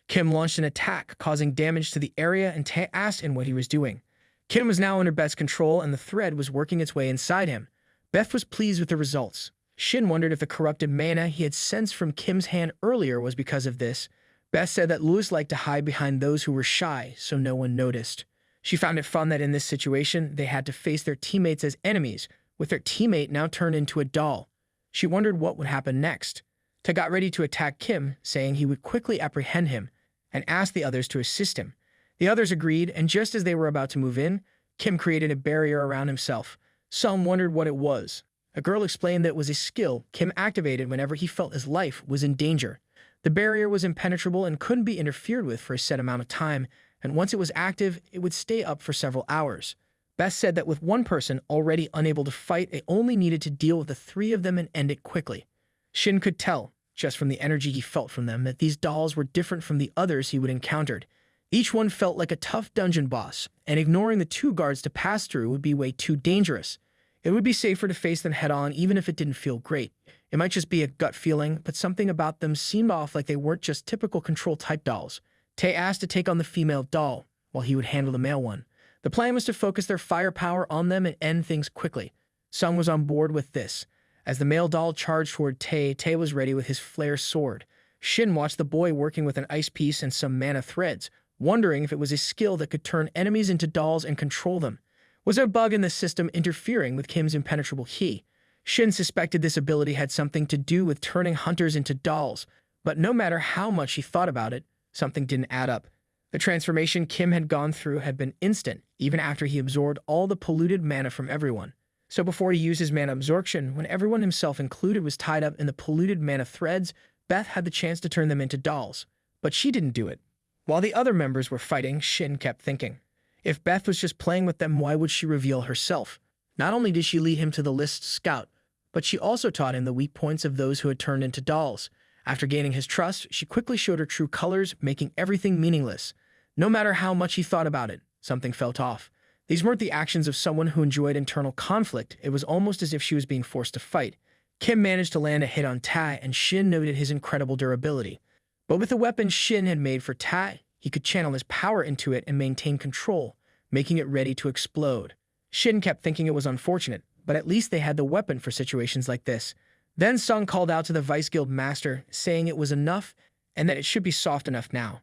Kim launched an attack, causing damage to the area, and asked him what he was doing. Kim was now under Beth's control, and the thread was working its way inside him. Beth was pleased with the results. Shin wondered if the corrupted mana he had sensed from Kim's hand earlier was because of this. Beth said that Lewis liked to hide behind those who were shy, so no one noticed. She found it fun that in this situation, they had to face their teammates as enemies, with their teammate now turned into a doll. She wondered what would happen next. Ta got ready to attack Kim, saying he would quickly apprehend him, and asked the others to assist him. The others agreed, and just as they were about to move in, Kim created a barrier around himself. Some wondered what it was. A girl explained that it was a skill Kim activated whenever he felt his life was in danger. The barrier was impenetrable and couldn't be interfered with for a set amount of time, and once it was active, it would stay up for several hours. Beth said that with one person already unable to fight, they only needed to deal with the three of them and end it quickly. Shin could tell. just from the energy he felt from them, that these dolls were different from the others he would encountered. Each one felt like a tough dungeon boss, and ignoring the 2 guards to pass through would be way too dangerous. It would be safer to face them head-on even if it didn't feel great. It might just be a gut feeling, but something about them seemed off, like they weren't just typical control-type dolls. Tae asked to take on the female doll, while he would handle the male one. The plan was to focus their firepower on them and end things quickly. Sung was on board with this. As the male doll charged toward Tae, Tae was ready with his flare sword. Shin watched the boy working with an ice piece and some mana threads, wondering if it was a skill that could turn enemies into dolls and control them. Was there a bug in the system interfering with Kim's impenetrable ki? Shin suspected this ability had something to do with turning hunters into dolls, but no matter how much he thought about it, something didn't add up. The transformation Kim had gone through had been instant, even after he absorbed all the polluted mana from everyone. So before he used his mana absorption, when everyone, himself included, was tied up in the polluted mana threads, Beth had the chance to turn them into dolls. But she didn't do it. While the other members were fighting, Shin kept thinking, if Beth was just playing with them, why would she reveal herself? Not only did she lead him to the list scout, but she also taught him the weak points of those who had turned into dolls. After gaining his trust, she quickly showed her true colors, making everything meaningless. No matter how much he thought about it, something felt off. These weren't the actions of someone who enjoyed internal conflict. It was almost as if she was being forced to fight. Kim managed to land a hit on Tai, and Shin noted his incredible durability. But with the weapon Shin had made for Tai, he could channel his power into it and maintain control, making it ready to explode. Shin kept thinking it was unfortunate, but at least they had the weapon for situations like this. Then Sung called out to the Vice Guild Master, saying it was enough and that it should be soft enough now.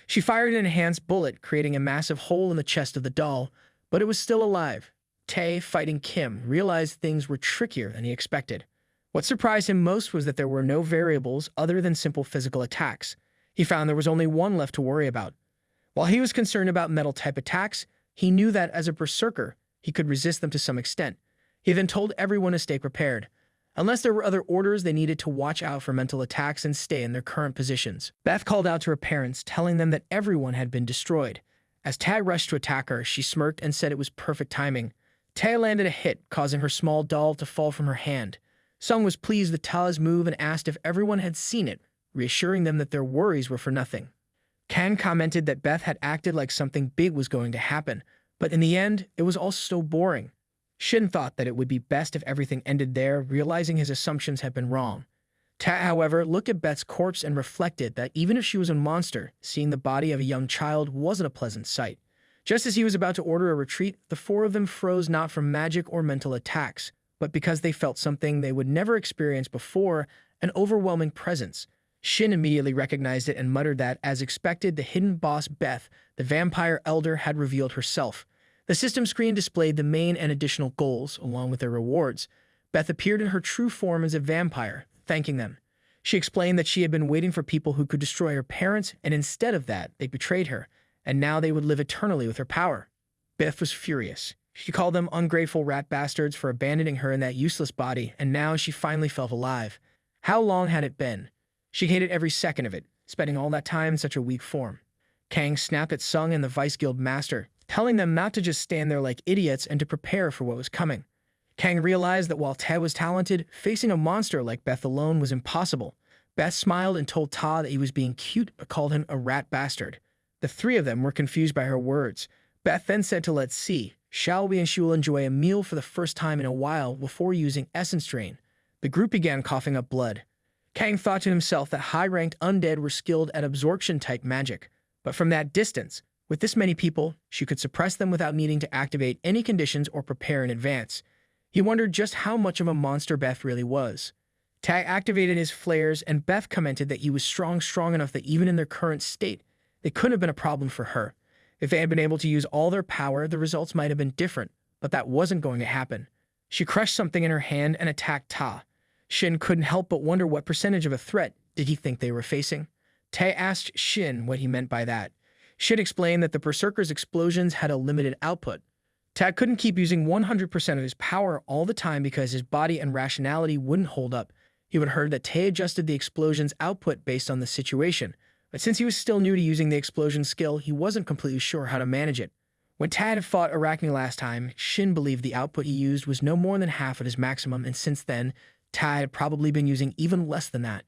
She fired an enhanced bullet, creating a massive hole in the chest of the doll, but it was still alive. Tae, fighting Kim, realized things were trickier than he expected. What surprised him most was that there were no variables other than simple physical attacks. He found there was only one left to worry about. While he was concerned about metal-type attacks, he knew that as a berserker, he could resist them to some extent. He then told everyone to stay prepared. Unless there were other orders, they needed to watch out for mental attacks and stay in their current positions. Beth called out to her parents, telling them that everyone had been destroyed. As Tae rushed to attack her, she smirked and said it was perfect timing. Tae landed a hit, causing her small doll to fall from her hand. Sung was pleased with Ta's move and asked if everyone had seen it, reassuring them that their worries were for nothing. Kan commented that Beth had acted like something big was going to happen, but in the end, it was all so boring. Shin thought that it would be best if everything ended there, realizing his assumptions had been wrong. Ta, however, looked at Beth's corpse and reflected that even if she was a monster, seeing the body of a young child wasn't a pleasant sight. Just as he was about to order a retreat, the 4 of them froze, not from magic or mental attacks, but because they felt something they would never experience before, an overwhelming presence. Shin immediately recognized it and muttered that, as expected, the hidden boss Beth, the vampire elder, had revealed herself. The system screen displayed the main and additional goals, along with their rewards. Beth appeared in her true form as a vampire, thanking them. She explained that she had been waiting for people who could destroy her parents, and instead of that, they betrayed her, and now they would live eternally with her power. Beth was furious. She called them ungrateful rat bastards for abandoning her in that useless body, and now she finally felt alive. How long had it been? She hated every second of it, spending all that time in such a weak form. Kang snapped at Sung and the Vice Guild Master, telling them not to just stand there like idiots and to prepare for what was coming. Kang realized that while Ted was talented, facing a monster like Beth alone was impossible. Beth smiled and told Ta that he was being cute, but called him a rat bastard. The 3 of them were confused by her words. Beth then said to let's see, shall we, and she will enjoy a meal for the first time in a while before using essence drain. The group began coughing up blood. Kang thought to himself that high-ranked undead were skilled at absorption-type magic, but from that distance, with this many people, she could suppress them without needing to activate any conditions or prepare in advance. He wondered just how much of a monster Beth really was. Tag activated his flares, and Beth commented that he was strong enough that even in their current state, they couldn't have been a problem for her. If they had been able to use all their power, the results might have been different, but that wasn't going to happen. She crushed something in her hand and attacked Ta. Shin couldn't help but wonder what percentage of a threat did he think they were facing. Tae asked Shin what he meant by that. Shin explained that the Berserker's explosions had a limited output. Tae couldn't keep using 100% of his power all the time because his body and rationality wouldn't hold up. He would heard that Tae adjusted the explosion's output based on the situation, but since he was still new to using the explosion skill, he wasn't completely sure how to manage it. When Tae had fought Arachne last time, Shin believed the output he used was no more than half at his maximum, and since then, Tae had probably been using even less than that.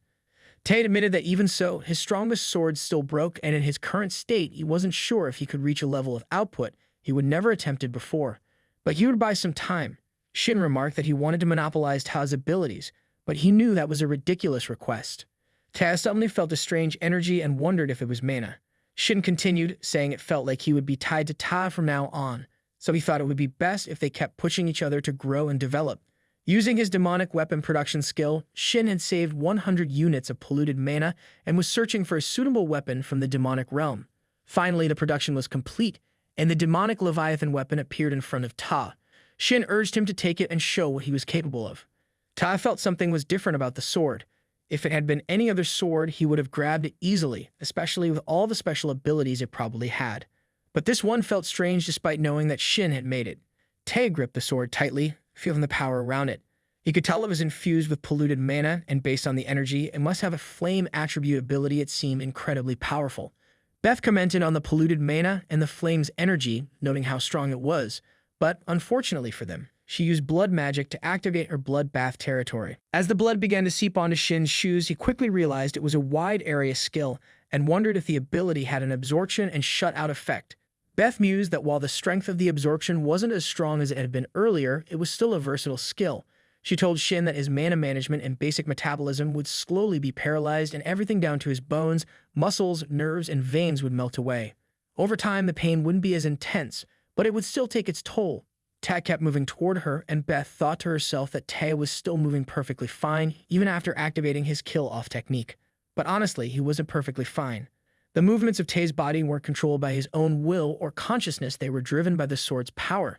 Tae admitted that even so, his strongest sword still broke, and in his current state, he wasn't sure if he could reach a level of output he would never attempted before. But he would buy some time. Shin remarked that he wanted to monopolize Ta's abilities, but he knew that was a ridiculous request. Ta suddenly felt a strange energy and wondered if it was mana. Shin continued, saying it felt like he would be tied to Ta from now on, so he thought it would be best if they kept pushing each other to grow and develop. Using his demonic weapon production skill, Shin had saved 100 units of polluted mana and was searching for a suitable weapon from the demonic realm. Finally, the production was complete, and the demonic Leviathan weapon appeared in front of Ta. Shin urged him to take it and show what he was capable of. Ta felt something was different about the sword. If it had been any other sword, he would have grabbed it easily, especially with all the special abilities it probably had. But this one felt strange despite knowing that Shin had made it. Tae gripped the sword tightly, feeling the power around it. He could tell it was infused with polluted mana, and based on the energy, it must have a flame attribute ability. It seemed incredibly powerful. Beth commented on the polluted mana and the flame's energy, noting how strong it was, but unfortunately for them, she used blood magic to activate her bloodbath territory. As the blood began to seep onto Shin's shoes, he quickly realized it was a wide area skill and wondered if the ability had an absorption and shut-out effect. Beth mused that while the strength of the absorption wasn't as strong as it had been earlier, it was still a versatile skill. She told Shin that his mana management and basic metabolism would slowly be paralyzed and everything down to his bones, muscles, nerves, and veins would melt away. Over time, the pain wouldn't be as intense, but it would still take its toll. Ta kept moving toward her, and Beth thought to herself that Ta was still moving perfectly fine, even after activating his kill-off technique. But honestly, he wasn't perfectly fine. The movements of Tae's body weren't controlled by his own will or consciousness, they were driven by the sword's power.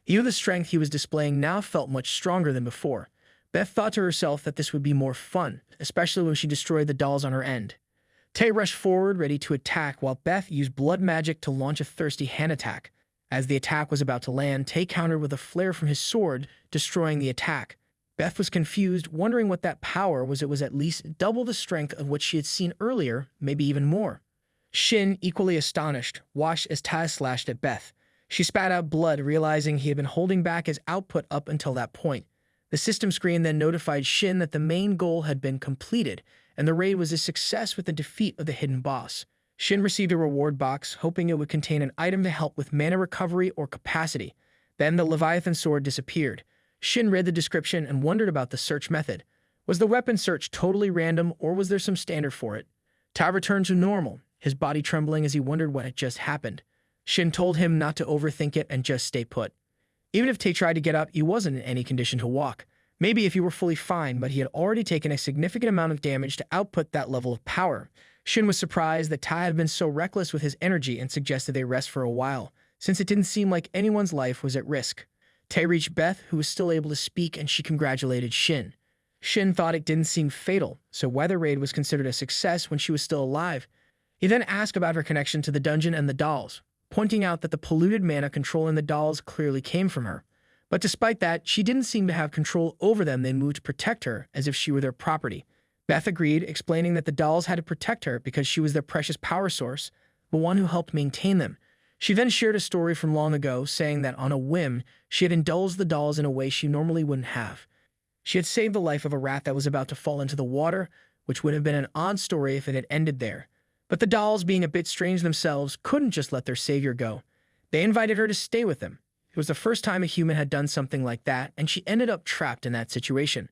Even the strength he was displaying now felt much stronger than before. Beth thought to herself that this would be more fun, especially when she destroyed the dolls on her end. Tae rushed forward, ready to attack, while Beth used blood magic to launch a thirsty hand attack. As the attack was about to land, Tae countered with a flare from his sword, destroying the attack. Beth was confused, wondering what that power was. It was at least double the strength of what she had seen earlier, maybe even more. Shin, equally astonished, watched as Ta slashed at Beth. She spat out blood, realizing he had been holding back his output up until that point. The system screen then notified Shin that the main goal had been completed, and the raid was a success with the defeat of the hidden boss. Shin received a reward box, hoping it would contain an item to help with mana recovery or capacity. Then the Leviathan sword disappeared. Shin read the description and wondered about the search method. Was the weapon search totally random, or was there some standard for it? Ta returned to normal, his body trembling as he wondered what had just happened. Shin told him not to overthink it and just stay put. Even if Tae tried to get up, he wasn't in any condition to walk. Maybe if he were fully fine, but he had already taken a significant amount of damage to output that level of power. Shin was surprised that Ta had been so reckless with his energy and suggested they rest for a while, since it didn't seem like anyone's life was at risk. Tae reached Beth, who was still able to speak, and she congratulated Shin. Shin thought it didn't seem fatal, so why the raid was considered a success when she was still alive. He then asked about her connection to the dungeon and the dolls, pointing out that the polluted mana controlling the dolls clearly came from her. But despite that, she didn't seem to have control over them. They moved to protect her, as if she were their property. Beth agreed, explaining that the dolls had to protect her because she was their precious power source, the one who helped maintain them. She then shared a story from long ago, saying that on a whim, she had indulged the dolls in a way she normally wouldn't have. She had saved the life of a rat that was about to fall into the water, which would have been an odd story if it had ended there. But the dolls, being a bit strange themselves, couldn't just let their savior go. They invited her to stay with them. It was the first time a human had done something like that, and she ended up trapped in that situation.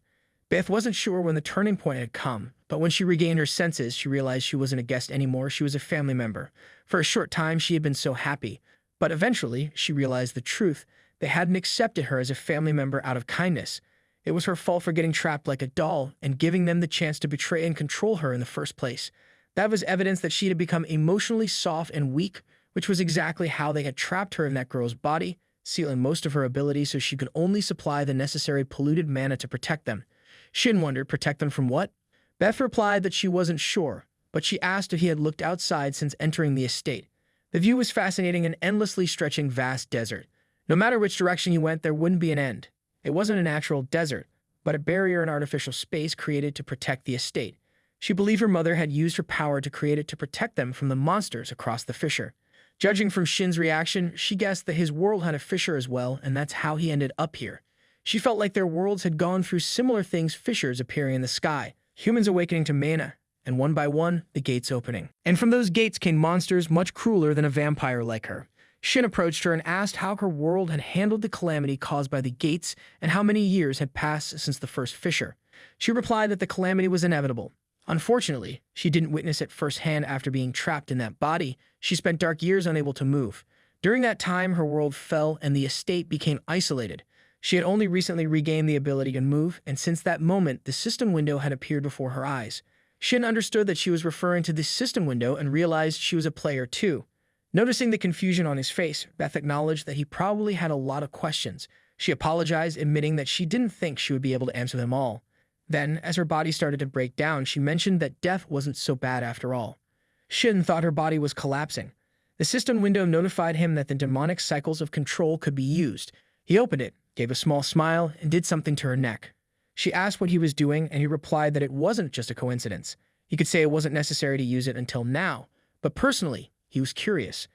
Beth wasn't sure when the turning point had come, but when she regained her senses, she realized she wasn't a guest anymore, she was a family member. For a short time, she had been so happy, but eventually, she realized the truth. They hadn't accepted her as a family member out of kindness. It was her fault for getting trapped like a doll and giving them the chance to betray and control her in the first place. That was evidence that she had become emotionally soft and weak, which was exactly how they had trapped her in that girl's body, sealing most of her abilities so she could only supply the necessary polluted mana to protect them. Shin wondered, protect them from what? Beth replied that she wasn't sure, but she asked if he had looked outside since entering the estate. The view was fascinating, an endlessly stretching vast desert. No matter which direction you went, there wouldn't be an end. It wasn't a natural desert, but a barrier and artificial space created to protect the estate. She believed her mother had used her power to create it to protect them from the monsters across the fissure. Judging from Shin's reaction, she guessed that his world had a fissure as well, and that's how he ended up here. She felt like their worlds had gone through similar things, fissures appearing in the sky, humans awakening to mana, and one by one, the gates opening. And from those gates came monsters much crueler than a vampire like her. Shin approached her and asked how her world had handled the calamity caused by the gates and how many years had passed since the first fissure. She replied that the calamity was inevitable. Unfortunately, she didn't witness it firsthand after being trapped in that body. She spent dark years unable to move. During that time, her world fell and the estate became isolated. She had only recently regained the ability to move, and since that moment, the system window had appeared before her eyes. Shin understood that she was referring to the system window and realized she was a player too. Noticing the confusion on his face, Beth acknowledged that he probably had a lot of questions. She apologized, admitting that she didn't think she would be able to answer them all. Then, as her body started to break down, she mentioned that death wasn't so bad after all. Shin thought her body was collapsing. The system window notified him that the demonic cycles of control could be used. He opened it, gave a small smile, and did something to her neck. She asked what he was doing, and he replied that it wasn't just a coincidence. He could say it wasn't necessary to use it until now, but personally, he was curious.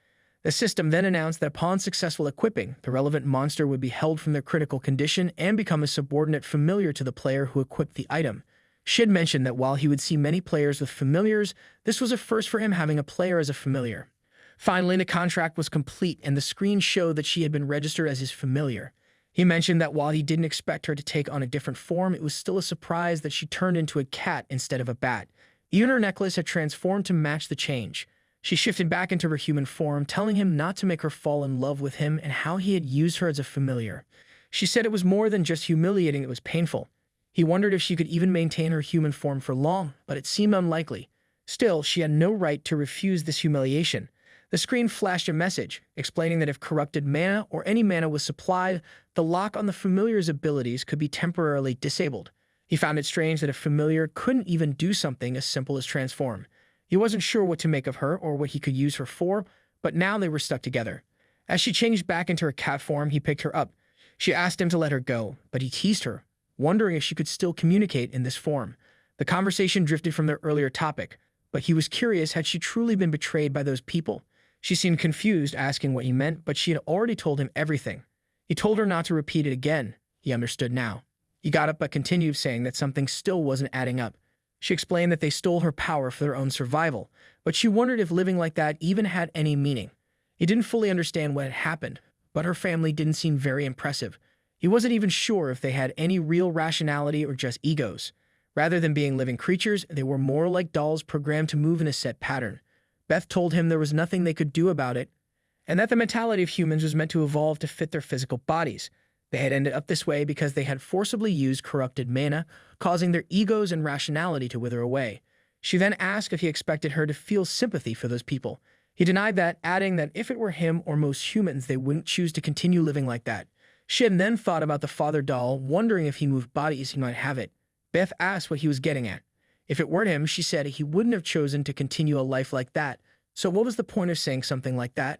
The system then announced that upon successful equipping, the relevant monster would be held from their critical condition and become a subordinate familiar to the player who equipped the item. Shin mentioned that while he would see many players with familiars, this was a first for him having a player as a familiar. Finally, the contract was complete, and the screen showed that she had been registered as his familiar. He mentioned that while he didn't expect her to take on a different form, it was still a surprise that she turned into a cat instead of a bat. Even her necklace had transformed to match the change. She shifted back into her human form, telling him not to make her fall in love with him and how he had used her as a familiar. She said it was more than just humiliating, it was painful. He wondered if she could even maintain her human form for long, but it seemed unlikely. Still, she had no right to refuse this humiliation. The screen flashed a message, explaining that if corrupted mana or any mana was supplied, the lock on the familiar's abilities could be temporarily disabled. He found it strange that a familiar couldn't even do something as simple as transform. He wasn't sure what to make of her or what he could use her for, but now they were stuck together. As she changed back into her cat form, he picked her up. She asked him to let her go, but he teased her, wondering if she could still communicate in this form. The conversation drifted from their earlier topic, but he was curious, had she truly been betrayed by those people? She seemed confused, asking what he meant, but she had already told him everything. He told her not to repeat it again. He understood now. He got up but continued, saying that something still wasn't adding up. She explained that they stole her power for their own survival, but she wondered if living like that even had any meaning. He didn't fully understand what had happened, but her family didn't seem very impressive. He wasn't even sure if they had any real rationality or just egos. Rather than being living creatures, they were more like dolls programmed to move in a set pattern. Beth told him there was nothing they could do about it, and that the mentality of humans was meant to evolve to fit their physical bodies. They had ended up this way because they had forcibly used corrupted mana, causing their egos and rationality to wither away. She then asked if he expected her to feel sympathy for those people. He denied that, adding that if it were him or most humans, they wouldn't choose to continue living like that. Shin then thought about the father doll, wondering if he moved bodies he might have it. Beth asked what he was getting at. If it weren't him, she said he wouldn't have chosen to continue a life like that. So what was the point of saying something like that?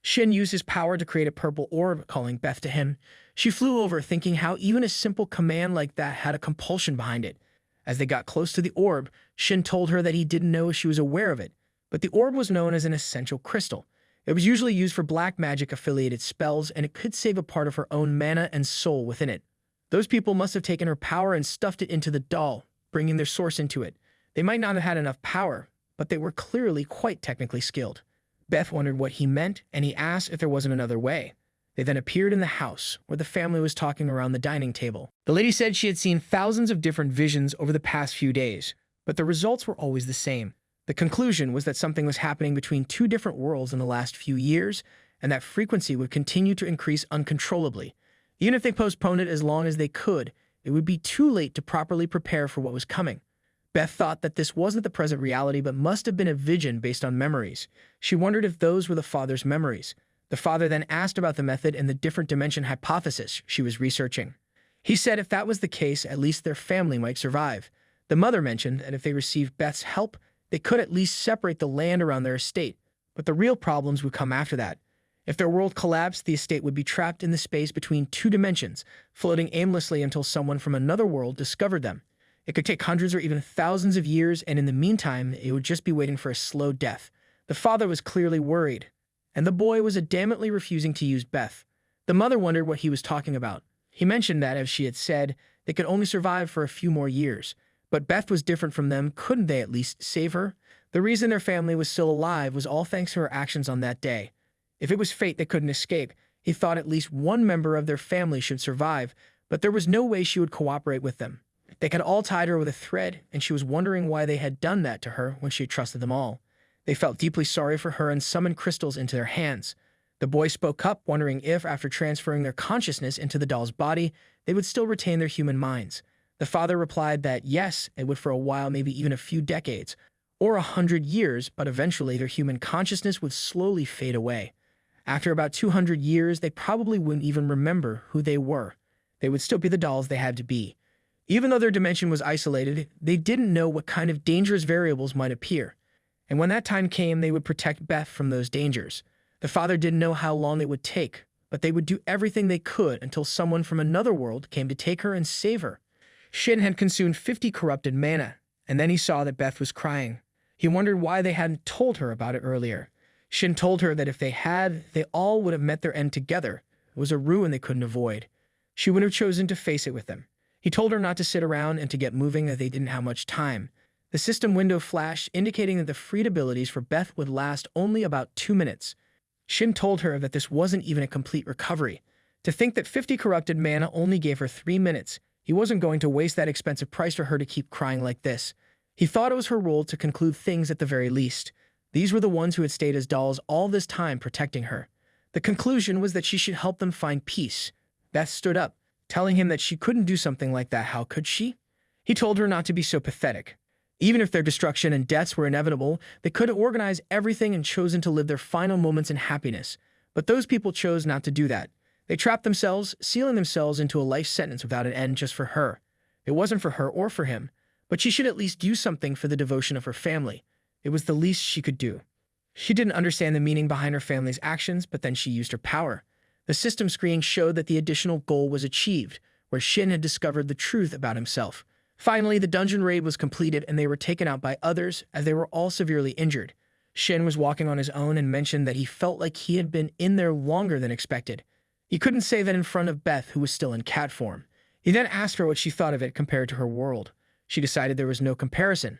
Shin used his power to create a purple orb, calling Beth to him. She flew over, thinking how even a simple command like that had a compulsion behind it. As they got close to the orb, Shin told her that he didn't know if she was aware of it, but the orb was known as an essential crystal. It was usually used for black magic-affiliated spells, and it could save a part of her own mana and soul within it. Those people must have taken her power and stuffed it into the doll, bringing their source into it. They might not have had enough power, but they were clearly quite technically skilled. Beth wondered what he meant, and he asked if there wasn't another way. They then appeared in the house, where the family was talking around the dining table. The lady said she had seen thousands of different visions over the past few days, but the results were always the same. The conclusion was that something was happening between two different worlds in the last few years, and that frequency would continue to increase uncontrollably. Even if they postponed it as long as they could, it would be too late to properly prepare for what was coming. Beth thought that this wasn't the present reality but must have been a vision based on memories. She wondered if those were the father's memories. The father then asked about the method and the different dimension hypothesis she was researching. He said if that was the case, at least their family might survive. The mother mentioned that if they received Beth's help, they could at least separate the land around their estate, but the real problems would come after that. If their world collapsed, the estate would be trapped in the space between two dimensions, floating aimlessly until someone from another world discovered them. It could take hundreds or even thousands of years, and in the meantime, it would just be waiting for a slow death. The father was clearly worried, and the boy was adamantly refusing to use Beth. The mother wondered what he was talking about. He mentioned that, as she had said, they could only survive for a few more years. But Beth was different from them. Couldn't they at least save her? The reason their family was still alive was all thanks to her actions on that day. If it was fate they couldn't escape, he thought at least one member of their family should survive, but there was no way she would cooperate with them. They had all tied her with a thread, and she was wondering why they had done that to her when she had trusted them all. They felt deeply sorry for her and summoned crystals into their hands. The boy spoke up, wondering if, after transferring their consciousness into the doll's body, they would still retain their human minds. The father replied that yes, it would for a while, maybe even a few decades, or 100 years, but eventually their human consciousness would slowly fade away. After about 200 years, they probably wouldn't even remember who they were. They would still be the dolls they had to be. Even though their dimension was isolated, they didn't know what kind of dangerous variables might appear. And when that time came, they would protect Beth from those dangers. The father didn't know how long it would take, but they would do everything they could until someone from another world came to take her and save her. Shin had consumed 50 corrupted mana, and then he saw that Beth was crying. He wondered why they hadn't told her about it earlier. Shin told her that if they had, they all would have met their end together. It was a ruin they couldn't avoid. She would have chosen to face it with them. He told her not to sit around and to get moving, as they didn't have much time. The system window flashed, indicating that the freed abilities for Beth would last only about 2 minutes. Shin told her that this wasn't even a complete recovery. To think that 50 corrupted mana only gave her 3 minutes, he wasn't going to waste that expensive price for her to keep crying like this. He thought it was her role to conclude things at the very least. These were the ones who had stayed as dolls all this time, protecting her. The conclusion was that she should help them find peace. Beth stood up, telling him that she couldn't do something like that. How could she? He told her not to be so pathetic. Even if their destruction and deaths were inevitable, they could have organized everything and chosen to live their final moments in happiness. But those people chose not to do that. They trapped themselves, sealing themselves into a life sentence without an end just for her. It wasn't for her or for him, but she should at least do something for the devotion of her family. It was the least she could do. She didn't understand the meaning behind her family's actions, but then she used her power. The system screen showed that the additional goal was achieved, where Shin had discovered the truth about himself. Finally, the dungeon raid was completed and they were taken out by others, as they were all severely injured. Shin was walking on his own and mentioned that he felt like he had been in there longer than expected. He couldn't say that in front of Beth, who was still in cat form. He then asked her what she thought of it compared to her world. She decided there was no comparison.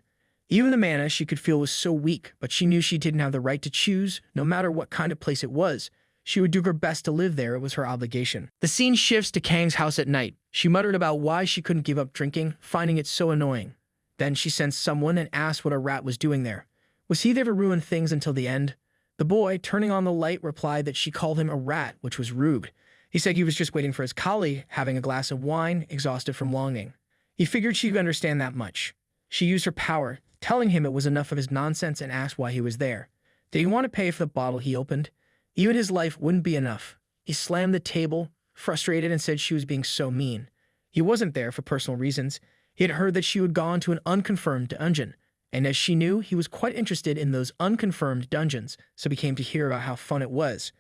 Even the mana she could feel was so weak, but she knew she didn't have the right to choose, no matter what kind of place it was. She would do her best to live there. It was her obligation. The scene shifts to Kang's house at night. She muttered about why she couldn't give up drinking, finding it so annoying. Then she sensed someone and asked what a rat was doing there. Was he there to ruin things until the end? The boy, turning on the light, replied that she called him a rat, which was rude. He said he was just waiting for his colleague, having a glass of wine, exhausted from longing. He figured she could understand that much. She used her power, telling him it was enough of his nonsense, and asked why he was there. Did he want to pay for the bottle he opened? Even his life wouldn't be enough. He slammed the table, frustrated, and said she was being so mean. He wasn't there for personal reasons. He had heard that she had gone to an unconfirmed dungeon, and as she knew, he was quite interested in those unconfirmed dungeons, so he came to hear about how fun it was.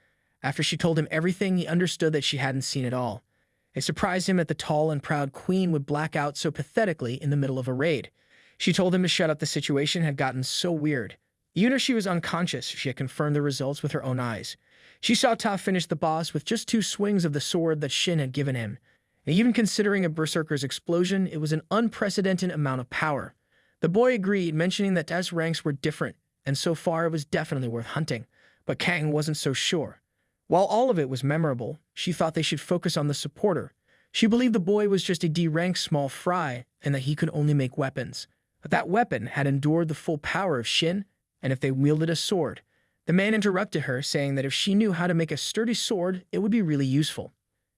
After she told him everything, he understood that she hadn't seen it all. It surprised him that the tall and proud queen would black out so pathetically in the middle of a raid. She told him to shut up. The situation had gotten so weird. Even if she was unconscious, she had confirmed the results with her own eyes. She saw Ta finish the boss with just 2 swings of the sword that Shin had given him. And even considering a berserker's explosion, it was an unprecedented amount of power. The boy agreed, mentioning that Ta's ranks were different, and so far it was definitely worth hunting. But Kang wasn't so sure. While all of it was memorable, she thought they should focus on the supporter. She believed the boy was just a D-rank small fry, and that he could only make weapons. But that weapon had endured the full power of Shin, and if they wielded a sword. The man interrupted her, saying that if she knew how to make a sturdy sword, it would be really useful.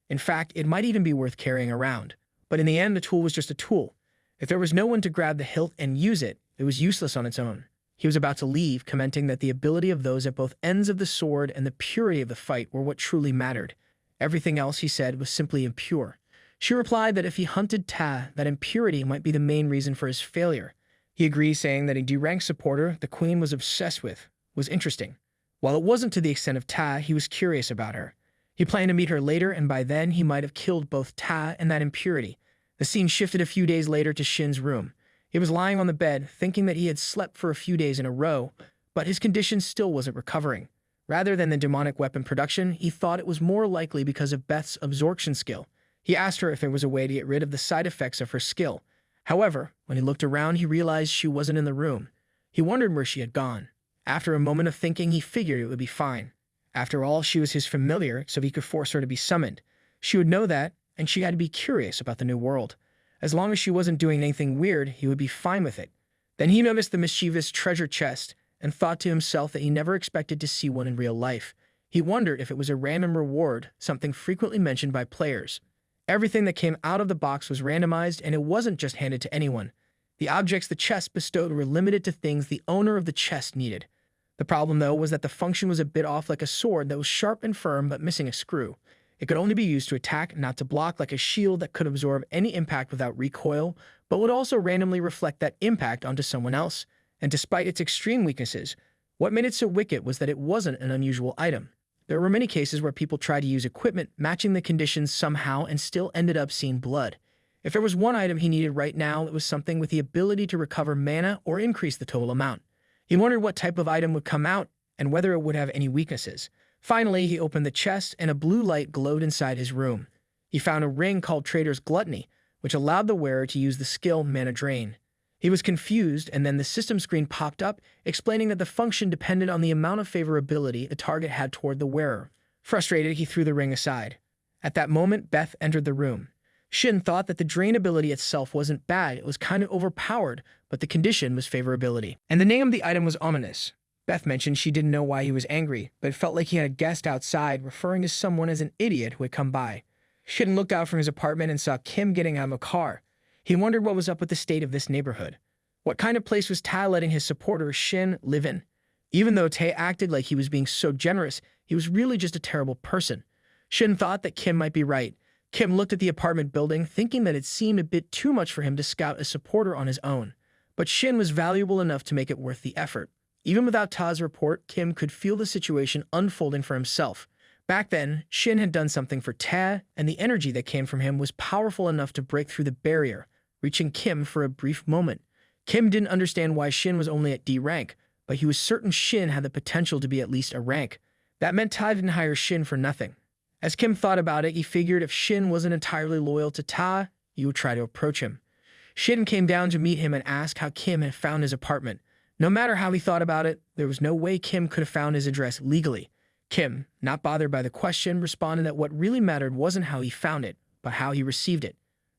In fact, it might even be worth carrying around. But in the end, the tool was just a tool. If there was no one to grab the hilt and use it, it was useless on its own. He was about to leave, commenting that the ability of those at both ends of the sword and the purity of the fight were what truly mattered. Everything else, he said, was simply impure. She replied that if he hunted Ta, that impurity might be the main reason for his failure. He agreed, saying that a D-rank supporter the queen was obsessed with was interesting. While it wasn't to the extent of Ta, he was curious about her. He planned to meet her later, and by then he might have killed both Ta and that impurity. The scene shifted a few days later to Shin's room. He was lying on the bed, thinking that he had slept for a few days in a row, but his condition still wasn't recovering. Rather than the demonic weapon production, he thought it was more likely because of Beth's absorption skill. He asked her if there was a way to get rid of the side effects of her skill. However, when he looked around, he realized she wasn't in the room. He wondered where she had gone. After a moment of thinking, he figured it would be fine. After all, she was his familiar, so he could force her to be summoned. She would know that, and she had to be curious about the new world. As long as she wasn't doing anything weird, he would be fine with it. Then he noticed the mischievous treasure chest and thought to himself that he never expected to see one in real life. He wondered if it was a random reward, something frequently mentioned by players. Everything that came out of the box was randomized, and it wasn't just handed to anyone. The objects the chest bestowed were limited to things the owner of the chest needed. The problem, though, was that the function was a bit off, like a sword that was sharp and firm but missing a screw. It could only be used to attack, not to block, like a shield that could absorb any impact without recoil, but would also randomly reflect that impact onto someone else. And despite its extreme weaknesses, what made it so wicked was that it wasn't an unusual item. There were many cases where people tried to use equipment matching the conditions somehow and still ended up seeing blood. If there was one item he needed right now, it was something with the ability to recover mana or increase the total amount. He wondered what type of item would come out and whether it would have any weaknesses. Finally, he opened the chest and a blue light glowed inside his room. He found a ring called Trader's Gluttony, which allowed the wearer to use the skill Mana Drain. He was confused, and then the system screen popped up, explaining that the function depended on the amount of favorability a target had toward the wearer. Frustrated, he threw the ring aside. At that moment, Beth entered the room. Shin thought that the drain ability itself wasn't bad, it was kind of overpowered, but the condition was favorability. And the name of the item was ominous. Beth mentioned she didn't know why he was angry, but it felt like he had a guest outside, referring to someone as an idiot who had come by. Shin looked out from his apartment and saw Kim getting out of a car. He wondered what was up with the state of this neighborhood. What kind of place was Ta letting his supporter, Shin, live in? Even though Tae acted like he was being so generous, he was really just a terrible person. Shin thought that Kim might be right. Kim looked at the apartment building, thinking that it seemed a bit too much for him to scout a supporter on his own. But Shin was valuable enough to make it worth the effort. Even without Ta's report, Kim could feel the situation unfolding for himself. Back then, Shin had done something for Ta, and the energy that came from him was powerful enough to break through the barrier, reaching Kim for a brief moment. Kim didn't understand why Shin was only at D rank, but he was certain Shin had the potential to be at least a rank. That meant Ta didn't hire Shin for nothing. As Kim thought about it, he figured if Shin wasn't entirely loyal to Ta, he would try to approach him. Shin came down to meet him and ask how Kim had found his apartment. No matter how he thought about it, there was no way Kim could have found his address legally. Kim, not bothered by the question, responded that what really mattered wasn't how he found it, but how he received it.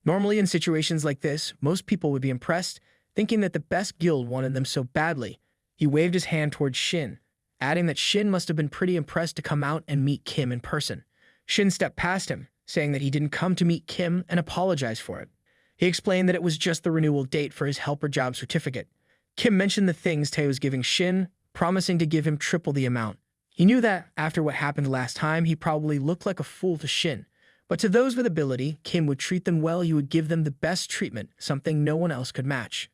Normally, in situations like this, most people would be impressed, thinking that the best guild wanted them so badly. He waved his hand towards Shin, adding that Shin must have been pretty impressed to come out and meet Kim in person. Shin stepped past him, saying that he didn't come to meet Kim and apologized for it. He explained that it was just the renewal date for his helper job certificate. Kim mentioned the things Tae was giving Shin, promising to give him triple the amount. He knew that, after what happened last time, he probably looked like a fool to Shin. But to those with ability, Kim would treat them well, he would give them the best treatment, something no one else could match.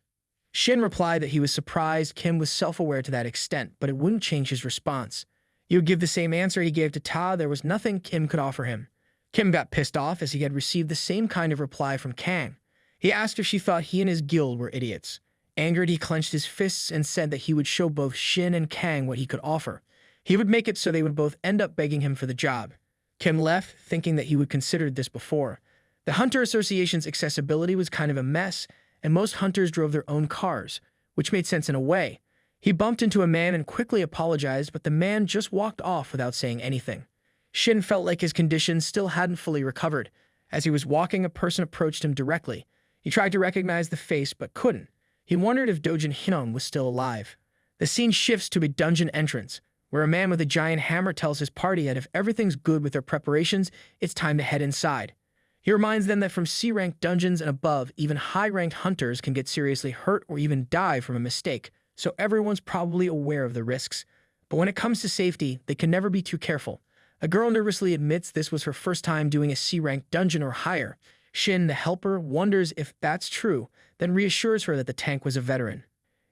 Shin replied that he was surprised Kim was self-aware to that extent, but it wouldn't change his response. He would give the same answer he gave to Ta. There was nothing Kim could offer him. Kim got pissed off as he had received the same kind of reply from Kang. He asked if she thought he and his guild were idiots. Angered, he clenched his fists and said that he would show both Shin and Kang what he could offer. He would make it so they would both end up begging him for the job. Kim left, thinking that he would consider this before. The Hunter Association's accessibility was kind of a mess, and most hunters drove their own cars, which made sense in a way. He bumped into a man and quickly apologized, but the man just walked off without saying anything. Shin felt like his condition still hadn't fully recovered. As he was walking, a person approached him directly. He tried to recognize the face, but couldn't. He wondered if Dojin Hinon was still alive. The scene shifts to a dungeon entrance, where a man with a giant hammer tells his party that if everything's good with their preparations, it's time to head inside. He reminds them that from C-ranked dungeons and above, even high-ranked hunters can get seriously hurt or even die from a mistake, so everyone's probably aware of the risks. But when it comes to safety, they can never be too careful. A girl nervously admits this was her first time doing a C-ranked dungeon or higher. Shin, the helper, wonders if that's true, then reassures her that the tank was a veteran.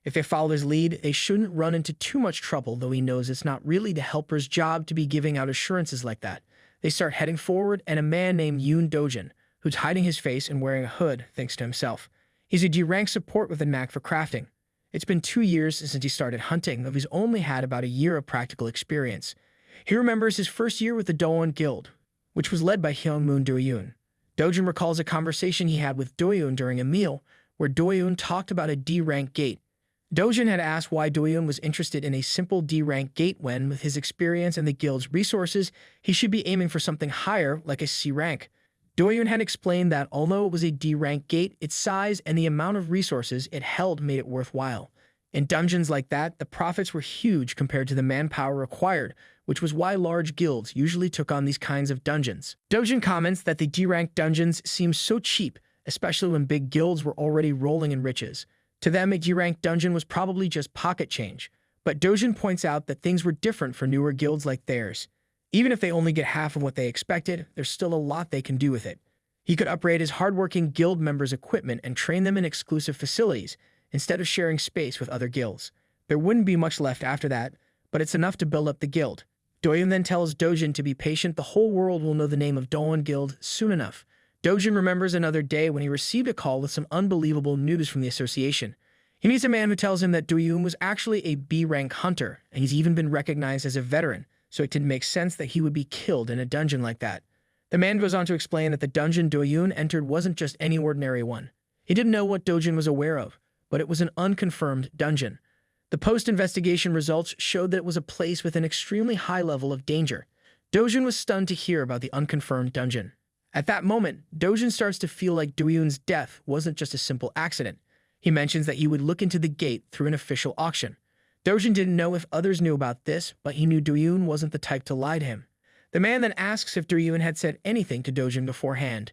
If they follow his lead, they shouldn't run into too much trouble, though he knows it's not really the helper's job to be giving out assurances like that. They start heading forward, and a man named Yoon Dojin, who's hiding his face and wearing a hood, thinks to himself. He's a D-rank support with a knack for crafting. It's been 2 years since he started hunting, though he's only had about a year of practical experience. He remembers his first year with the Doan Guild, which was led by Hyungmoon Do-yoon. Dojin recalls a conversation he had with Do-yoon during a meal, where Doyoon talked about a D-rank gate. Dojin had asked why Doyoon was interested in a simple D-rank gate when, with his experience and the guild's resources, he should be aiming for something higher, like a C rank. Doyoon had explained that although it was a D-rank gate, its size and the amount of resources it held made it worthwhile. In dungeons like that, the profits were huge compared to the manpower required, which was why large guilds usually took on these kinds of dungeons. Dojin comments that the D-rank dungeons seem so cheap, especially when big guilds were already rolling in riches. To them, a D-rank dungeon was probably just pocket change, but Dojin points out that things were different for newer guilds like theirs. Even if they only get half of what they expected, there's still a lot they can do with it. He could upgrade his hardworking guild members' equipment and train them in exclusive facilities, instead of sharing space with other guilds. There wouldn't be much left after that, but it's enough to build up the guild. Doyoon then tells Dojin to be patient. The whole world will know the name of Doyoon Guild soon enough. Dojin remembers another day when he received a call with some unbelievable news from the association. He meets a man who tells him that Doyoon was actually a B-rank hunter, and he's even been recognized as a veteran, so it didn't make sense that he would be killed in a dungeon like that. The man goes on to explain that the dungeon Doyoon entered wasn't just any ordinary one. He didn't know what Dojin was aware of, but it was an unconfirmed dungeon. The post-investigation results showed that it was a place with an extremely high level of danger. Dojin was stunned to hear about the unconfirmed dungeon. At that moment, Dojin starts to feel like Doyoon's death wasn't just a simple accident. He mentions that he would look into the gate through an official auction. Dojin didn't know if others knew about this, but he knew Doyoon wasn't the type to lie to him. The man then asks if Doyoon had said anything to Dojin beforehand.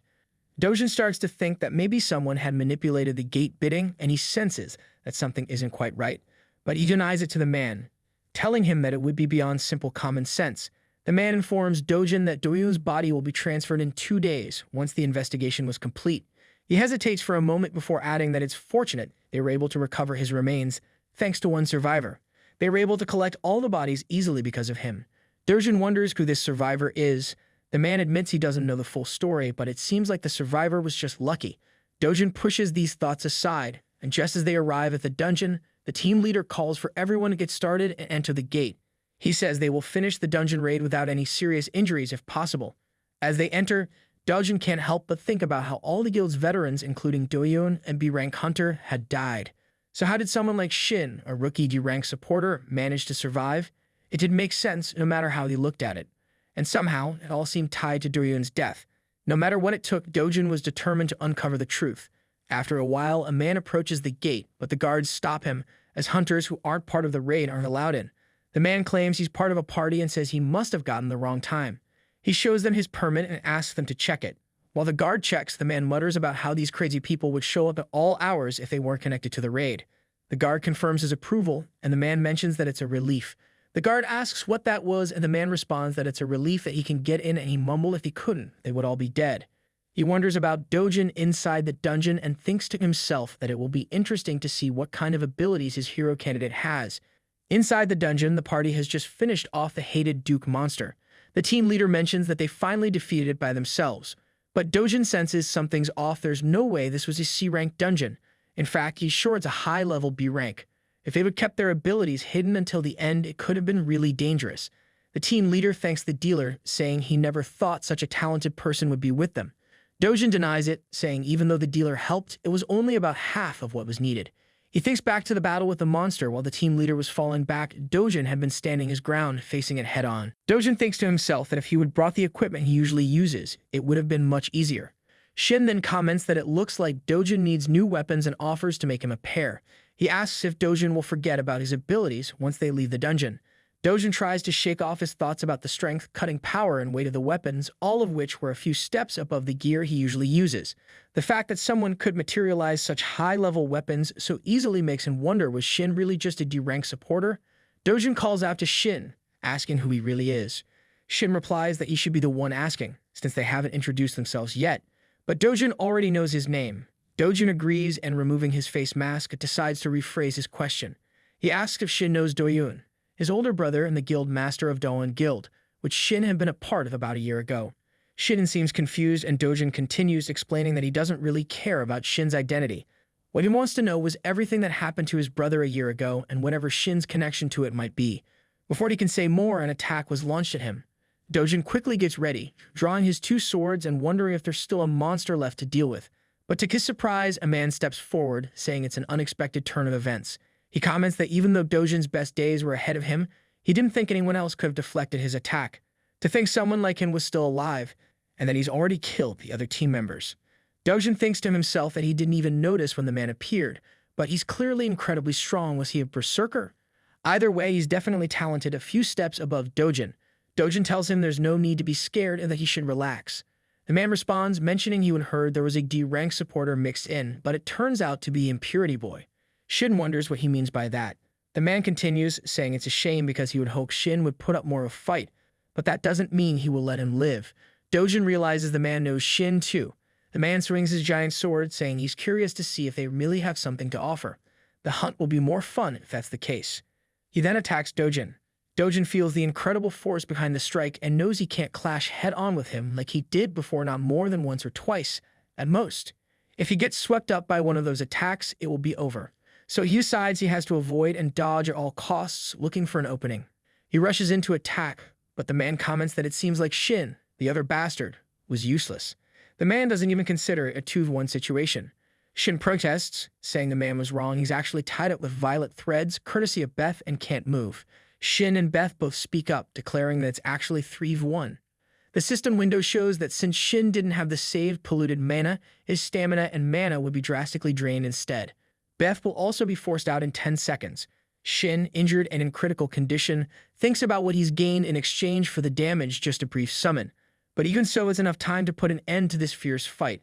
Dojin starts to think that maybe someone had manipulated the gate bidding, and he senses that something isn't quite right, but he denies it to the man, telling him that it would be beyond simple common sense. The man informs Dojin that Doyoon's body will be transferred in 2 days once the investigation was complete. He hesitates for a moment before adding that it's fortunate they were able to recover his remains thanks to one survivor. They were able to collect all the bodies easily because of him. Dojin wonders who this survivor is. The man admits he doesn't know the full story, but it seems like the survivor was just lucky. Dojin pushes these thoughts aside, and just as they arrive at the dungeon, the team leader calls for everyone to get started and enter the gate. He says they will finish the dungeon raid without any serious injuries if possible. As they enter, Dojin can't help but think about how all the guild's veterans, including Doyoon and B-rank hunter, had died. So how did someone like Shin, a rookie D-rank supporter, manage to survive? It didn't make sense no matter how they looked at it. And somehow, it all seemed tied to Doyoon's death. No matter what it took, Dojin was determined to uncover the truth. After a while, a man approaches the gate, but the guards stop him, as hunters who aren't part of the raid aren't allowed in. The man claims he's part of a party and says he must have gotten the wrong time. He shows them his permit and asks them to check it. While the guard checks, the man mutters about how these crazy people would show up at all hours if they weren't connected to the raid. The guard confirms his approval, and the man mentions that it's a relief. The guard asks what that was, and the man responds that it's a relief that he can get in, and he mumbled if he couldn't, they would all be dead. He wonders about Dojin inside the dungeon and thinks to himself that it will be interesting to see what kind of abilities his hero candidate has. Inside the dungeon, the party has just finished off the hated Duke monster. The team leader mentions that they finally defeated it by themselves. But Dojin senses something's off. There's no way this was a C-rank dungeon. In fact, he's sure it's a high-level B rank. If they would kept their abilities hidden until the end, it could have been really dangerous. The team leader thanks the dealer, saying he never thought such a talented person would be with them. Dojin denies it, saying even though the dealer helped, it was only about half of what was needed. He thinks back to the battle with the monster while the team leader was falling back. Dojin had been standing his ground, facing it head-on. Dojin thinks to himself that if he would brought the equipment he usually uses, it would have been much easier. Shin then comments that it looks like Dojin needs new weapons and offers to make him a pair. He asks if Dojin will forget about his abilities once they leave the dungeon. Dojin tries to shake off his thoughts about the strength, cutting power, and weight of the weapons, all of which were a few steps above the gear he usually uses. The fact that someone could materialize such high-level weapons so easily makes him wonder, was Shin really just a D-rank supporter? Dojin calls out to Shin, asking who he really is. Shin replies that he should be the one asking, since they haven't introduced themselves yet. But Dojin already knows his name. Dojin agrees and, removing his face mask, decides to rephrase his question. He asks if Shin knows Doyoon, his older brother and the guild master of Doyoon Guild, which Shin had been a part of about a year ago. Shin seems confused, and Dojin continues, explaining that he doesn't really care about Shin's identity. What he wants to know was everything that happened to his brother a year ago and whatever Shin's connection to it might be. Before he can say more, an attack was launched at him. Dojin quickly gets ready, drawing his two swords and wondering if there's still a monster left to deal with. But to his surprise, a man steps forward, saying it's an unexpected turn of events. He comments that even though Dojin's best days were ahead of him, he didn't think anyone else could have deflected his attack. To think someone like him was still alive, and that he's already killed the other team members. Dojin thinks to himself that he didn't even notice when the man appeared, but he's clearly incredibly strong. Was he a berserker? Either way, he's definitely talented, a few steps above Dojin. Dojin tells him there's no need to be scared and that he should relax. The man responds, mentioning he had heard there was a D-rank supporter mixed in, but it turns out to be Impurity Boy. Shin wonders what he means by that. The man continues, saying it's a shame because he would hope Shin would put up more of a fight, but that doesn't mean he will let him live. Dojin realizes the man knows Shin too. The man swings his giant sword, saying he's curious to see if they really have something to offer. The hunt will be more fun if that's the case. He then attacks Dojin. Dojin feels the incredible force behind the strike and knows he can't clash head-on with him like he did before, not more than once or twice, at most. If he gets swept up by one of those attacks, it will be over. So he decides he has to avoid and dodge at all costs, looking for an opening. He rushes in to attack, but the man comments that it seems like Shin, the other bastard, was useless. The man doesn't even consider it a 2-1 situation. Shin protests, saying the man was wrong. He's actually tied up with violet threads, courtesy of Beth, and can't move. Shin and Beth both speak up, declaring that it's actually 3-1. The system window shows that since Shin didn't have the saved polluted mana, his stamina and mana would be drastically drained instead. Beth will also be forced out in 10 seconds. Shin, injured and in critical condition, thinks about what he's gained in exchange for the damage just a brief summon. But even so, it's enough time to put an end to this fierce fight.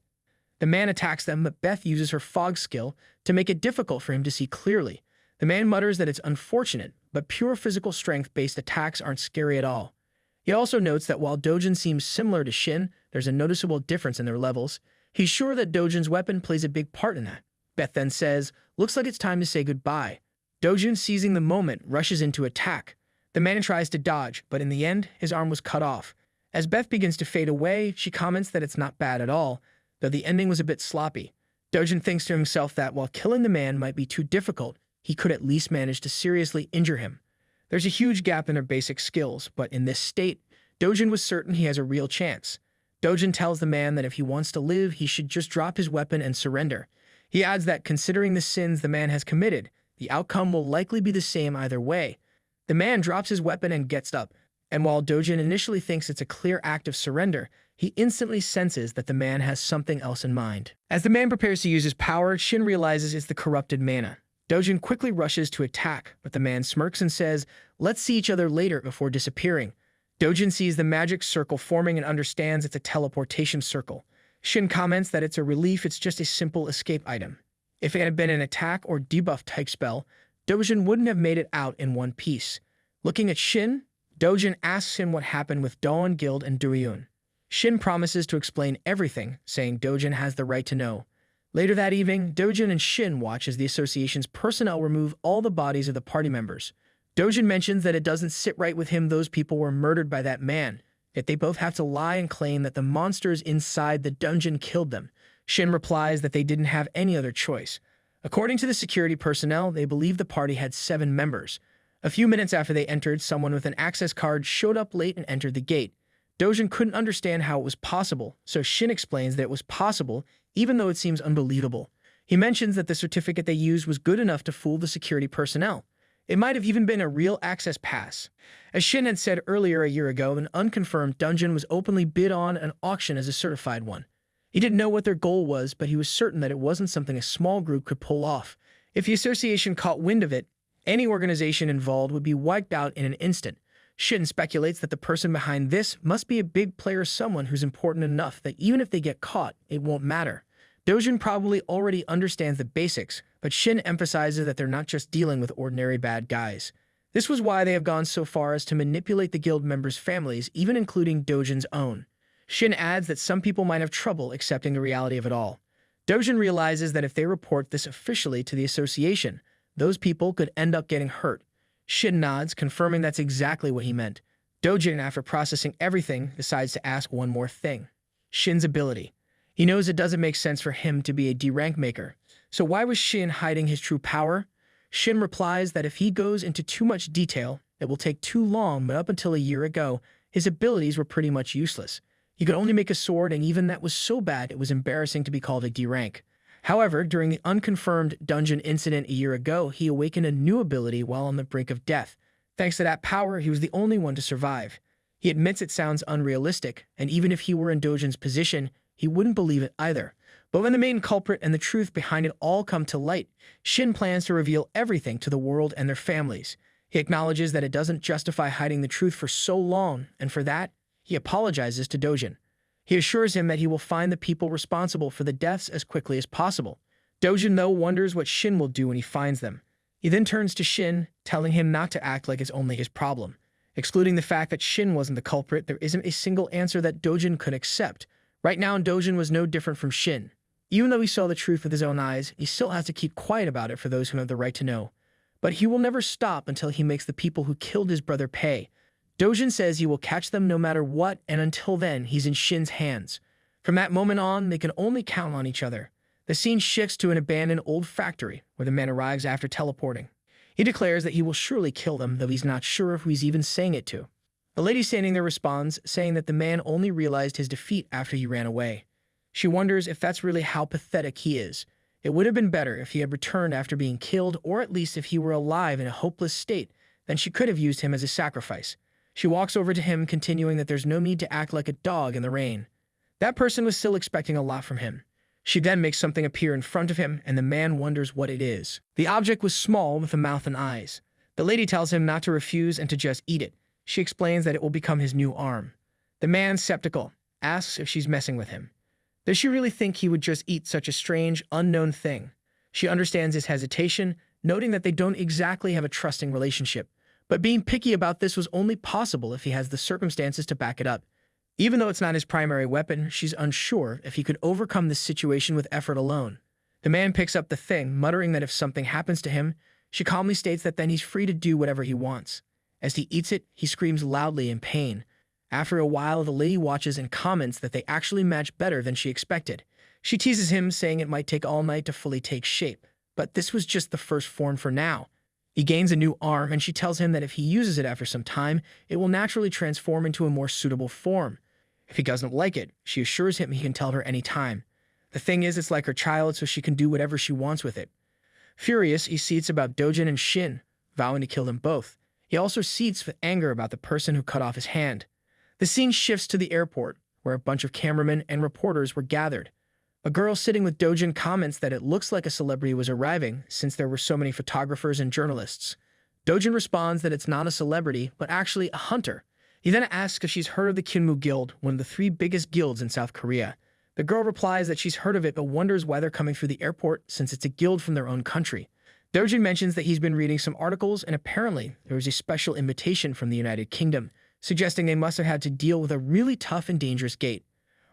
The man attacks them, but Beth uses her fog skill to make it difficult for him to see clearly. The man mutters that it's unfortunate, but pure physical strength-based attacks aren't scary at all. He also notes that while Dojin seems similar to Shin, there's a noticeable difference in their levels. He's sure that Dojin's weapon plays a big part in that. Beth then says, "Looks like it's time to say goodbye." Dojin, seizing the moment, rushes in to attack. The man tries to dodge, but in the end, his arm was cut off. As Beth begins to fade away, she comments that it's not bad at all, though the ending was a bit sloppy. Dojin thinks to himself that while killing the man might be too difficult, he could at least manage to seriously injure him. There's a huge gap in their basic skills, but in this state, Dojin was certain he has a real chance. Dojin tells the man that if he wants to live, he should just drop his weapon and surrender. He adds that considering the sins the man has committed, the outcome will likely be the same either way. The man drops his weapon and gets up, and while Dojin initially thinks it's a clear act of surrender, he instantly senses that the man has something else in mind. As the man prepares to use his power, Shin realizes it's the corrupted mana. Dojin quickly rushes to attack, but the man smirks and says, "Let's see each other later," before disappearing. Dojin sees the magic circle forming and understands it's a teleportation circle. Shin comments that it's a relief, it's just a simple escape item. If it had been an attack or debuff type spell, Dojin wouldn't have made it out in one piece. Looking at Shin, Dojin asks him what happened with Dawn, Guild, and Duryun. Shin promises to explain everything, saying Dojin has the right to know. Later that evening, Dojin and Shin watch as the association's personnel remove all the bodies of the party members. Dojin mentions that it doesn't sit right with him those people were murdered by that man, yet they both have to lie and claim that the monsters inside the dungeon killed them. Shin replies that they didn't have any other choice. According to the security personnel, they believe the party had 7 members. A few minutes after they entered, someone with an access card showed up late and entered the gate. Dojin couldn't understand how it was possible, so Shin explains that it was possible, even though it seems unbelievable. He mentions that the certificate they used was good enough to fool the security personnel. It might have even been a real access pass. As Shin had said earlier a year ago, an unconfirmed dungeon was openly bid on an auction as a certified one. He didn't know what their goal was, but he was certain that it wasn't something a small group could pull off. If the association caught wind of it, any organization involved would be wiped out in an instant. Shin speculates that the person behind this must be a big player, someone who's important enough that even if they get caught, it won't matter. Dojin probably already understands the basics, but Shin emphasizes that they're not just dealing with ordinary bad guys. This was why they have gone so far as to manipulate the guild members' families, even including Dojin's own. Shin adds that some people might have trouble accepting the reality of it all. Dojin realizes that if they report this officially to the association, those people could end up getting hurt. Shin nods, confirming that's exactly what he meant. Dojin, after processing everything, decides to ask one more thing. Shin's ability. He knows it doesn't make sense for him to be a D-rank maker. So why was Shin hiding his true power? Shin replies that if he goes into too much detail, it will take too long, but up until a year ago, his abilities were pretty much useless. He could only make a sword, and even that was so bad it was embarrassing to be called a D rank. However, during the unconfirmed dungeon incident a year ago, he awakened a new ability while on the brink of death. Thanks to that power, he was the only one to survive. He admits it sounds unrealistic, and even if he were in Dojin's position, he wouldn't believe it either. But when the main culprit and the truth behind it all come to light, Shin plans to reveal everything to the world and their families. He acknowledges that it doesn't justify hiding the truth for so long, and for that, he apologizes to Dojin. He assures him that he will find the people responsible for the deaths as quickly as possible. Dojin, though, wonders what Shin will do when he finds them. He then turns to Shin, telling him not to act like it's only his problem. Excluding the fact that Shin wasn't the culprit, there isn't a single answer that Dojin could accept. Right now, Dojin was no different from Shin. Even though he saw the truth with his own eyes, he still has to keep quiet about it for those who have the right to know. But he will never stop until he makes the people who killed his brother pay. Dojin says he will catch them no matter what, and until then, he's in Shin's hands. From that moment on, they can only count on each other. The scene shifts to an abandoned old factory, where the man arrives after teleporting. He declares that he will surely kill them, though he's not sure who he's even saying it to. The lady standing there responds, saying that the man only realized his defeat after he ran away. She wonders if that's really how pathetic he is. It would have been better if he had returned after being killed, or at least if he were alive in a hopeless state, then she could have used him as a sacrifice. She walks over to him, continuing that there's no need to act like a dog in the rain. That person was still expecting a lot from him. She then makes something appear in front of him, and the man wonders what it is. The object was small with a mouth and eyes. The lady tells him not to refuse and to just eat it. She explains that it will become his new arm. The man, skeptical, asks if she's messing with him. Does she really think he would just eat such a strange, unknown thing? She understands his hesitation, noting that they don't exactly have a trusting relationship. But being picky about this was only possible if he has the circumstances to back it up. Even though it's not his primary weapon, she's unsure if he could overcome this situation with effort alone. The man picks up the thing, muttering that if something happens to him, she calmly states that then he's free to do whatever he wants. As he eats it, he screams loudly in pain. After a while, the lady watches and comments that they actually match better than she expected. She teases him, saying it might take all night to fully take shape, but this was just the first form for now. He gains a new arm, and she tells him that if he uses it after some time, it will naturally transform into a more suitable form. If he doesn't like it, she assures him he can tell her any time. The thing is, it's like her child, so she can do whatever she wants with it. Furious, he seets about Dojin and Shin, vowing to kill them both. He also seets with anger about the person who cut off his hand. The scene shifts to the airport, where a bunch of cameramen and reporters were gathered. A girl sitting with Dojin comments that it looks like a celebrity was arriving, since there were so many photographers and journalists. Dojin responds that it's not a celebrity, but actually a hunter. He then asks if she's heard of the Kinmu Guild, one of the 3 biggest guilds in South Korea. The girl replies that she's heard of it, but wonders why they're coming through the airport, since it's a guild from their own country. Dojin mentions that he's been reading some articles, and apparently there was a special invitation from the United Kingdom, suggesting they must have had to deal with a really tough and dangerous gate.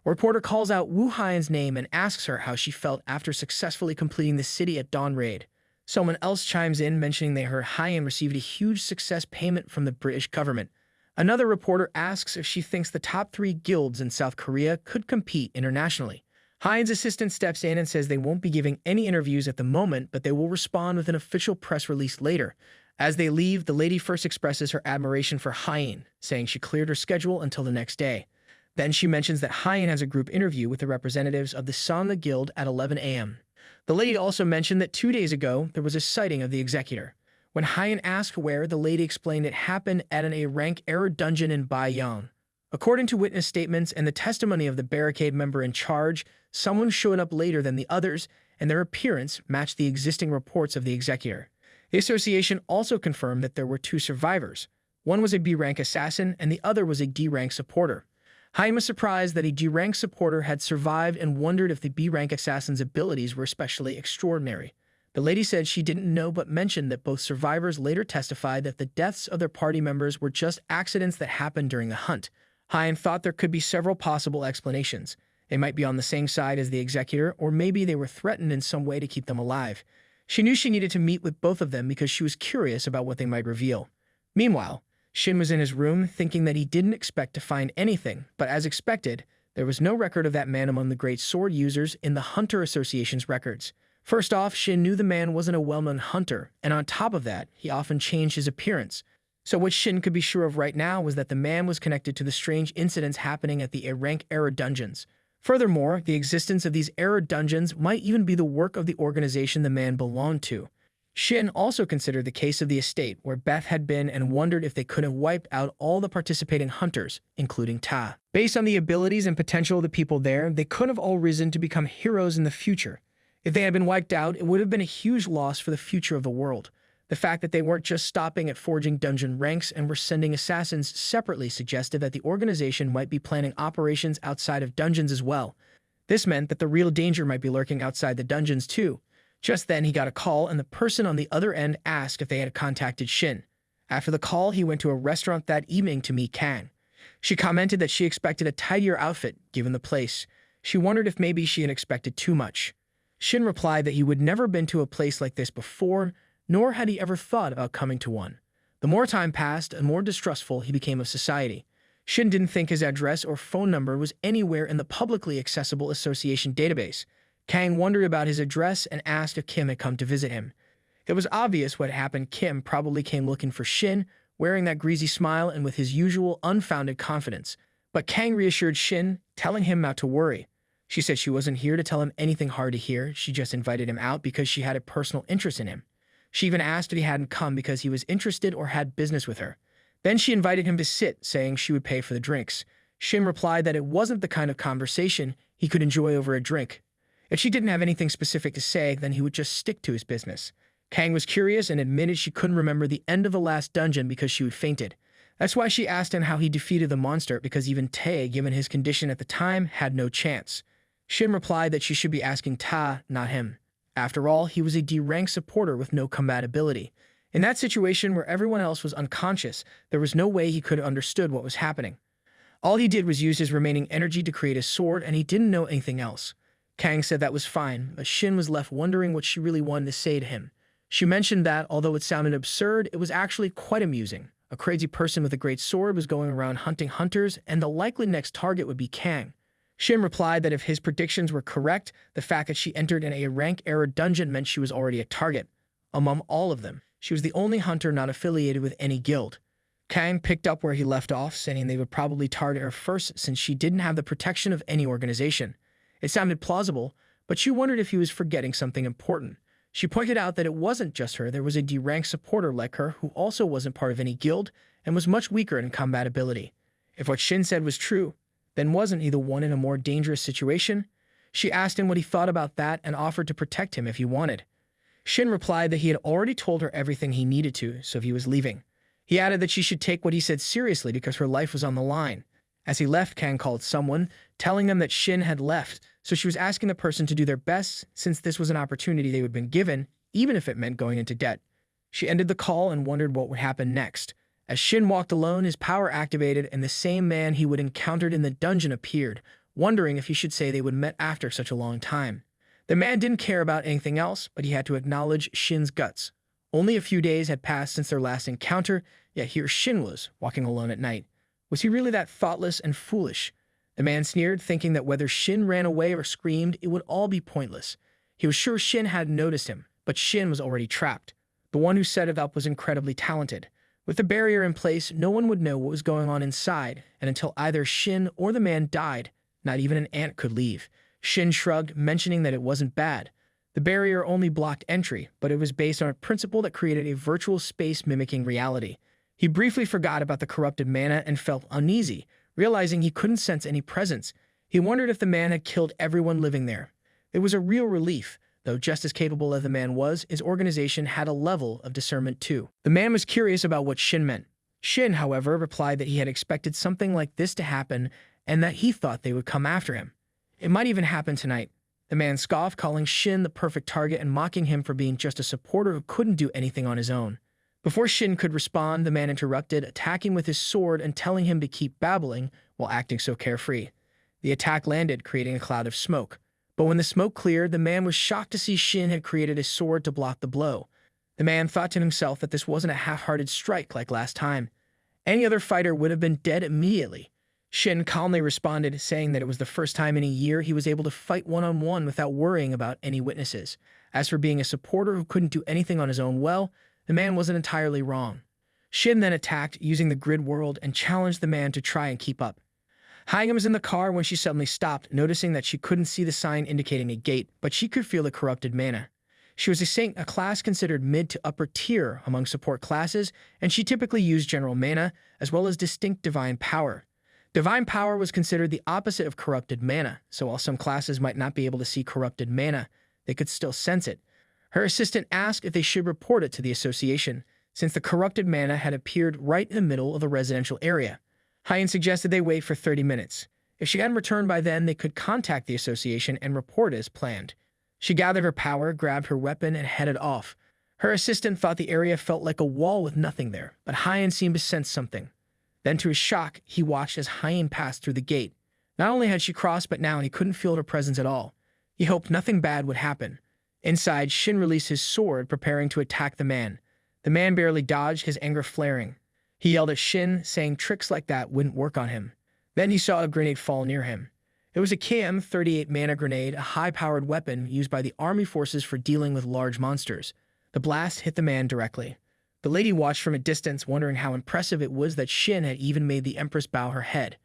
A reporter calls out Wu Haiyan's name and asks her how she felt after successfully completing the city at dawn raid. Someone else chimes in, mentioning they heard Haiyan received a huge success payment from the British government. Another reporter asks if she thinks the top 3 guilds in South Korea could compete internationally. Haiyan's assistant steps in and says they won't be giving any interviews at the moment, but they will respond with an official press release later. As they leave, the lady first expresses her admiration for Haiyan, saying she cleared her schedule until the next day. Then she mentions that Haiyan has a group interview with the representatives of the Sangha Guild at 11 a.m. The lady also mentioned that 2 days ago, there was a sighting of the executor. When Haiyan asked where, the lady explained it happened at an A-rank error dungeon in Baiyang. According to witness statements and the testimony of the barricade member in charge, someone showed up later than the others, and their appearance matched the existing reports of the executor. The association also confirmed that there were 2 survivors. One was a B-rank assassin, and the other was a D-rank supporter. Haiyan was surprised that a D-rank supporter had survived and wondered if the B-rank assassin's abilities were especially extraordinary. The lady said she didn't know, but mentioned that both survivors later testified that the deaths of their party members were just accidents that happened during the hunt. Haiyan thought there could be several possible explanations. They might be on the same side as the executor, or maybe they were threatened in some way to keep them alive. She knew she needed to meet with both of them because she was curious about what they might reveal. Meanwhile, Shin was in his room, thinking that he didn't expect to find anything, but as expected, there was no record of that man among the great sword users in the Hunter Association's records. First off, Shin knew the man wasn't a well-known hunter, and on top of that, he often changed his appearance. So what Shin could be sure of right now was that the man was connected to the strange incidents happening at the A-rank era dungeons. Furthermore, the existence of these era dungeons might even be the work of the organization the man belonged to. Shin also considered the case of the estate where Beth had been and wondered if they could have wiped out all the participating hunters, including Ta. Based on the abilities and potential of the people there, they could have all risen to become heroes in the future. If they had been wiped out, it would have been a huge loss for the future of the world. The fact that they weren't just stopping at forging dungeon ranks and were sending assassins separately suggested that the organization might be planning operations outside of dungeons as well. This meant that the real danger might be lurking outside the dungeons too. Just then, he got a call, and the person on the other end asked if they had contacted Shin. After the call, he went to a restaurant that evening to meet Kang. She commented that she expected a tidier outfit, given the place. She wondered if maybe she had expected too much. Shin replied that he would never been to a place like this before, nor had he ever thought about coming to one. The more time passed, the more distrustful he became of society. Shin didn't think his address or phone number was anywhere in the publicly accessible association database. Kang wondered about his address and asked if Kim had come to visit him. It was obvious what happened. Kim probably came looking for Shin, wearing that greasy smile and with his usual unfounded confidence. But Kang reassured Shin, telling him not to worry. She said she wasn't here to tell him anything hard to hear. She just invited him out because she had a personal interest in him. She even asked if he hadn't come because he was interested or had business with her. Then she invited him to sit, saying she would pay for the drinks. Shin replied that it wasn't the kind of conversation he could enjoy over a drink. If she didn't have anything specific to say, then he would just stick to his business. Kang was curious and admitted she couldn't remember the end of the last dungeon because she had fainted. That's why she asked him how he defeated the monster, because even Tae, given his condition at the time, had no chance. Shin replied that she should be asking Ta, not him. After all, he was a D-rank supporter with no combat ability. In that situation where everyone else was unconscious, there was no way he could have understood what was happening. All he did was use his remaining energy to create a sword, and he didn't know anything else. Kang said that was fine, but Shin was left wondering what she really wanted to say to him. She mentioned that, although it sounded absurd, it was actually quite amusing. A crazy person with a great sword was going around hunting hunters, and the likely next target would be Kang. Shin replied that if his predictions were correct, the fact that she entered in a rank era dungeon meant she was already a target. Among all of them, she was the only hunter not affiliated with any guild. Kang picked up where he left off, saying they would probably target her first since she didn't have the protection of any organization. It sounded plausible, but she wondered if he was forgetting something important. She pointed out that it wasn't just her, there was a D-rank supporter like her who also wasn't part of any guild and was much weaker in combat ability. If what Shin said was true, then wasn't he the one in a more dangerous situation? She asked him what he thought about that and offered to protect him if he wanted. Shin replied that he had already told her everything he needed to, so he was leaving. He added that she should take what he said seriously because her life was on the line. As he left, Kang called someone, telling them that Shin had left, so she was asking the person to do their best since this was an opportunity they had been given, even if it meant going into debt. She ended the call and wondered what would happen next. As Shin walked alone, his power activated and the same man he would encountered in the dungeon appeared, wondering if he should say they would met after such a long time. The man didn't care about anything else, but he had to acknowledge Shin's guts. Only a few days had passed since their last encounter, yet here Shin was, walking alone at night. Was he really that thoughtless and foolish? The man sneered, thinking that whether Shin ran away or screamed, it would all be pointless. He was sure Shin hadn't noticed him, but Shin was already trapped. The one who set it up was incredibly talented. With the barrier in place, no one would know what was going on inside, and until either Shin or the man died, not even an ant could leave. Shin shrugged, mentioning that it wasn't bad. The barrier only blocked entry, but it was based on a principle that created a virtual space mimicking reality. He briefly forgot about the corrupted mana and felt uneasy, realizing he couldn't sense any presence. He wondered if the man had killed everyone living there. It was a real relief. Though just as capable as the man was, his organization had a level of discernment too. The man was curious about what Shin meant. Shin, however, replied that he had expected something like this to happen and that he thought they would come after him. It might even happen tonight. The man scoffed, calling Shin the perfect target and mocking him for being just a supporter who couldn't do anything on his own. Before Shin could respond, the man interrupted, attacking with his sword and telling him to keep babbling while acting so carefree. The attack landed, creating a cloud of smoke. But when the smoke cleared, the man was shocked to see Shin had created a sword to block the blow. The man thought to himself that this wasn't a half-hearted strike like last time. Any other fighter would have been dead immediately. Shin calmly responded, saying that it was the first time in a year he was able to fight one-on-one without worrying about any witnesses. As for being a supporter who couldn't do anything on his own, well, the man wasn't entirely wrong. Shin then attacked using the grid world and challenged the man to try and keep up. Hyung was in the car when she suddenly stopped, noticing that she couldn't see the sign indicating a gate, but she could feel the corrupted mana. She was a class considered mid to upper tier among support classes, and she typically used general mana, as well as distinct divine power. Divine power was considered the opposite of corrupted mana, so while some classes might not be able to see corrupted mana, they could still sense it. Her assistant asked if they should report it to the association, since the corrupted mana had appeared right in the middle of the residential area. Hyun suggested they wait for 30 minutes. If she hadn't returned by then, they could contact the association and report as planned. She gathered her power, grabbed her weapon, and headed off. Her assistant thought the area felt like a wall with nothing there, but Hyun seemed to sense something. Then, to his shock, he watched as Hyun passed through the gate. Not only had she crossed, but now he couldn't feel her presence at all. He hoped nothing bad would happen. Inside, Shin released his sword, preparing to attack the man. The man barely dodged, his anger flaring. He yelled at Shin, saying tricks like that wouldn't work on him. Then he saw a grenade fall near him. It was a KM-38 mana grenade, a high-powered weapon used by the army forces for dealing with large monsters. The blast hit the man directly. The lady watched from a distance, wondering how impressive it was that Shin had even made the Empress bow her head.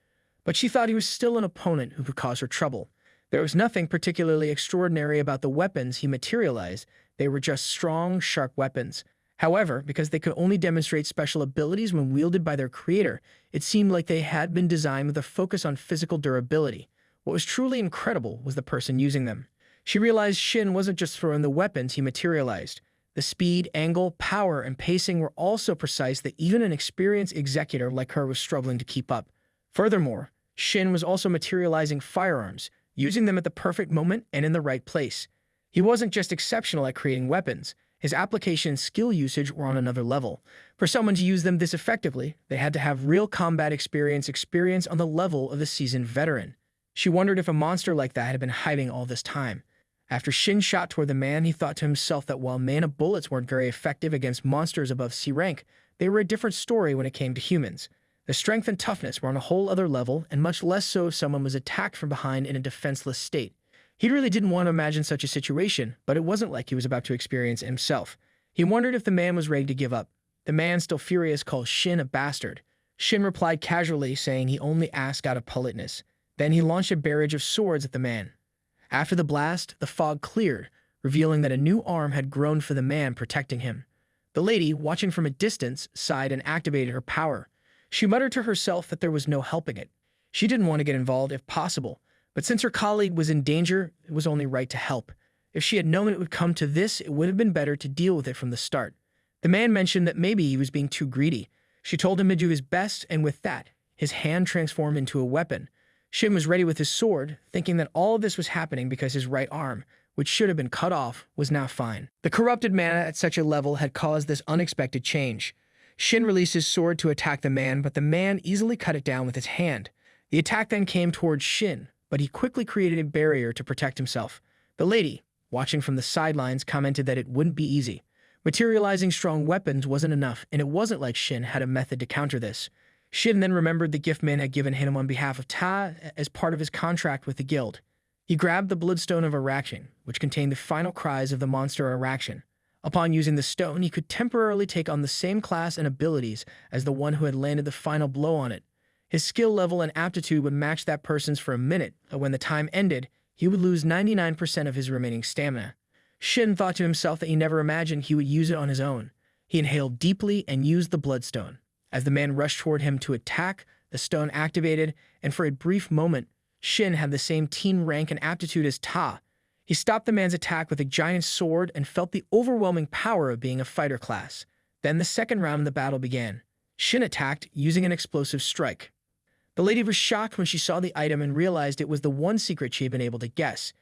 But she thought he was still an opponent who could cause her trouble. There was nothing particularly extraordinary about the weapons he materialized. They were just strong, sharp weapons. However, because they could only demonstrate special abilities when wielded by their creator, it seemed like they had been designed with a focus on physical durability. What was truly incredible was the person using them. She realized Shin wasn't just throwing the weapons he materialized. The speed, angle, power, and pacing were all so precise that even an experienced executor like her was struggling to keep up. Furthermore, Shin was also materializing firearms, using them at the perfect moment and in the right place. He wasn't just exceptional at creating weapons. His application and skill usage were on another level. For someone to use them this effectively, they had to have real combat experience on the level of a seasoned veteran. She wondered if a monster like that had been hiding all this time. After Shin shot toward the man, he thought to himself that while mana bullets weren't very effective against monsters above C rank, they were a different story when it came to humans. The strength and toughness were on a whole other level, and much less so if someone was attacked from behind in a defenseless state. He really didn't want to imagine such a situation, but it wasn't like he was about to experience it himself. He wondered if the man was ready to give up. The man, still furious, called Shin a bastard. Shin replied casually, saying he only asked out of politeness. Then he launched a barrage of swords at the man. After the blast, the fog cleared, revealing that a new arm had grown for the man protecting him. The lady, watching from a distance, sighed and activated her power. She muttered to herself that there was no helping it. She didn't want to get involved if possible, but since her colleague was in danger, it was only right to help. If she had known it would come to this, it would have been better to deal with it from the start. The man mentioned that maybe he was being too greedy. She told him to do his best, and with that, his hand transformed into a weapon. Shin was ready with his sword, thinking that all of this was happening because his right arm, which should have been cut off, was now fine. The corrupted mana at such a level had caused this unexpected change. Shin released his sword to attack the man, but the man easily cut it down with his hand. The attack then came towards Shin, but he quickly created a barrier to protect himself. The lady, watching from the sidelines, commented that it wouldn't be easy. Materializing strong weapons wasn't enough, and it wasn't like Shin had a method to counter this. Shin then remembered the gift man had given him on behalf of Ta as part of his contract with the guild. He grabbed the bloodstone of Araction, which contained the final cries of the monster Araction. Upon using the stone, he could temporarily take on the same class and abilities as the one who had landed the final blow on it. His skill level and aptitude would match that person's for a minute, but when the time ended, he would lose 99% of his remaining stamina. Shin thought to himself that he never imagined he would use it on his own. He inhaled deeply and used the bloodstone. As the man rushed toward him to attack, the stone activated, and for a brief moment, Shin had the same team rank and aptitude as Ta. He stopped the man's attack with a giant sword and felt the overwhelming power of being a fighter class. Then the second round of the battle began. Shin attacked using an explosive strike. The lady was shocked when she saw the item and realized it was the one secret she had been able to guess.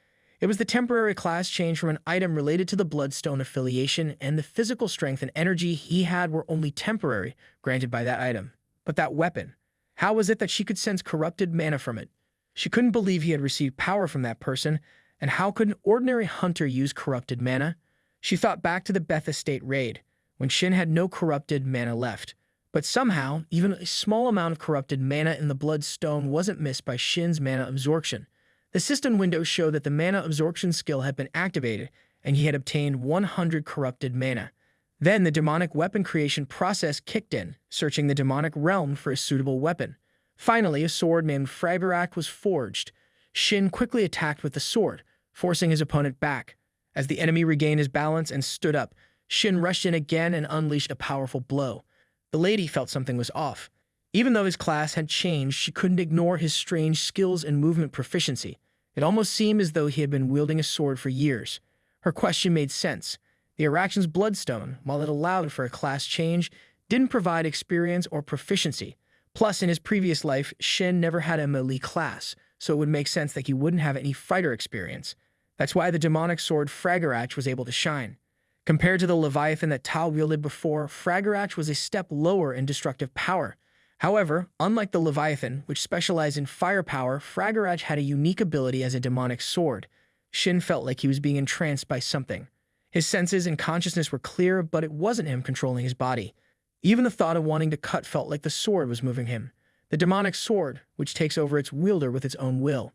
It was the temporary class change from an item related to the Bloodstone affiliation, and the physical strength and energy he had were only temporary, granted by that item. But that weapon, how was it that she could sense corrupted mana from it? She couldn't believe he had received power from that person, and how could an ordinary hunter use corrupted mana? She thought back to the Beth Estate raid, when Shin had no corrupted mana left. But somehow, even a small amount of corrupted mana in the Bloodstone wasn't missed by Shin's mana absorption. The system window showed that the mana absorption skill had been activated, and he had obtained 100 corrupted mana. Then the demonic weapon creation process kicked in, searching the demonic realm for a suitable weapon. Finally, a sword named Fragaract was forged. Shin quickly attacked with the sword, forcing his opponent back. As the enemy regained his balance and stood up, Shin rushed in again and unleashed a powerful blow. The lady felt something was off. Even though his class had changed, she couldn't ignore his strange skills and movement proficiency. It almost seemed as though he had been wielding a sword for years. Her question made sense. The Arachne's Bloodstone, while it allowed for a class change, didn't provide experience or proficiency. Plus, in his previous life, Shin never had a melee class, so it would make sense that he wouldn't have any fighter experience. That's why the demonic sword Fragaract was able to shine. Compared to the Leviathan that Tao wielded before, Fragaract was a step lower in destructive power. However, unlike the Leviathan, which specialized in firepower, Fragaract had a unique ability as a demonic sword. Shin felt like he was being entranced by something. His senses and consciousness were clear, but it wasn't him controlling his body. Even the thought of wanting to cut felt like the sword was moving him. The demonic sword, which takes over its wielder with its own will.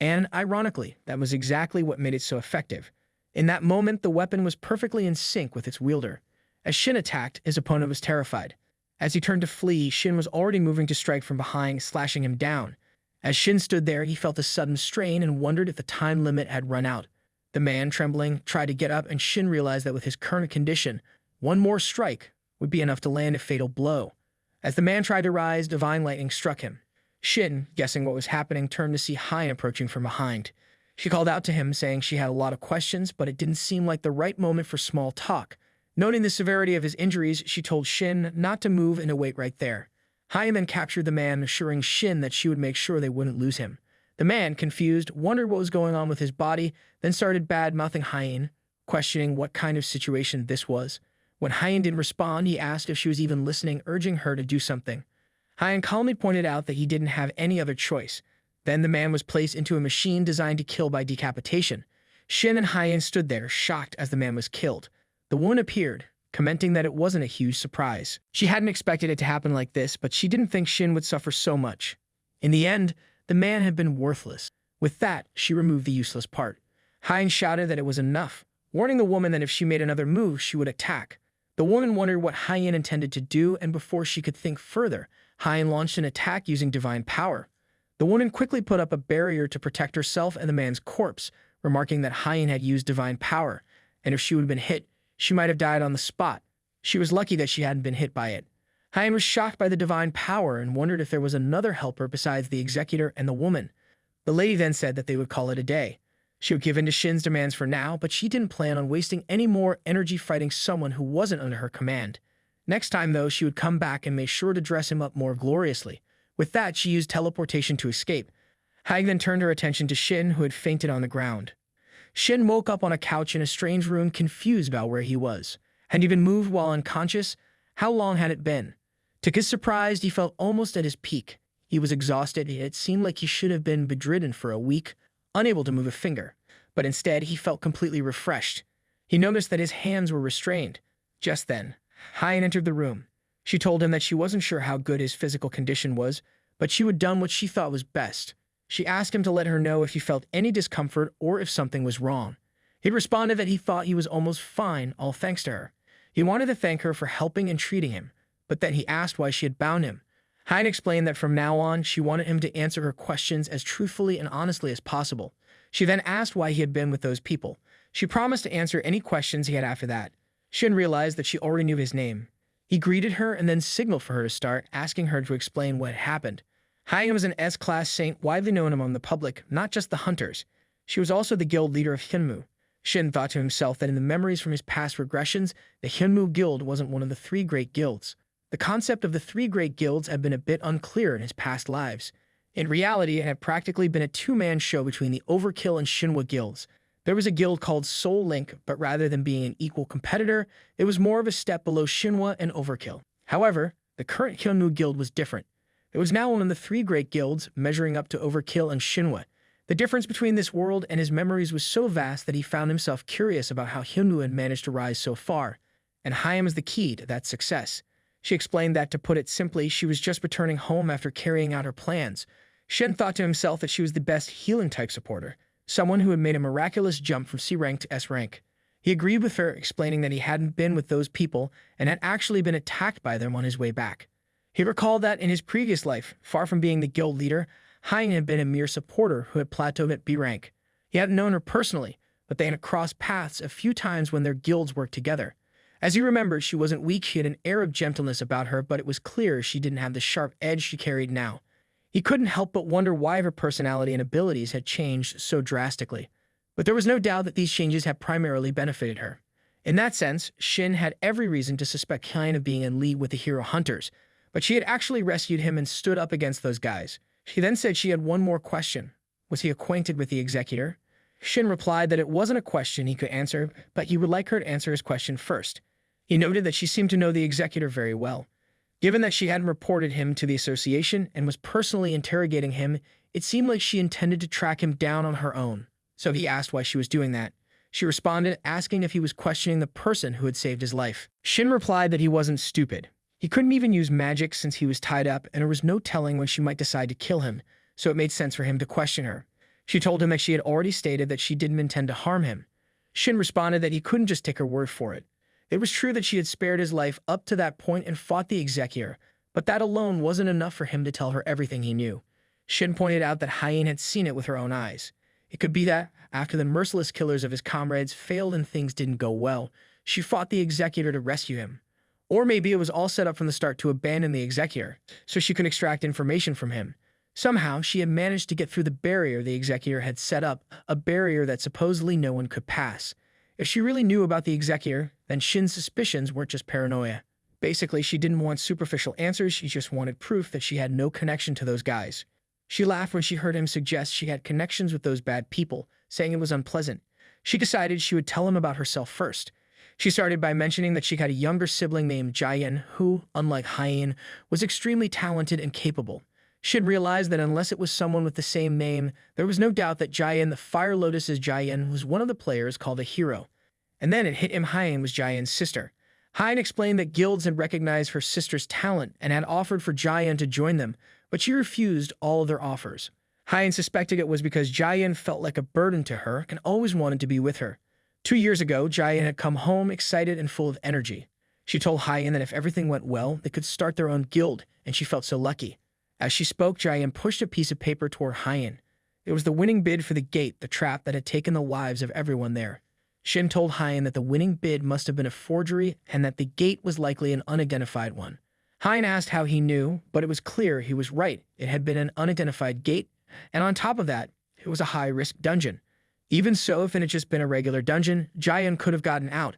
And, ironically, that was exactly what made it so effective. In that moment, the weapon was perfectly in sync with its wielder. As Shin attacked, his opponent was terrified. As he turned to flee, Shin was already moving to strike from behind, slashing him down. As Shin stood there, he felt a sudden strain and wondered if the time limit had run out. The man, trembling, tried to get up, and Shin realized that with his current condition, one more strike would be enough to land a fatal blow. As the man tried to rise, divine lightning struck him. Shin, guessing what was happening, turned to see Hein approaching from behind. She called out to him, saying she had a lot of questions, but it didn't seem like the right moment for small talk. Noting the severity of his injuries, she told Shin not to move and to wait right there. Hein then captured the man, assuring Shin that she would make sure they wouldn't lose him. The man, confused, wondered what was going on with his body, then started bad-mouthing Hein, questioning what kind of situation this was. When Hein didn't respond, he asked if she was even listening, urging her to do something. Hein calmly pointed out that he didn't have any other choice. Then the man was placed into a machine designed to kill by decapitation. Shin and Hein stood there, shocked as the man was killed. The woman appeared, commenting that it wasn't a huge surprise. She hadn't expected it to happen like this, but she didn't think Shin would suffer so much. In the end, the man had been worthless. With that, she removed the useless part. Hein shouted that it was enough, warning the woman that if she made another move, she would attack. The woman wondered what Hein intended to do, and before she could think further, Hein launched an attack using divine power. The woman quickly put up a barrier to protect herself and the man's corpse, remarking that Hein had used divine power, and if she would have been hit, she might have died on the spot. She was lucky that she hadn't been hit by it. Hein was shocked by the divine power and wondered if there was another helper besides the executor and the woman. The lady then said that they would call it a day. She would give in to Shin's demands for now, but she didn't plan on wasting any more energy fighting someone who wasn't under her command. Next time, though, she would come back and make sure to dress him up more gloriously. With that, she used teleportation to escape. Hein then turned her attention to Shin, who had fainted on the ground. Shin woke up on a couch in a strange room, confused about where he was. Had he been moved while unconscious? How long had it been? To his surprise, he felt almost at his peak. He was exhausted, and it seemed like he should have been bedridden for a week, unable to move a finger. But instead, he felt completely refreshed. He noticed that his hands were restrained. Just then, Hein entered the room. She told him that she wasn't sure how good his physical condition was, but she had done what she thought was best. She asked him to let her know if he felt any discomfort or if something was wrong. He responded that he thought he was almost fine, all thanks to her. He wanted to thank her for helping and treating him, but then he asked why she had bound him. Hein explained that from now on, she wanted him to answer her questions as truthfully and honestly as possible. She then asked why he had been with those people. She promised to answer any questions he had after that. Shin realized that she already knew his name. He greeted her and then signaled for her to start, asking her to explain what had happened. Hein was an S-class saint widely known among the public, not just the hunters. She was also the guild leader of Hyunmu. Shin thought to himself that in the memories from his past regressions, the Hyunmu Guild wasn't one of the three great guilds. The concept of the three great guilds had been a bit unclear in his past lives. In reality, it had practically been a two-man show between the Overkill and Shinhwa guilds. There was a guild called Soul Link, but rather than being an equal competitor, it was more of a step below Shinhwa and Overkill. However, the current Hyunmu Guild was different. It was now one of the three great guilds, measuring up to Overkill and Shinhwa. The difference between this world and his memories was so vast that he found himself curious about how Hyunmu had managed to rise so far, and Hayam was the key to that success. She explained that, to put it simply, she was just returning home after carrying out her plans. Shin thought to himself that she was the best healing-type supporter, someone who had made a miraculous jump from C rank to S rank. He agreed with her, explaining that he hadn't been with those people and had actually been attacked by them on his way back. He recalled that in his previous life, far from being the guild leader, Hein had been a mere supporter who had plateaued at B rank. He hadn't known her personally, but they had crossed paths a few times when their guilds worked together. As he remembered, she wasn't weak, she had an air of gentleness about her, but it was clear she didn't have the sharp edge she carried now. He couldn't help but wonder why her personality and abilities had changed so drastically. But there was no doubt that these changes had primarily benefited her. In that sense, Shin had every reason to suspect Hein of being in league with the hero hunters, but she had actually rescued him and stood up against those guys. She then said she had one more question. Was he acquainted with the executor? Shin replied that it wasn't a question he could answer, but he would like her to answer his question first. He noted that she seemed to know the executor very well. Given that she hadn't reported him to the association and was personally interrogating him, it seemed like she intended to track him down on her own. So he asked why she was doing that. She responded, asking if he was questioning the person who had saved his life. Shin replied that he wasn't stupid. He couldn't even use magic since he was tied up, and there was no telling when she might decide to kill him, so it made sense for him to question her. She told him that she had already stated that she didn't intend to harm him. Shin responded that he couldn't just take her word for it. It was true that she had spared his life up to that point and fought the executor, but that alone wasn't enough for him to tell her everything he knew. Shin pointed out that Hein had seen it with her own eyes. It could be that, after the merciless killers of his comrades failed and things didn't go well, she fought the executor to rescue him. Or maybe it was all set up from the start to abandon the executor, so she could extract information from him. Somehow, she had managed to get through the barrier the executor had set up, a barrier that supposedly no one could pass. If she really knew about the executor, then Shin's suspicions weren't just paranoia. Basically, she didn't want superficial answers, she just wanted proof that she had no connection to those guys. She laughed when she heard him suggest she had connections with those bad people, saying it was unpleasant. She decided she would tell him about herself first. She started by mentioning that she had a younger sibling named Jayen who, unlike Hein, was extremely talented and capable. Shin realized that unless it was someone with the same name, there was no doubt that Jayen the Fire Lotus's Jayen was one of the players called a hero. And then it hit him Hein was Jayen's sister. Hein explained that guilds had recognized her sister's talent and had offered for Jayen to join them, but she refused all of their offers. Hein suspected it was because Jayen felt like a burden to her and always wanted to be with her. 2 years ago, Jayen had come home excited and full of energy. She told Hein that if everything went well, they could start their own guild, and she felt so lucky. As she spoke, Jayen pushed a piece of paper toward Hein. It was the winning bid for the gate, the trap that had taken the lives of everyone there. Shin told Hein that the winning bid must have been a forgery and that the gate was likely an unidentified one. Hein asked how he knew, but it was clear he was right. It had been an unidentified gate, and on top of that, it was a high-risk dungeon. Even so, if it had just been a regular dungeon, Jayen could have gotten out.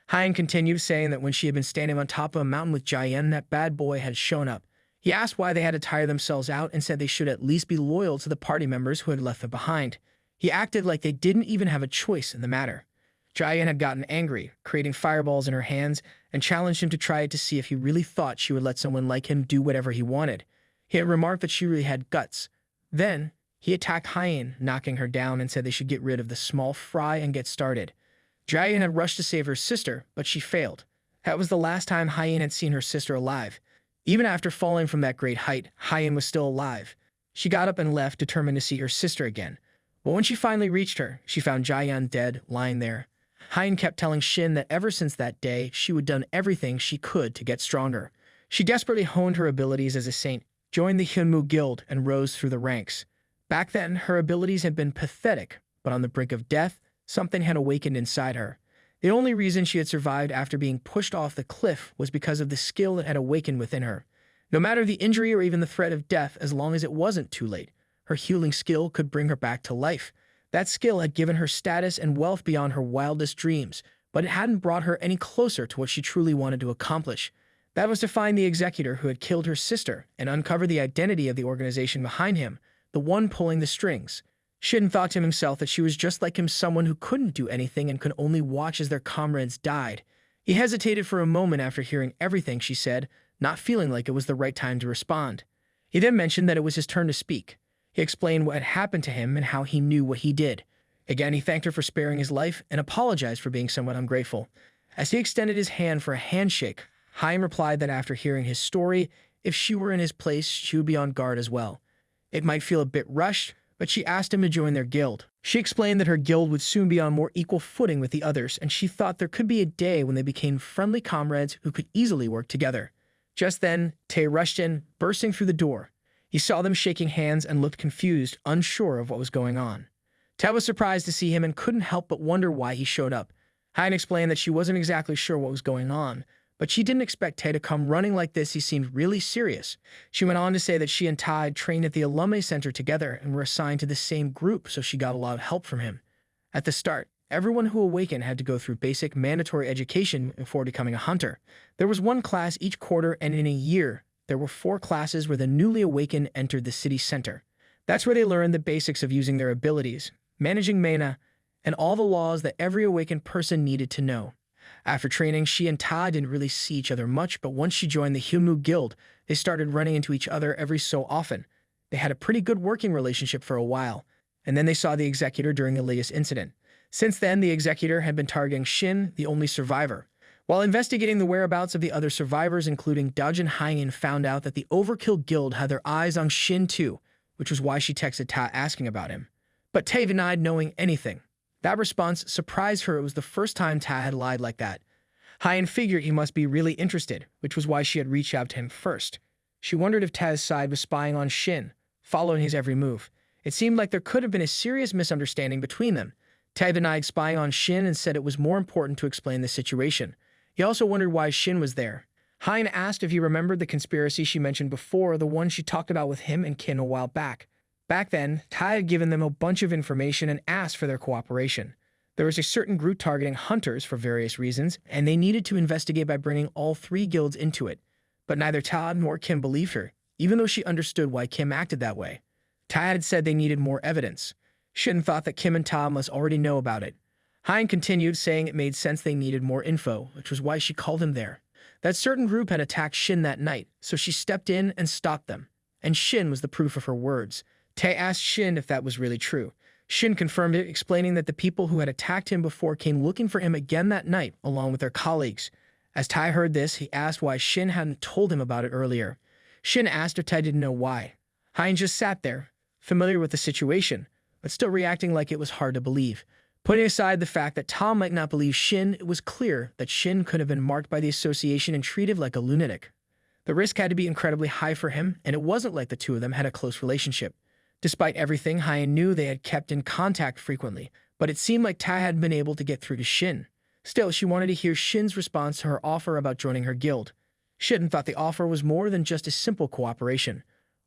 Hein continued, saying that when she had been standing on top of a mountain with Jayen, that bad boy had shown up. He asked why they had to tire themselves out and said they should at least be loyal to the party members who had left them behind. He acted like they didn't even have a choice in the matter. Jayen had gotten angry, creating fireballs in her hands, and challenged him to try it to see if he really thought she would let someone like him do whatever he wanted. He had remarked that she really had guts. Then, he attacked Hein, knocking her down, and said they should get rid of the small fry and get started. Jayen had rushed to save her sister, but she failed. That was the last time Hein had seen her sister alive. Even after falling from that great height, Hein was still alive. She got up and left, determined to see her sister again. But when she finally reached her, she found Jayen dead, lying there. Hein kept telling Shin that ever since that day, she had done everything she could to get stronger. She desperately honed her abilities as a saint, joined the Hyunmu Guild, and rose through the ranks. Back then, her abilities had been pathetic, but on the brink of death, something had awakened inside her. The only reason she had survived after being pushed off the cliff was because of the skill that had awakened within her. No matter the injury or even the threat of death, as long as it wasn't too late, her healing skill could bring her back to life. That skill had given her status and wealth beyond her wildest dreams, but it hadn't brought her any closer to what she truly wanted to accomplish. That was to find the executor who had killed her sister and uncover the identity of the organization behind him, the one pulling the strings. Shin thought to himself that she was just like him, someone who couldn't do anything and could only watch as their comrades died. He hesitated for a moment after hearing everything she said, not feeling like it was the right time to respond. He then mentioned that it was his turn to speak. He explained what had happened to him and how he knew what he did. Again, he thanked her for sparing his life and apologized for being somewhat ungrateful. As he extended his hand for a handshake, Hein replied that after hearing his story, if she were in his place, she would be on guard as well. It might feel a bit rushed, but she asked him to join their guild. She explained that her guild would soon be on more equal footing with the others, and she thought there could be a day when they became friendly comrades who could easily work together. Just then, Tae rushed in, bursting through the door. He saw them shaking hands and looked confused, unsure of what was going on. Tae was surprised to see him and couldn't help but wonder why he showed up. Hayan explained that she wasn't exactly sure what was going on, but she didn't expect Tae to come running like this. He seemed really serious. She went on to say that she and Tae trained at the alumni center together and were assigned to the same group, so she got a lot of help from him. At the start, everyone who awakened had to go through basic mandatory education before becoming a hunter. There was one class each quarter, and in a year, there were 4 classes where the newly awakened entered the city center. That's where they learned the basics of using their abilities, managing mana, and all the laws that every awakened person needed to know. After training, she and Ta didn't really see each other much, but once she joined the Hyunmu Guild, they started running into each other every so often. They had a pretty good working relationship for a while, and then they saw the Executor during the latest incident. Since then, the Executor had been targeting Shin, the only survivor. While investigating the whereabouts of the other survivors, including Dajin Haiyan, found out that the Overkill Guild had their eyes on Shin too, which was why she texted Ta asking about him. But Tae denied knowing anything. That response surprised her. It was the first time Ta had lied like that. Haiyan figured he must be really interested, which was why she had reached out to him first. She wondered if Ta's side was spying on Shin, following his every move. It seemed like there could have been a serious misunderstanding between them. Ta denied spying on Shin and said it was more important to explain the situation. He also wondered why Shin was there. Haiyan asked if he remembered the conspiracy she mentioned before, the one she talked about with him and Kin a while back. Back then, Tai had given them a bunch of information and asked for their cooperation. There was a certain group targeting hunters for various reasons, and they needed to investigate by bringing all 3 guilds into it. But neither Ta nor Kim believed her, even though she understood why Kim acted that way. Ta had said they needed more evidence. Shin thought that Kim and Ta must already know about it. Haiyan continued, saying it made sense they needed more info, which was why she called him there. That certain group had attacked Shin that night, so she stepped in and stopped them. And Shin was the proof of her words. Tae asked Shin if that was really true. Shin confirmed it, explaining that the people who had attacked him before came looking for him again that night, along with their colleagues. As Tae heard this, he asked why Shin hadn't told him about it earlier. Shin asked if Tae didn't know why. Haiyan just sat there, familiar with the situation, but still reacting like it was hard to believe. Putting aside the fact that Ta might not believe Shin, it was clear that Shin could have been marked by the association and treated like a lunatic. The risk had to be incredibly high for him, and it wasn't like the two of them had a close relationship. Despite everything, Haiyan knew they had kept in contact frequently, but it seemed like Ta had been able to get through to Shin. Still, she wanted to hear Shin's response to her offer about joining her guild. Shin thought the offer was more than just a simple cooperation.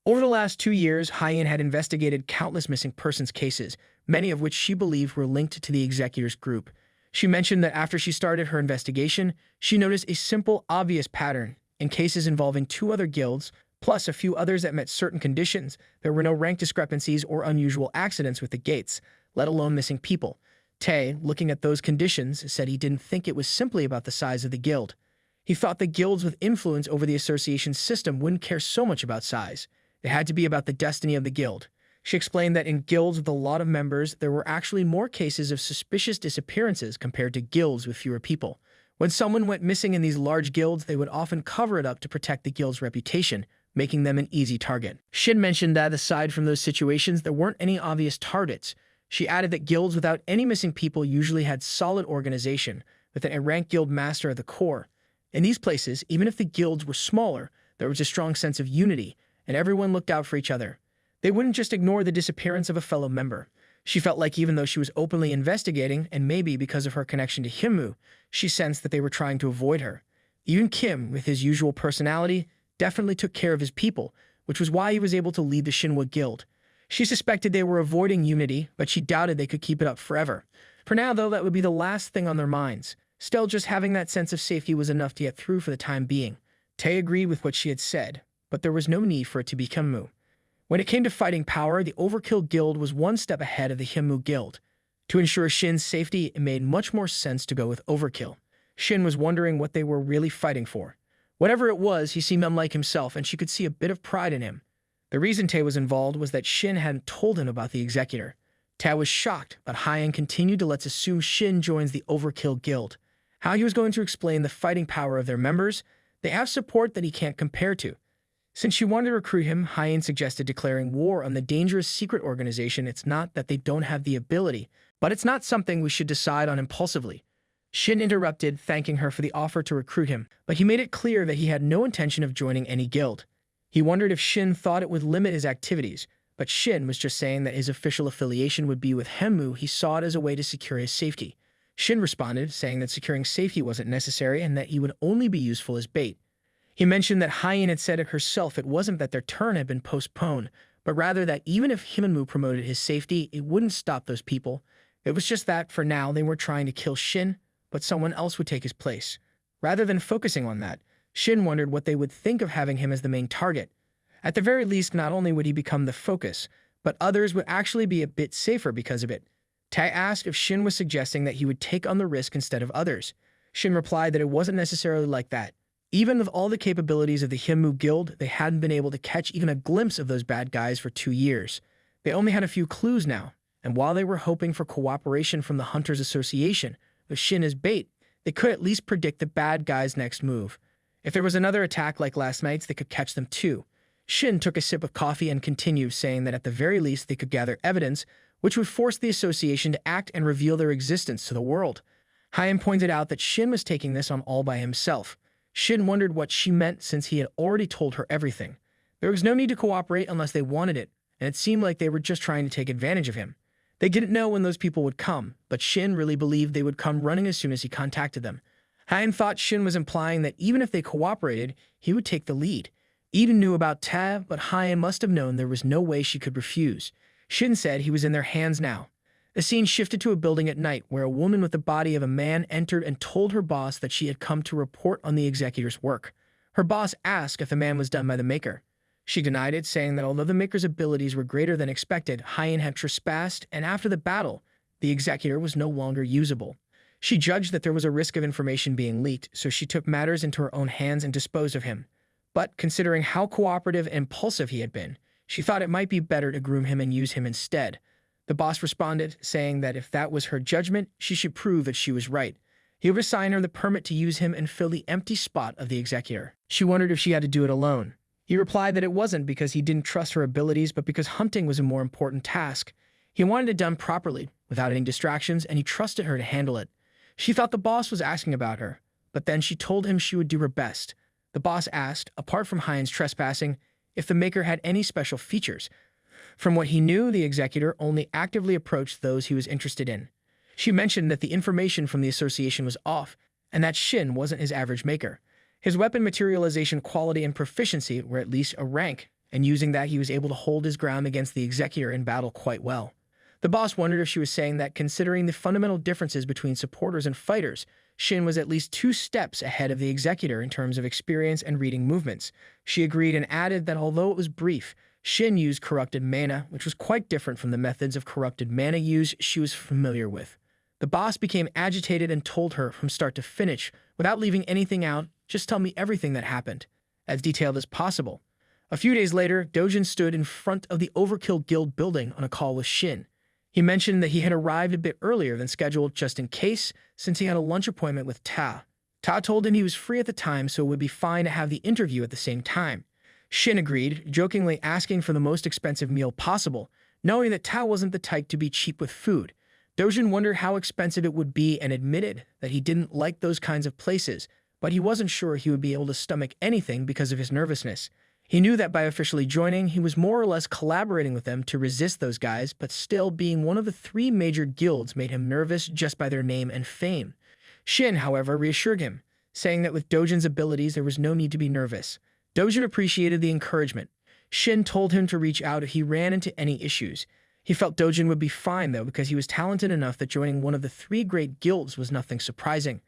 Over the last 2 years, Haiyan had investigated countless missing persons cases, many of which she believed were linked to the Executor's group. She mentioned that after she started her investigation, she noticed a simple, obvious pattern. In cases involving 2 other guilds, plus a few others that met certain conditions, there were no rank discrepancies or unusual accidents with the gates, let alone missing people. Tae, looking at those conditions, said he didn't think it was simply about the size of the guild. He thought the guilds with influence over the association's system wouldn't care so much about size. It had to be about the destiny of the guild. She explained that in guilds with a lot of members, there were actually more cases of suspicious disappearances compared to guilds with fewer people. When someone went missing in these large guilds, they would often cover it up to protect the guild's reputation, making them an easy target. Shin mentioned that aside from those situations, there weren't any obvious targets. She added that guilds without any missing people usually had solid organization, with a ranked guild master at the core. In these places, even if the guilds were smaller, there was a strong sense of unity, and everyone looked out for each other. They wouldn't just ignore the disappearance of a fellow member. She felt like even though she was openly investigating, and maybe because of her connection to Hyunmu, she sensed that they were trying to avoid her. Even Kim, with his usual personality, definitely took care of his people, which was why he was able to lead the Shinhwa Guild. She suspected they were avoiding unity, but she doubted they could keep it up forever. For now, though, that would be the last thing on their minds. Still, just having that sense of safety was enough to get through for the time being. Tae agreed with what she had said, but there was no need for it to be Hyunmu. When it came to fighting power, the Overkill Guild was one step ahead of the Hyunmu Guild. To ensure Shin's safety, it made much more sense to go with Overkill. Shin was wondering what they were really fighting for. Whatever it was, he seemed unlike himself, and she could see a bit of pride in him. The reason Tae was involved was that Shin hadn't told him about the Executor. Tae was shocked, but Haiyan continued to let's assume Shin joins the Overkill Guild. How he was going to explain the fighting power of their members, they have support that he can't compare to. Since she wanted to recruit him, Hyen suggested declaring war on the dangerous secret organization. It's not that they don't have the ability, but it's not something we should decide on impulsively. Shin interrupted, thanking her for the offer to recruit him, but he made it clear that he had no intention of joining any guild. He wondered if Shin thought it would limit his activities, but Shin was just saying that his official affiliation would be with Henmu. He saw it as a way to secure his safety. Shin responded, saying that securing safety wasn't necessary and that he would only be useful as bait. He mentioned that Hyen had said it herself. It wasn't that their turn had been postponed, but rather that even if Himenmu promoted his safety, it wouldn't stop those people. It was just that, for now, they were trying to kill Shin, but someone else would take his place. Rather than focusing on that, Shin wondered what they would think of having him as the main target. At the very least, not only would he become the focus, but others would actually be a bit safer because of it. Tai asked if Shin was suggesting that he would take on the risk instead of others. Shin replied that it wasn't necessarily like that. Even with all the capabilities of the Himu Guild, they hadn't been able to catch even a glimpse of those bad guys for 2 years. They only had a few clues now, and while they were hoping for cooperation from the Hunters Association, with Shin as bait, they could at least predict the bad guys' next move. If there was another attack like last night's, they could catch them too. Shin took a sip of coffee and continued, saying that at the very least they could gather evidence, which would force the association to act and reveal their existence to the world. Hyen pointed out that Shin was taking this on all by himself. Shin wondered what she meant since he had already told her everything. There was no need to cooperate unless they wanted it, and it seemed like they were just trying to take advantage of him. They didn't know when those people would come, but Shin really believed they would come running as soon as he contacted them. Hyen thought Shin was implying that even if they cooperated, he would take the lead. Eden knew about Ta, but Hyen must have known there was no way she could refuse. Shin said he was in their hands now. The scene shifted to a building at night where a woman with the body of a man entered and told her boss that she had come to report on the executor's work. Her boss asked if the man was done by the Maker. She denied it, saying that although the Maker's abilities were greater than expected, Hyen had trespassed, and after the battle, the executor was no longer usable. She judged that there was a risk of information being leaked, so she took matters into her own hands and disposed of him. But considering how cooperative and impulsive he had been, she thought it might be better to groom him and use him instead. The boss responded, saying that if that was her judgment, she should prove that she was right. He would assign her the permit to use him and fill the empty spot of the executor. She wondered if she had to do it alone. He replied that it wasn't because he didn't trust her abilities, but because hunting was a more important task. He wanted it done properly, without any distractions, and he trusted her to handle it. She thought the boss was asking about her, but then she told him she would do her best. The boss asked, apart from Hyen's trespassing, if the Maker had any special features. From what he knew, the executor only actively approached those he was interested in. She mentioned that the information from the association was off, and that Shin wasn't his average Maker. His weapon materialization quality and proficiency were at least a rank, and using that he was able to hold his ground against the executor in battle quite well. The boss wondered if she was saying that considering the fundamental differences between supporters and fighters, Shin was at least 2 steps ahead of the executor in terms of experience and reading movements. She agreed and added that although it was brief, Shin used corrupted mana, which was quite different from the methods of corrupted mana use she was familiar with. The boss became agitated and told her from start to finish, without leaving anything out, just tell me everything that happened, as detailed as possible. A few days later, Dojin stood in front of the Overkill Guild building on a call with Shin. He mentioned that he had arrived a bit earlier than scheduled just in case, since he had a lunch appointment with Ta. Ta told him he was free at the time, so it would be fine to have the interview at the same time. Shin agreed, jokingly asking for the most expensive meal possible, knowing that Ta wasn't the type to be cheap with food. Dojin wondered how expensive it would be and admitted that he didn't like those kinds of places, but he wasn't sure he would be able to stomach anything because of his nervousness. He knew that by officially joining, he was more or less collaborating with them to resist those guys, but still being one of the 3 major guilds made him nervous just by their name and fame. Shin, however, reassured him, saying that with Dojin's abilities there was no need to be nervous. Dojin appreciated the encouragement. Shin told him to reach out if he ran into any issues. He felt Dojin would be fine, though, because he was talented enough that joining one of the 3 great guilds was nothing surprising.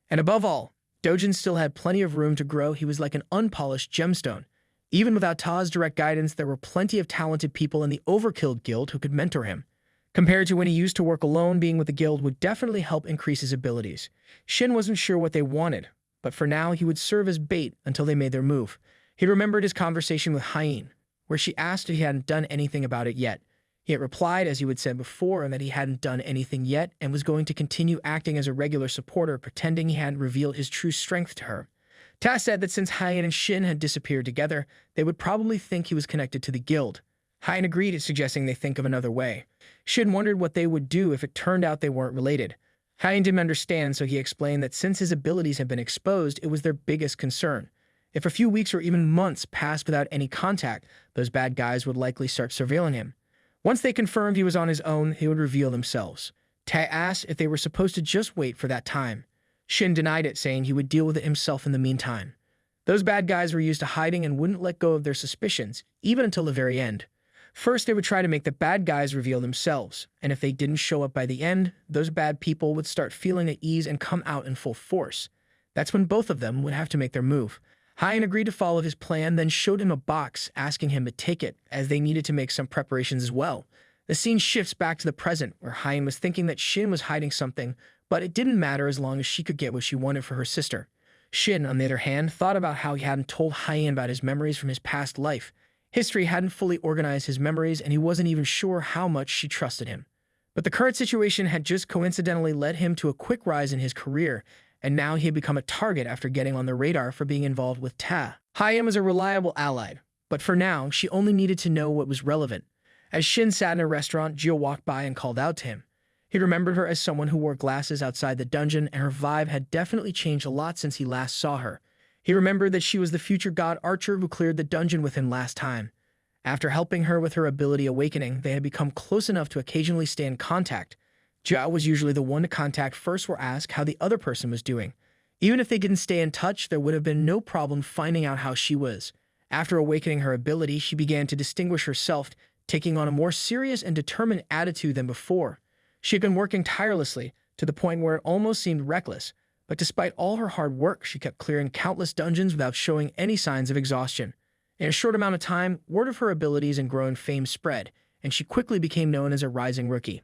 And above all, Dojin still had plenty of room to grow. He was like an unpolished gemstone. Even without Ta's direct guidance, there were plenty of talented people in the Overkill Guild who could mentor him. Compared to when he used to work alone, being with the guild would definitely help increase his abilities. Shin wasn't sure what they wanted, but for now he would serve as bait until they made their move. He remembered his conversation with Hyen, where she asked if he hadn't done anything about it yet. He had replied, as he had said before, and that he hadn't done anything yet and was going to continue acting as a regular supporter, pretending he hadn't revealed his true strength to her. Ta said that since Hyen and Shin had disappeared together, they would probably think he was connected to the guild. Hyen agreed, suggesting they think of another way. Shin wondered what they would do if it turned out they weren't related. Hyen didn't understand, so he explained that since his abilities had been exposed, it was their biggest concern. If a few weeks or even months passed without any contact, those bad guys would likely start surveilling him. Once they confirmed he was on his own, they would reveal themselves. Ta asked if they were supposed to just wait for that time. Shin denied it, saying he would deal with it himself in the meantime. Those bad guys were used to hiding and wouldn't let go of their suspicions, even until the very end. First, they would try to make the bad guys reveal themselves, and if they didn't show up by the end, those bad people would start feeling at ease and come out in full force. That's when both of them would have to make their move. Hyen agreed to follow his plan, then showed him a box, asking him to take it, as they needed to make some preparations as well. The scene shifts back to the present, where Hyen was thinking that Shin was hiding something, but it didn't matter as long as she could get what she wanted for her sister. Shin, on the other hand, thought about how he hadn't told Hyen about his memories from his past life. History hadn't fully organized his memories, and he wasn't even sure how much she trusted him. But the current situation had just coincidentally led him to a quick rise in his career, and now he had become a target after getting on the radar for being involved with Ta. Hyen was a reliable ally, but for now, she only needed to know what was relevant. As Shin sat in a restaurant, Jio walked by and called out to him. He remembered her as someone who wore glasses outside the dungeon, and her vibe had definitely changed a lot since he last saw her. He remembered that she was the future god archer who cleared the dungeon with him last time. After helping her with her ability awakening, they had become close enough to occasionally stay in contact. Jia was usually the one to contact first or ask how the other person was doing. Even if they didn't stay in touch, there would have been no problem finding out how she was. After awakening her ability, she began to distinguish herself, taking on a more serious and determined attitude than before. She had been working tirelessly, to the point where it almost seemed reckless, but despite all her hard work, she kept clearing countless dungeons without showing any signs of exhaustion. In a short amount of time, word of her abilities and growing fame spread, and she quickly became known as a rising rookie.